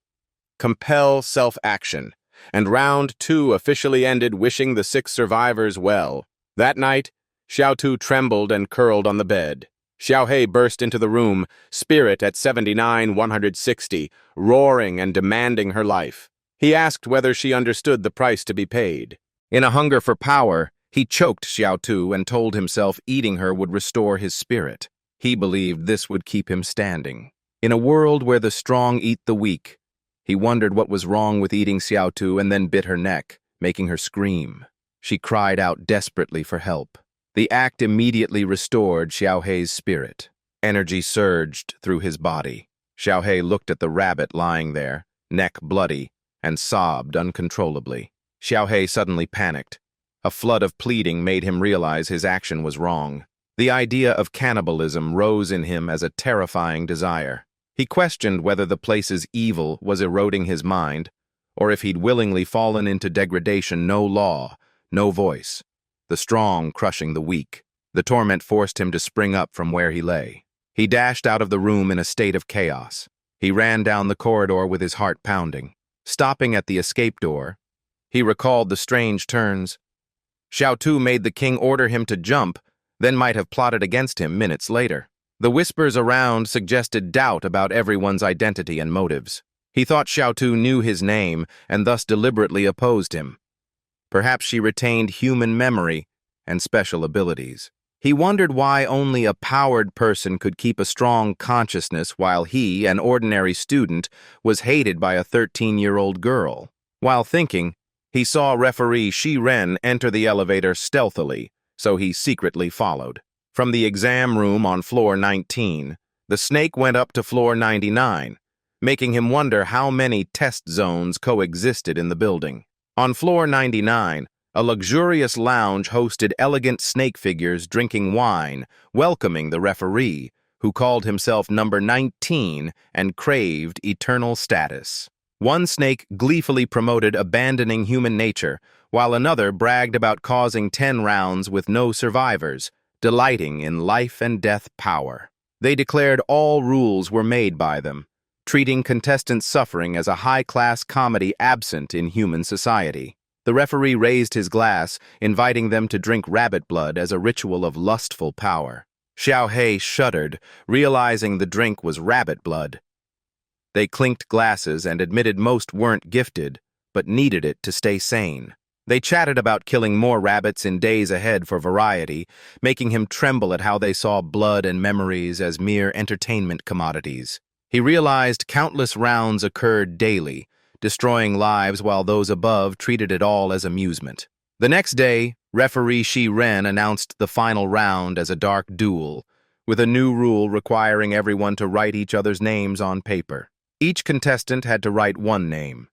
A: Compel self-action, and round 2 officially ended wishing the 6 survivors well. That night, Xiao Tu trembled and curled on the bed. Xiao He burst into the room, spirit at 79,160, roaring and demanding her life. He asked whether she understood the price to be paid. In a hunger for power, he choked Xiao Tu and told himself eating her would restore his spirit. He believed this would keep him standing. In a world where the strong eat the weak, he wondered what was wrong with eating Xiao Tu and then bit her neck, making her scream. She cried out desperately for help. The act immediately restored Xiao He's spirit. Energy surged through his body. Xiao He looked at the rabbit lying there, neck bloody, and sobbed uncontrollably. Xiao He suddenly panicked. A flood of pleading made him realize his action was wrong. The idea of cannibalism rose in him as a terrifying desire. He questioned whether the place's evil was eroding his mind, or if he'd willingly fallen into degradation, no law, no voice. The strong crushing the weak. The torment forced him to spring up from where he lay. He dashed out of the room in a state of chaos. He ran down the corridor with his heart pounding. Stopping at the escape door, he recalled the strange turns. Xiao Tu made the king order him to jump, then might have plotted against him minutes later. The whispers around suggested doubt about everyone's identity and motives. He thought Xiao Tu knew his name and thus deliberately opposed him. Perhaps she retained human memory and special abilities. He wondered why only a powered person could keep a strong consciousness while he, an ordinary student, was hated by a 13-year-old girl. While thinking, he saw referee Shi Ren enter the elevator stealthily, so he secretly followed. From the exam room on floor 19, the snake went up to floor 99, making him wonder how many test zones coexisted in the building. On floor 99, a luxurious lounge hosted elegant snake figures drinking wine, welcoming the referee, who called himself number 19 and craved eternal status. One snake gleefully promoted abandoning human nature, while another bragged about causing 10 rounds with no survivors, delighting in life and death power. They declared all rules were made by them, treating contestants' suffering as a high-class comedy absent in human society. The referee raised his glass, inviting them to drink rabbit blood as a ritual of lustful power. Xiao He shuddered, realizing the drink was rabbit blood. They clinked glasses and admitted most weren't gifted, but needed it to stay sane. They chatted about killing more rabbits in days ahead for variety, making him tremble at how they saw blood and memories as mere entertainment commodities. He realized countless rounds occurred daily, destroying lives while those above treated it all as amusement. The next day, referee Shi Ren announced the final round as a dark duel, with a new rule requiring everyone to write each other's names on paper. Each contestant had to write one name.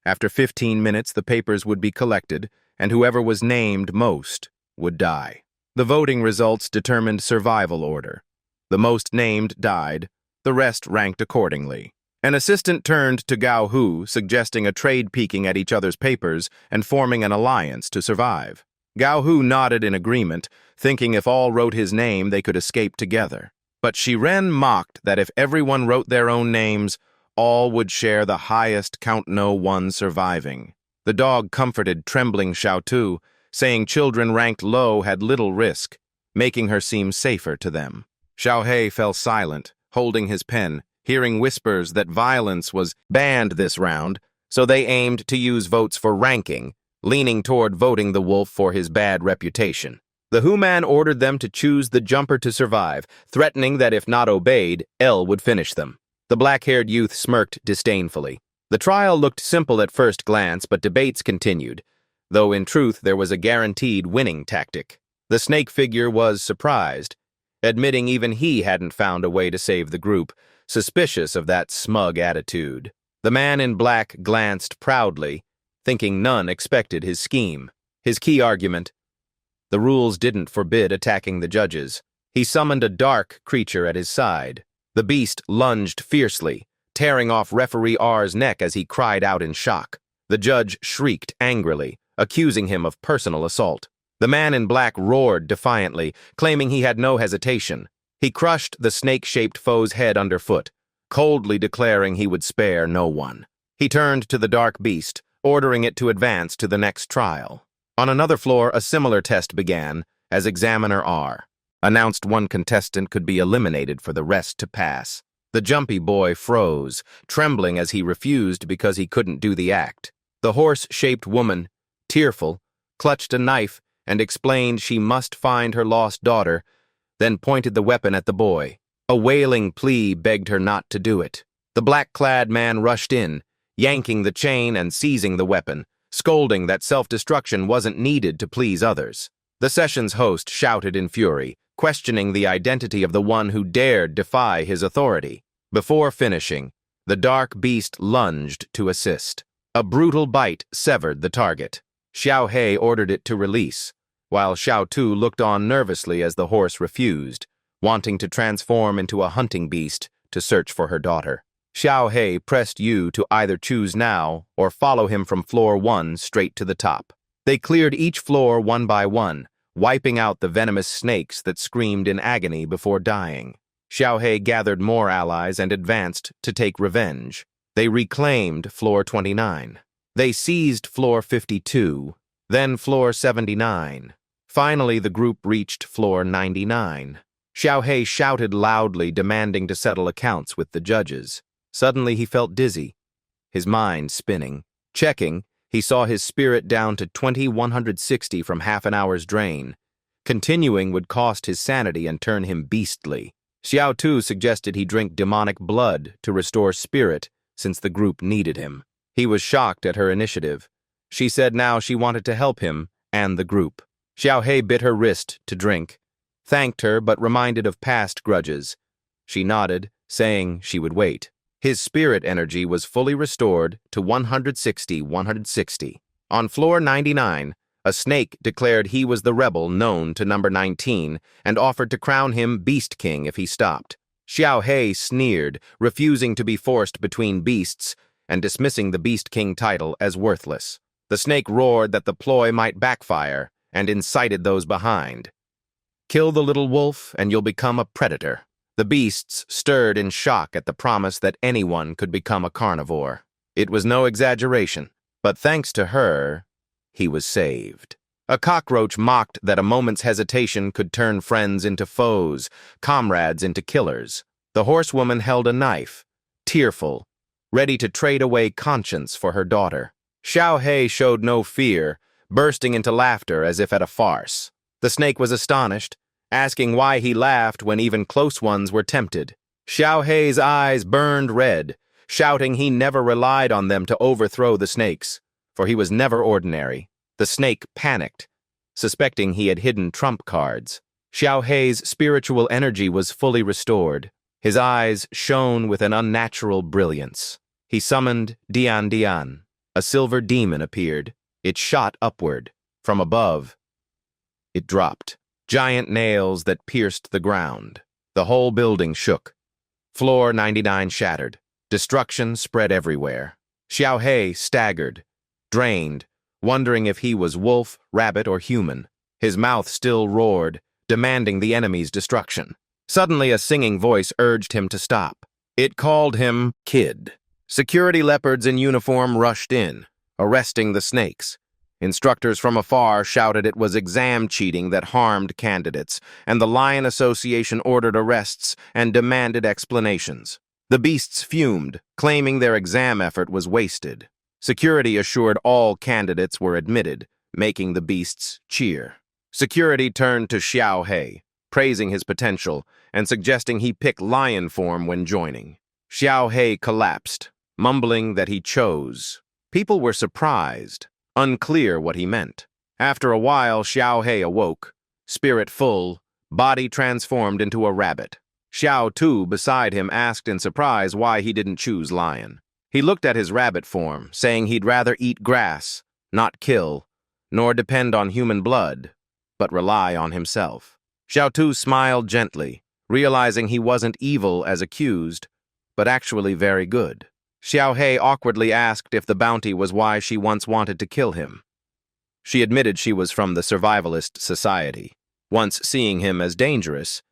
A: After 15 minutes, the papers would be collected, and whoever was named most would die. The voting results determined survival order. The most named died. The rest ranked accordingly. An assistant turned to Gao Hu, suggesting a trade peeking at each other's papers and forming an alliance to survive. Gao Hu nodded in agreement, thinking if all wrote his name, they could escape together. But Shi Ren mocked that if everyone wrote their own names, all would share the highest count no one surviving. The dog comforted trembling Xiao Tu, saying children ranked low had little risk, making her seem safer to them. Xiao He fell silent, holding his pen, hearing whispers that violence was banned this round, so they aimed to use votes for ranking, leaning toward voting the wolf for his bad reputation. The Hu-Man ordered them to choose the jumper to survive, threatening that if not obeyed, L would finish them. The black-haired youth smirked disdainfully. The trial looked simple at first glance, but debates continued, though in truth there was a guaranteed winning tactic. The snake figure was surprised, admitting even he hadn't found a way to save the group, suspicious of that smug attitude. The man in black glanced proudly, thinking none expected his scheme. His key argument: the rules didn't forbid attacking the judges. He summoned a dark creature at his side. The beast lunged fiercely, tearing off referee R's neck as he cried out in shock. The judge shrieked angrily, accusing him of personal assault. The man in black roared defiantly, claiming he had no hesitation. He crushed the snake-shaped foe's head underfoot, coldly declaring he would spare no one. He turned to the dark beast, ordering it to advance to the next trial. On another floor, a similar test began, as Examiner R announced one contestant could be eliminated for the rest to pass. The jumpy boy froze, trembling as he refused because he couldn't do the act. The horse-shaped woman, tearful, clutched a knife and explained she must find her lost daughter, then pointed the weapon at the boy. A wailing plea begged her not to do it. The black-clad man rushed in, yanking the chain and seizing the weapon, scolding that self-destruction wasn't needed to please others. The session's host shouted in fury, questioning the identity of the one who dared defy his authority. Before finishing, the dark beast lunged to assist. A brutal bite severed the target. Xiao He ordered it to release, while Xiao Tu looked on nervously as the horse refused, wanting to transform into a hunting beast to search for her daughter. Xiao He pressed Yu to either choose now or follow him from floor 1 straight to the top. They cleared each floor one by one, wiping out the venomous snakes that screamed in agony before dying. Xiao He gathered more allies and advanced to take revenge. They reclaimed floor 29. They seized floor 52, then floor 79. Finally, the group reached floor 99. Xiao He shouted loudly, demanding to settle accounts with the judges. Suddenly, he felt dizzy, his mind spinning. Checking, he saw his spirit down to 2160 from half an hour's drain. Continuing would cost his sanity and turn him beastly. Xiao Tu suggested he drink demonic blood to restore spirit, since the group needed him. He was shocked at her initiative. She said now she wanted to help him and the group. Xiao He bit her wrist to drink, thanked her but reminded of past grudges. She nodded, saying she would wait. His spirit energy was fully restored to 160. On floor 99, a snake declared he was the rebel known to number 19 and offered to crown him Beast King if he stopped. Xiao He sneered, refusing to be forced between beasts and dismissing the Beast King title as worthless. The snake roared that the ploy might backfire and incited those behind. Kill the little wolf and you'll become a predator. The beasts stirred in shock at the promise that anyone could become a carnivore. It was no exaggeration, but thanks to her, he was saved. A cockroach mocked that a moment's hesitation could turn friends into foes, comrades into killers. The horsewoman held a knife, tearful, ready to trade away conscience for her daughter. Xiao He showed no fear, bursting into laughter as if at a farce. The snake was astonished, asking why he laughed when even close ones were tempted. Xiao He's eyes burned red, shouting he never relied on them to overthrow the snakes, for he was never ordinary. The snake panicked, suspecting he had hidden trump cards. Xiao He's spiritual energy was fully restored. His eyes shone with an unnatural brilliance. He summoned Dian Dian. A silver demon appeared. It shot upward. From above, it dropped. Giant nails that pierced the ground. The whole building shook. Floor 99 shattered. Destruction spread everywhere. Xiao He staggered, drained, wondering if he was wolf, rabbit, or human. His mouth still roared, demanding the enemy's destruction. Suddenly, a singing voice urged him to stop. It called him Kid. Security leopards in uniform rushed in, arresting the snakes. Instructors from afar shouted it was exam cheating that harmed candidates, and the Lion Association ordered arrests and demanded explanations. The beasts fumed, claiming their exam effort was wasted. Security assured all candidates were admitted, making the beasts cheer. Security turned to Xiao He, praising his potential and suggesting he pick lion form when joining. Xiao He collapsed, mumbling that he chose. People were surprised, unclear what he meant. After a while, Xiao He awoke, spirit full, body transformed into a rabbit. Xiao Tu beside him asked in surprise why he didn't choose lion. He looked at his rabbit form, saying he'd rather eat grass, not kill, nor depend on human blood, but rely on himself. Xiao Tu smiled gently, realizing he wasn't evil as accused, but actually very good. Xiao Hei awkwardly asked if the bounty was why she once wanted to kill him. She admitted she was from the survivalist society, once seeing him as dangerous,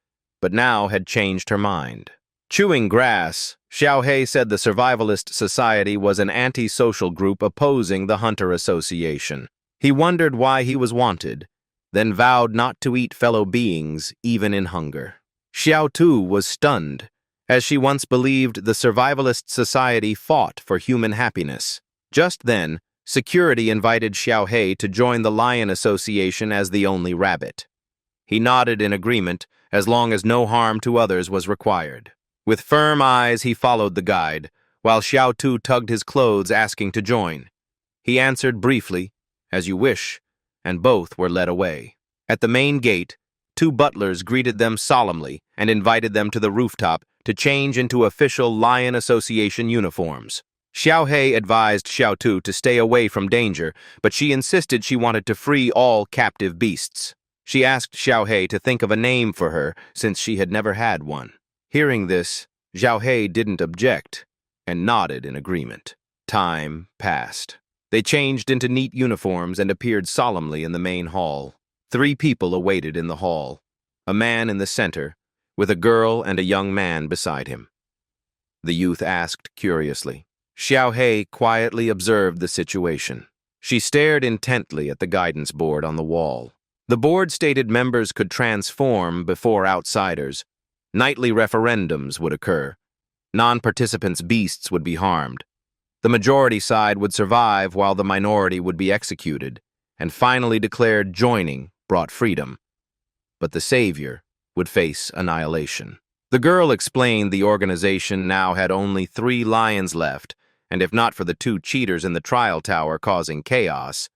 A: but now had changed her mind. Chewing grass, Xiao Hei said the survivalist society was an anti-social group opposing the Hunter Association. He wondered why he was wanted, then vowed not to eat fellow beings, even in hunger. Xiao Tu was stunned, as she once believed the survivalist society fought for human happiness. Just then, security invited Xiao Hei to join the Lion Association as the only rabbit. He nodded in agreement, as long as no harm to others was required. With firm eyes, he followed the guide, while Xiao Tu tugged his clothes, asking to join. He answered briefly, "As you wish," and both were led away. At the main gate, two butlers greeted them solemnly and invited them to the rooftop to change into official Lion Association uniforms. Xiao Hei advised Xiao Tu to stay away from danger, but she insisted she wanted to free all captive beasts. She asked Xiao Hei to think of a name for her, since she had never had one. Hearing this, Xiao Hei didn't object and nodded in agreement. Time passed. They changed into neat uniforms and appeared solemnly in the main hall. 3 people awaited in the hall, a man in the center, with a girl and a young man beside him. The youth asked curiously. Xiao Hei quietly observed the situation. She stared intently at the guidance board on the wall. The board stated members could transform before outsiders. Nightly referendums would occur. Non-participants' beasts would be harmed. The majority side would survive while the minority would be executed, and finally declared joining brought freedom. But the savior would face annihilation. The girl explained the organization now had only 3 lions left, and if not for the 2 cheaters in the trial tower causing chaos,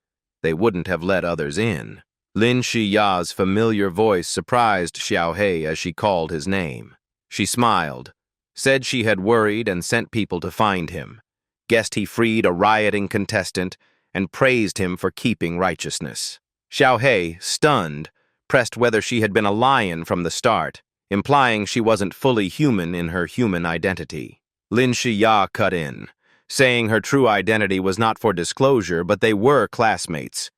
A: they wouldn't have let others in. Lin Shiya's familiar voice surprised Xiao Hei as she called his name. She smiled, said she had worried and sent people to find him, guessed he freed a rioting contestant, and praised him for keeping righteousness. Xiao Hei, stunned, pressed whether she had been a lion from the start, implying she wasn't fully human in her human identity. Lin Shiya cut in, saying her true identity was not for disclosure, but they were classmates.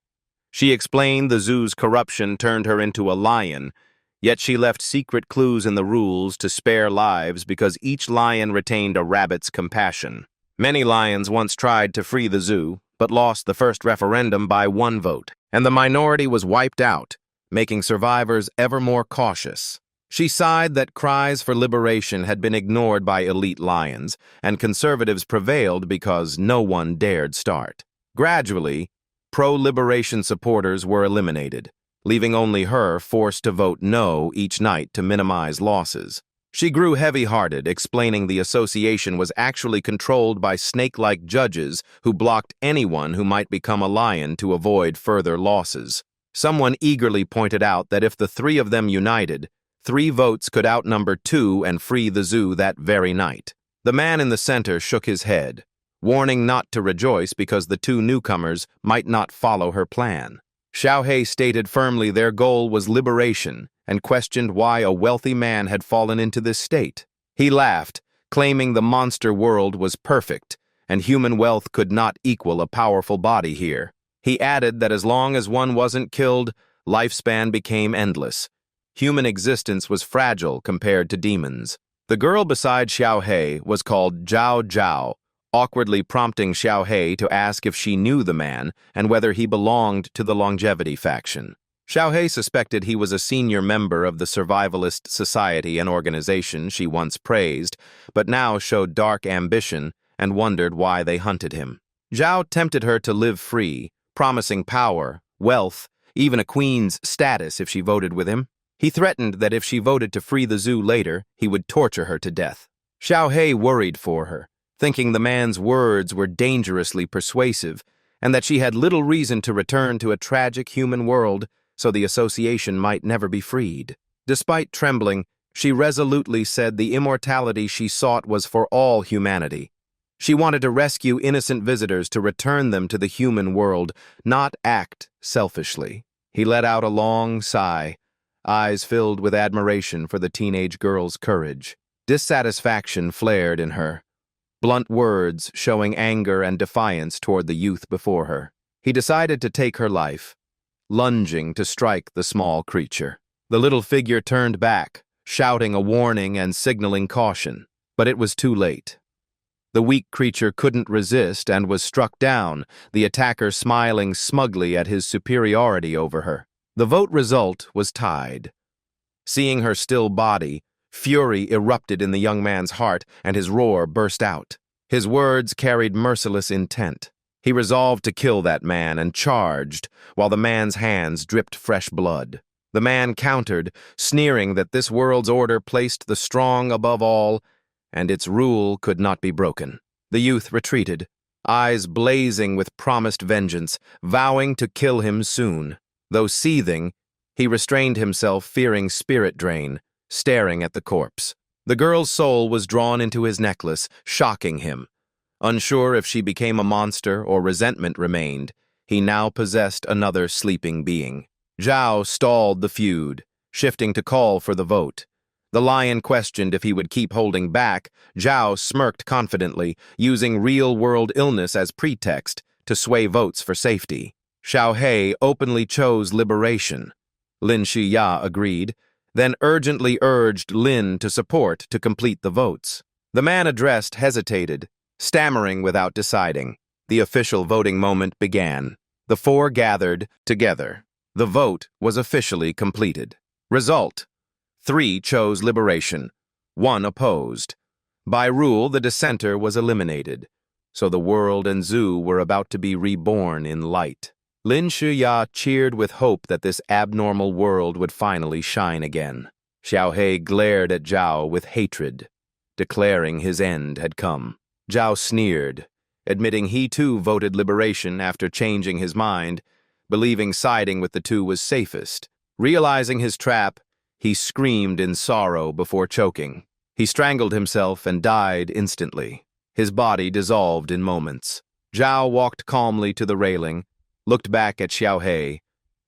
A: She explained the zoo's corruption turned her into a lion, yet she left secret clues in the rules to spare lives because each lion retained a rabbit's compassion. Many lions once tried to free the zoo, but lost the first referendum by 1 vote, and the minority was wiped out, making survivors ever more cautious. She sighed that cries for liberation had been ignored by elite lions, and conservatives prevailed because no one dared start. Gradually, pro-liberation supporters were eliminated, leaving only her forced to vote no each night to minimize losses. She grew heavy-hearted, explaining the association was actually controlled by snake-like judges who blocked anyone who might become a lion to avoid further losses. Someone eagerly pointed out that if the 3 of them united, 3 votes could outnumber 2 and free the zoo that very night. The man in the center shook his head, warning not to rejoice because the 2 newcomers might not follow her plan. Xiao Hei stated firmly their goal was liberation and questioned why a wealthy man had fallen into this state. He laughed, claiming the monster world was perfect and human wealth could not equal a powerful body here. He added that as long as one wasn't killed, lifespan became endless. Human existence was fragile compared to demons. The girl beside Xiao Hei was called Zhao Zhao, awkwardly prompting Xiao Hei to ask if she knew the man and whether he belonged to the longevity faction. Xiao Hei suspected he was a senior member of the survivalist society and organization she once praised, but now showed dark ambition and wondered why they hunted him. Zhao tempted her to live free, promising power, wealth, even a queen's status if she voted with him. He threatened that if she voted to free the zoo later, he would torture her to death. Xiao Hei worried for her, thinking the man's words were dangerously persuasive, and that she had little reason to return to a tragic human world so the association might never be freed. Despite trembling, she resolutely said the immortality she sought was for all humanity, She wanted to rescue innocent visitors to return them to the human world, not act selfishly. He let out a long sigh, eyes filled with admiration for the teenage girl's courage. Dissatisfaction flared in her, blunt words showing anger and defiance toward the youth before her. He decided to take her life, lunging to strike the small creature. The little figure turned back, shouting a warning and signaling caution, but it was too late. The weak creature couldn't resist and was struck down, the attacker smiling smugly at his superiority over her. The vote result was tied. Seeing her still body, fury erupted in the young man's heart, and his roar burst out. His words carried merciless intent. He resolved to kill that man and charged, while the man's hands dripped fresh blood. The man countered, sneering that this world's order placed the strong above all, and its rule could not be broken. The youth retreated, eyes blazing with promised vengeance, vowing to kill him soon. Though seething, he restrained himself, fearing spirit drain, staring at the corpse. The girl's soul was drawn into his necklace, shocking him. Unsure if she became a monster or resentment remained, he now possessed another sleeping being. Zhao stalled the feud, shifting to call for the vote. The lion questioned if he would keep holding back. Zhao smirked confidently, using real-world illness as pretext to sway votes for safety. Xiaohei openly chose liberation. Lin Shiya agreed, then urgently urged Lin to support to complete the votes. The man addressed hesitated, stammering without deciding. The official voting moment began. The four gathered together. The vote was officially completed. Result: 3 chose liberation, 1 opposed. By rule, the dissenter was eliminated, so the world and zoo were about to be reborn in light. Lin Shiya cheered with hope that this abnormal world would finally shine again. Xiaohei glared at Zhao with hatred, declaring his end had come. Zhao sneered, admitting he too voted liberation after changing his mind, believing siding with the two was safest. Realizing his trap, he screamed in sorrow before choking. He strangled himself and died instantly. His body dissolved in moments. Zhao walked calmly to the railing, looked back at Xiaohei,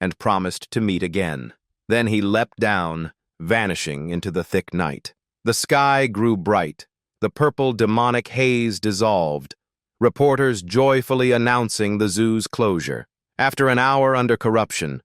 A: and promised to meet again. Then he leapt down, vanishing into the thick night. The sky grew bright. The purple demonic haze dissolved, reporters joyfully announcing the zoo's closure. After an hour under corruption,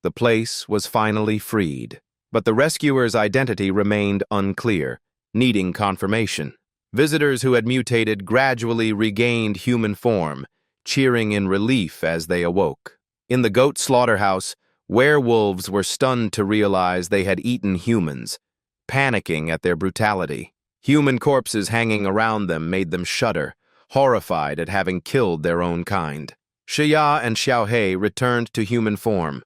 A: the place was finally freed. But the rescuer's identity remained unclear, needing confirmation. Visitors who had mutated gradually regained human form, cheering in relief as they awoke. In the goat slaughterhouse, werewolves were stunned to realize they had eaten humans, panicking at their brutality. Human corpses hanging around them made them shudder, horrified at having killed their own kind. Shiya and Xiaohei returned to human form.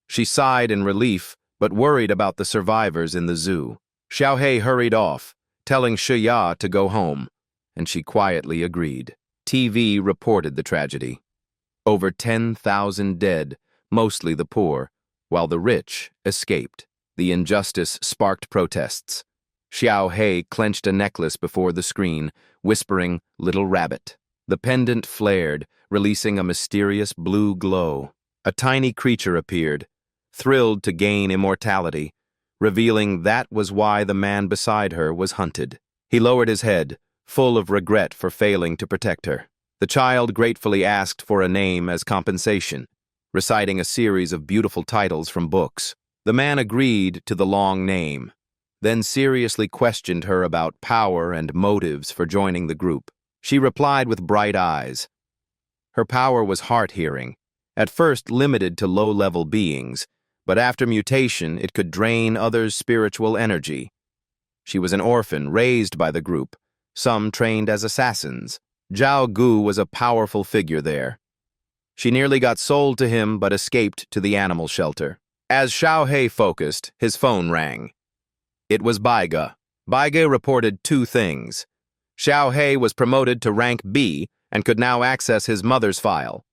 A: She sighed in relief, but worried about the survivors in the zoo. Xiaohei hurried off, telling Shiya to go home, and she quietly agreed. TV reported the tragedy. Over 10,000 dead, mostly the poor, while the rich escaped. The injustice sparked protests. Xiaohei clenched a necklace before the screen, whispering, "Little rabbit." The pendant flared, releasing a mysterious blue glow. A tiny creature appeared, thrilled to gain immortality, revealing that was why the man beside her was hunted. He lowered his head, full of regret for failing to protect her. The child gratefully asked for a name as compensation, reciting a series of beautiful titles from books. The man agreed to the long name, then seriously questioned her about power and motives for joining the group. She replied with bright eyes. Her power was heart-hearing, at first limited to low-level beings, but after mutation it could drain others' spiritual energy. She was an orphan raised by the group, some trained as assassins. Zhao Gu was a powerful figure there. She nearly got sold to him but escaped to the animal shelter. As Xiaohei focused, his phone rang. It was Baiga. Baiga reported 2 things. Xiaohei was promoted to rank B and could now access his mother's file.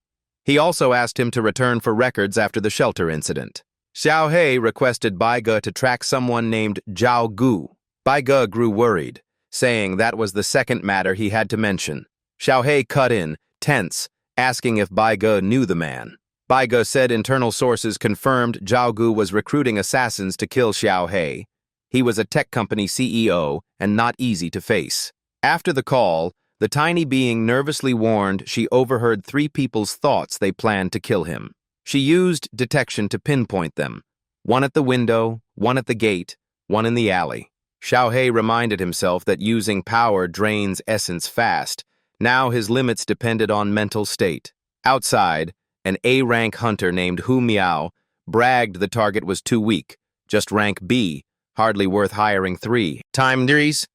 A: He also asked him to return for records after the shelter incident. Xiaohei requested Baiga to track someone named Zhao Gu. Baiga grew worried, saying that was the second matter he had to mention. Xiaohei cut in, tense, asking if Bai Ge knew the man. Bai Ge said internal sources confirmed Zhao Gu was recruiting assassins to kill Xiaohei. He was a tech company CEO and not easy to face. After the call, the tiny being nervously warned she overheard 3 people's thoughts they planned to kill him. She used detection to pinpoint them. 1 at the window, 1 at the gate, 1 in the alley. Xiaohei reminded himself that using power drains essence fast. Now his limits depended on mental state. Outside, an A-rank hunter named Hu Miao bragged the target was too weak, just rank B, hardly worth hiring 3 times.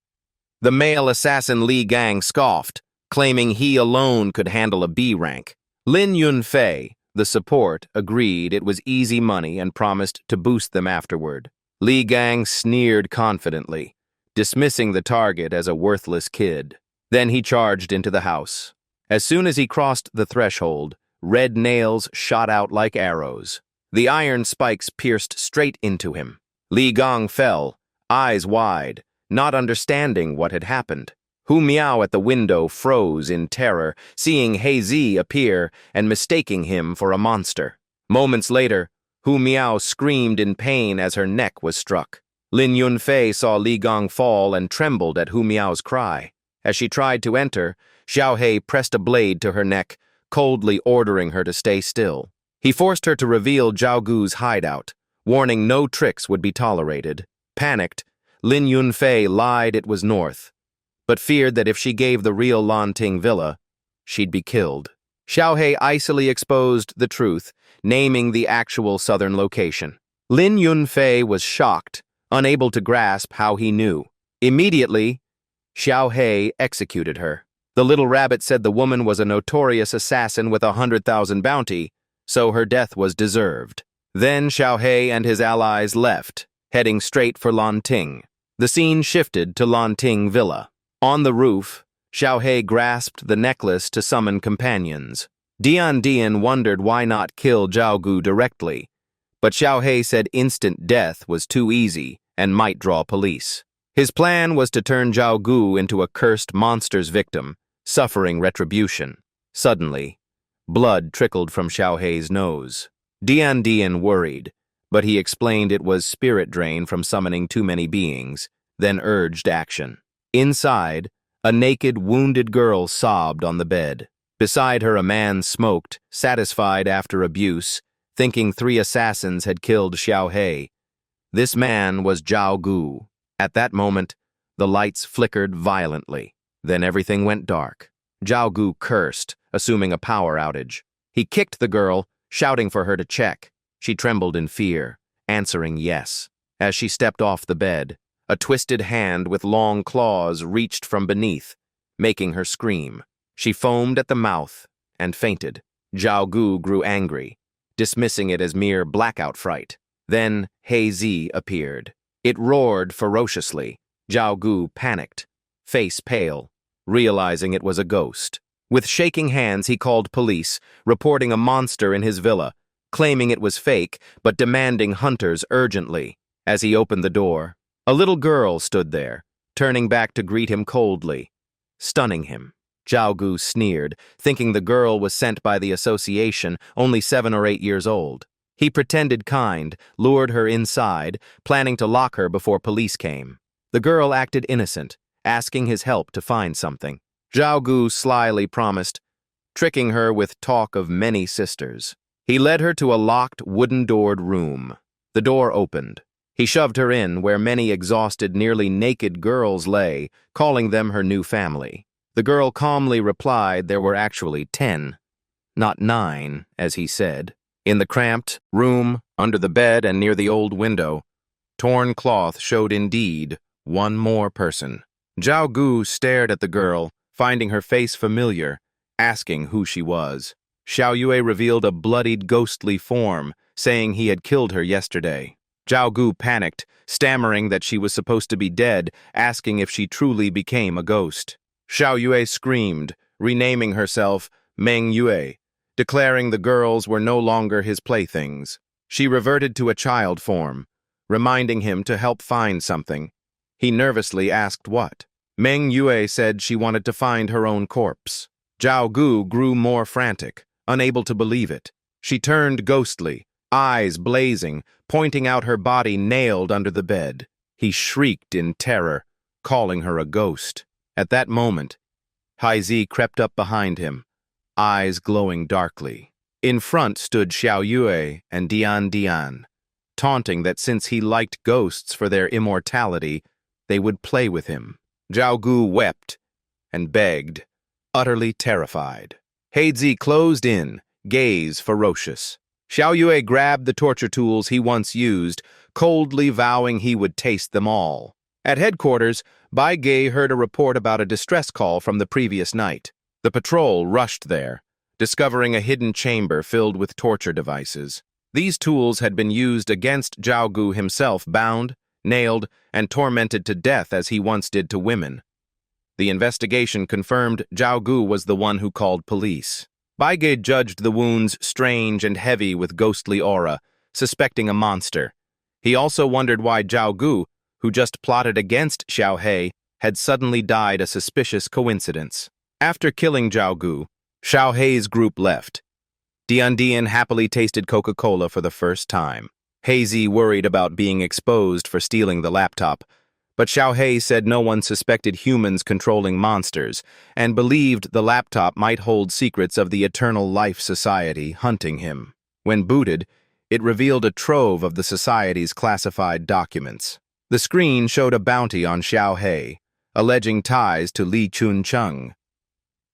A: The male assassin Li Gang scoffed, claiming he alone could handle a B rank. Lin Yunfei, the support, agreed it was easy money and promised to boost them afterward. Li Gang sneered confidently, dismissing the target as a worthless kid. Then he charged into the house. As soon as he crossed the threshold, red nails shot out like arrows. The iron spikes pierced straight into him. Li Gang fell, eyes wide, not understanding what had happened. Hu Miao at the window froze in terror, seeing He Zi appear and mistaking him for a monster. Moments later, Hu Miao screamed in pain as her neck was struck. Lin Yunfei saw Li Gang fall and trembled at Hu Miao's cry. As she tried to enter, Xiaohei pressed a blade to her neck, coldly ordering her to stay still. He forced her to reveal Zhao Gu's hideout, warning no tricks would be tolerated. Panicked, Lin Yunfei lied it was north, but feared that if she gave the real Lanting villa, she'd be killed. Xiaohei icily exposed the truth, naming the actual southern location. Lin Yunfei was shocked, unable to grasp how he knew. Immediately, Xiaohei executed her. The little rabbit said the woman was a notorious assassin with 100,000 bounty, so her death was deserved. Then Xiaohei and his allies left, heading straight for Lanting. The scene shifted to Lanting Villa. On the roof, Xiaohei grasped the necklace to summon companions. Dian wondered why not kill Zhao Gu directly, but Xiaohei said instant death was too easy and might draw police. His plan was to turn Zhao Gu into a cursed monster's victim, suffering retribution. Suddenly, blood trickled from Xiaohei's nose. Dian worried, but he explained it was spirit drain from summoning too many beings, then urged action. Inside, a naked, wounded girl sobbed on the bed. Beside her, a man smoked, satisfied after abuse, thinking 3 assassins had killed Xiaohei. This man was Zhao Gu. At that moment, the lights flickered violently. Then everything went dark. Zhao Gu cursed, assuming a power outage. He kicked the girl, shouting for her to check. She trembled in fear, answering yes. As she stepped off the bed, a twisted hand with long claws reached from beneath, making her scream. She foamed at the mouth and fainted. Zhao Gu grew angry, dismissing it as mere blackout fright. Then He Zi appeared. It roared ferociously. Zhao Gu panicked, face pale, realizing it was a ghost. With shaking hands, he called police, reporting a monster in his villa, claiming it was fake, but demanding hunters urgently. As he opened the door, a little girl stood there, turning back to greet him coldly, stunning him. Zhao Gu sneered, thinking the girl was sent by the association, only 7 or 8 years old. He pretended kind, lured her inside, planning to lock her before police came. The girl acted innocent, asking his help to find something. Zhao Gu slyly promised, tricking her with talk of many sisters. He led her to a locked, wooden-doored room. The door opened. He shoved her in where many exhausted, nearly naked girls lay, calling them her new family. The girl calmly replied there were actually 10, not 9, as he said. In the cramped room, under the bed and near the old window, torn cloth showed indeed one more person. Zhao Gu stared at the girl, finding her face familiar, asking who she was. Xiao Yue revealed a bloodied, ghostly form, saying he had killed her yesterday. Zhao Gu panicked, stammering that she was supposed to be dead, asking if she truly became a ghost. Xiao Yue screamed, renaming herself Meng Yue, declaring the girls were no longer his playthings. She reverted to a child form, reminding him to help find something. He nervously asked what. Meng Yue said she wanted to find her own corpse. Zhao Gu grew more frantic, unable to believe it. She turned ghostly, eyes blazing, pointing out her body nailed under the bed. He shrieked in terror, calling her a ghost. At that moment, Haizi crept up behind him, eyes glowing darkly. In front stood Xiao Yue and Dian Dian, taunting that since he liked ghosts for their immortality, they would play with him. Zhao Gu wept and begged, utterly terrified. Haizi closed in, gaze ferocious. Xiao Yue grabbed the torture tools he once used, coldly vowing he would taste them all. At headquarters, Bai Gei heard a report about a distress call from the previous night. The patrol rushed there, discovering a hidden chamber filled with torture devices. These tools had been used against Zhao Gu himself, bound, nailed, and tormented to death as he once did to women. The investigation confirmed Zhao Gu was the one who called police. Bai Gei judged the wounds strange and heavy with ghostly aura, suspecting a monster. He also wondered why Zhao Gu, who just plotted against Xiao He, had suddenly died, a suspicious coincidence. After killing Zhao Gu, Xiao He's group left. Dian Dian happily tasted Coca-Cola for the first time. Haizi worried about being exposed for stealing the laptop, but Xiao He said no one suspected humans controlling monsters and believed the laptop might hold secrets of the Eternal Life Society hunting him. When booted, it revealed a trove of the Society's classified documents. The screen showed a bounty on Xiao He, alleging ties to Li Chuncheng.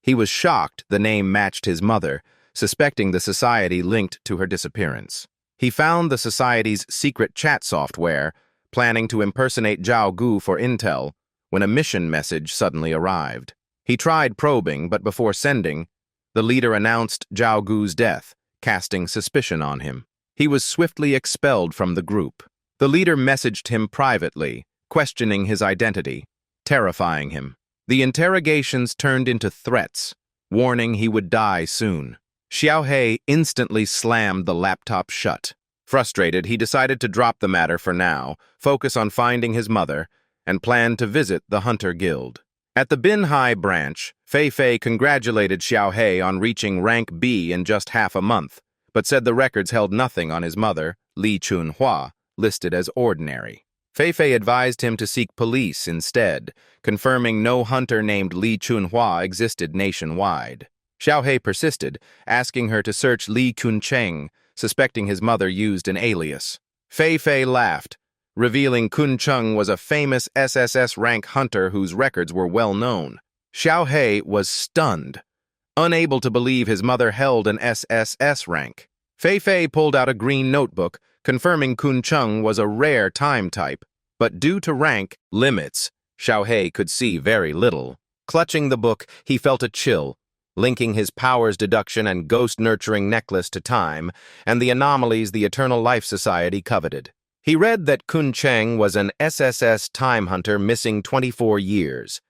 A: He was shocked the name matched his mother, suspecting the Society linked to her disappearance. He found the Society's secret chat software, planning to impersonate Zhao Gu for intel, when a mission message suddenly arrived. He tried probing, but before sending, the leader announced Zhao Gu's death, casting suspicion on him. He was swiftly expelled from the group. The leader messaged him privately, questioning his identity, terrifying him. The interrogations turned into threats, warning he would die soon. Xiao He instantly slammed the laptop shut. Frustrated, he decided to drop the matter for now, focus on finding his mother, and planned to visit the Hunter Guild. At the Binhai branch, Fei Fei congratulated Xiao He on reaching rank B in just half a month, but said the records held nothing on his mother, Li Chunhua, listed as ordinary. Fei Fei advised him to seek police instead, confirming no hunter named Li Chunhua existed nationwide. Xiao He persisted, asking her to search Li Kuncheng, suspecting his mother used an alias. Fei Fei laughed, revealing Kuncheng was a famous SSS rank hunter whose records were well known. Xiao He was stunned, unable to believe his mother held an SSS rank. Fei Fei pulled out a green notebook, confirming Kuncheng was a rare time type, but due to rank limits, Xiao He could see very little. Clutching the book, he felt a chill, linking his powers deduction and ghost-nurturing necklace to time and the anomalies the Eternal Life Society coveted. He read that Kuncheng was an SSS time hunter missing 24 years.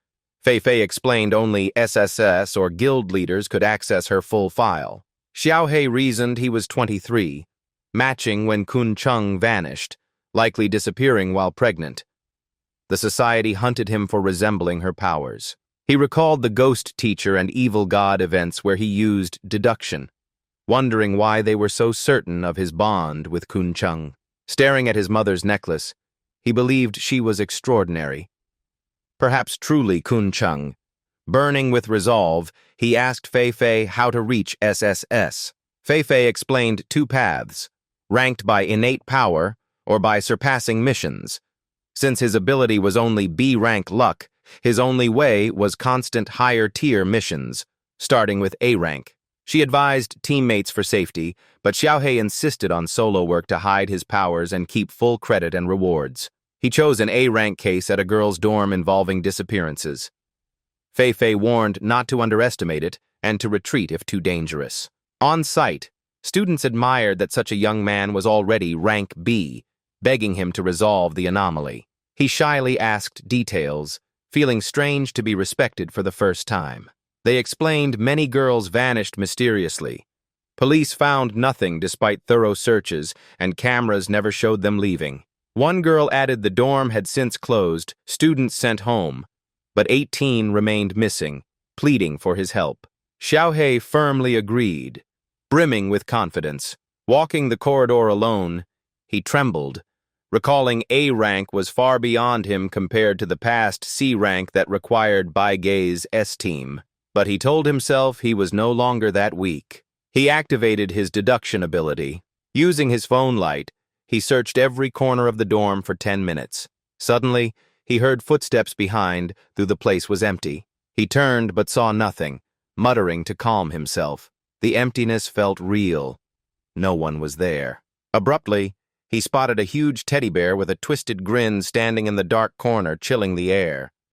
A: Fei Fei explained only SSS or guild leaders could access her full file. Xiao He reasoned he was 23, matching when Kuncheng vanished, likely disappearing while pregnant. The Society hunted him for resembling her powers. He recalled the ghost teacher and evil god events where he used deduction, wondering why they were so certain of his bond with Kuncheng. Staring at his mother's necklace, he believed she was extraordinary. Perhaps truly Kuncheng. Burning with resolve, he asked Fei Fei how to reach SSS. Fei Fei explained two paths, ranked by innate power or by surpassing missions. Since his ability was only B-rank luck, his only way was constant higher-tier missions, starting with A-rank. She advised teammates for safety, but Xiao He insisted on solo work to hide his powers and keep full credit and rewards. He chose an A-rank case at a girl's dorm involving disappearances. Fei Fei warned not to underestimate it and to retreat if too dangerous. On site, students admired that such a young man was already rank B, begging him to resolve the anomaly. He shyly asked details, feeling strange to be respected for the first time. They explained many girls vanished mysteriously. Police found nothing despite thorough searches, and cameras never showed them leaving. One girl added the dorm had since closed, students sent home, but 18 remained missing, pleading for his help. Xiaohei firmly agreed, brimming with confidence. Walking the corridor alone, he trembled, recalling A rank was far beyond him compared to the past C rank that required Bai Gei's S-team. But he told himself he was no longer that weak. He activated his deduction ability. Using his phone light, he searched every corner of the dorm for 10 minutes. Suddenly, he heard footsteps behind, though the place was empty. He turned but saw nothing, muttering to calm himself. The emptiness felt real. No one was there. Abruptly, he spotted a huge teddy bear with a twisted grin standing in the dark corner, chilling the air.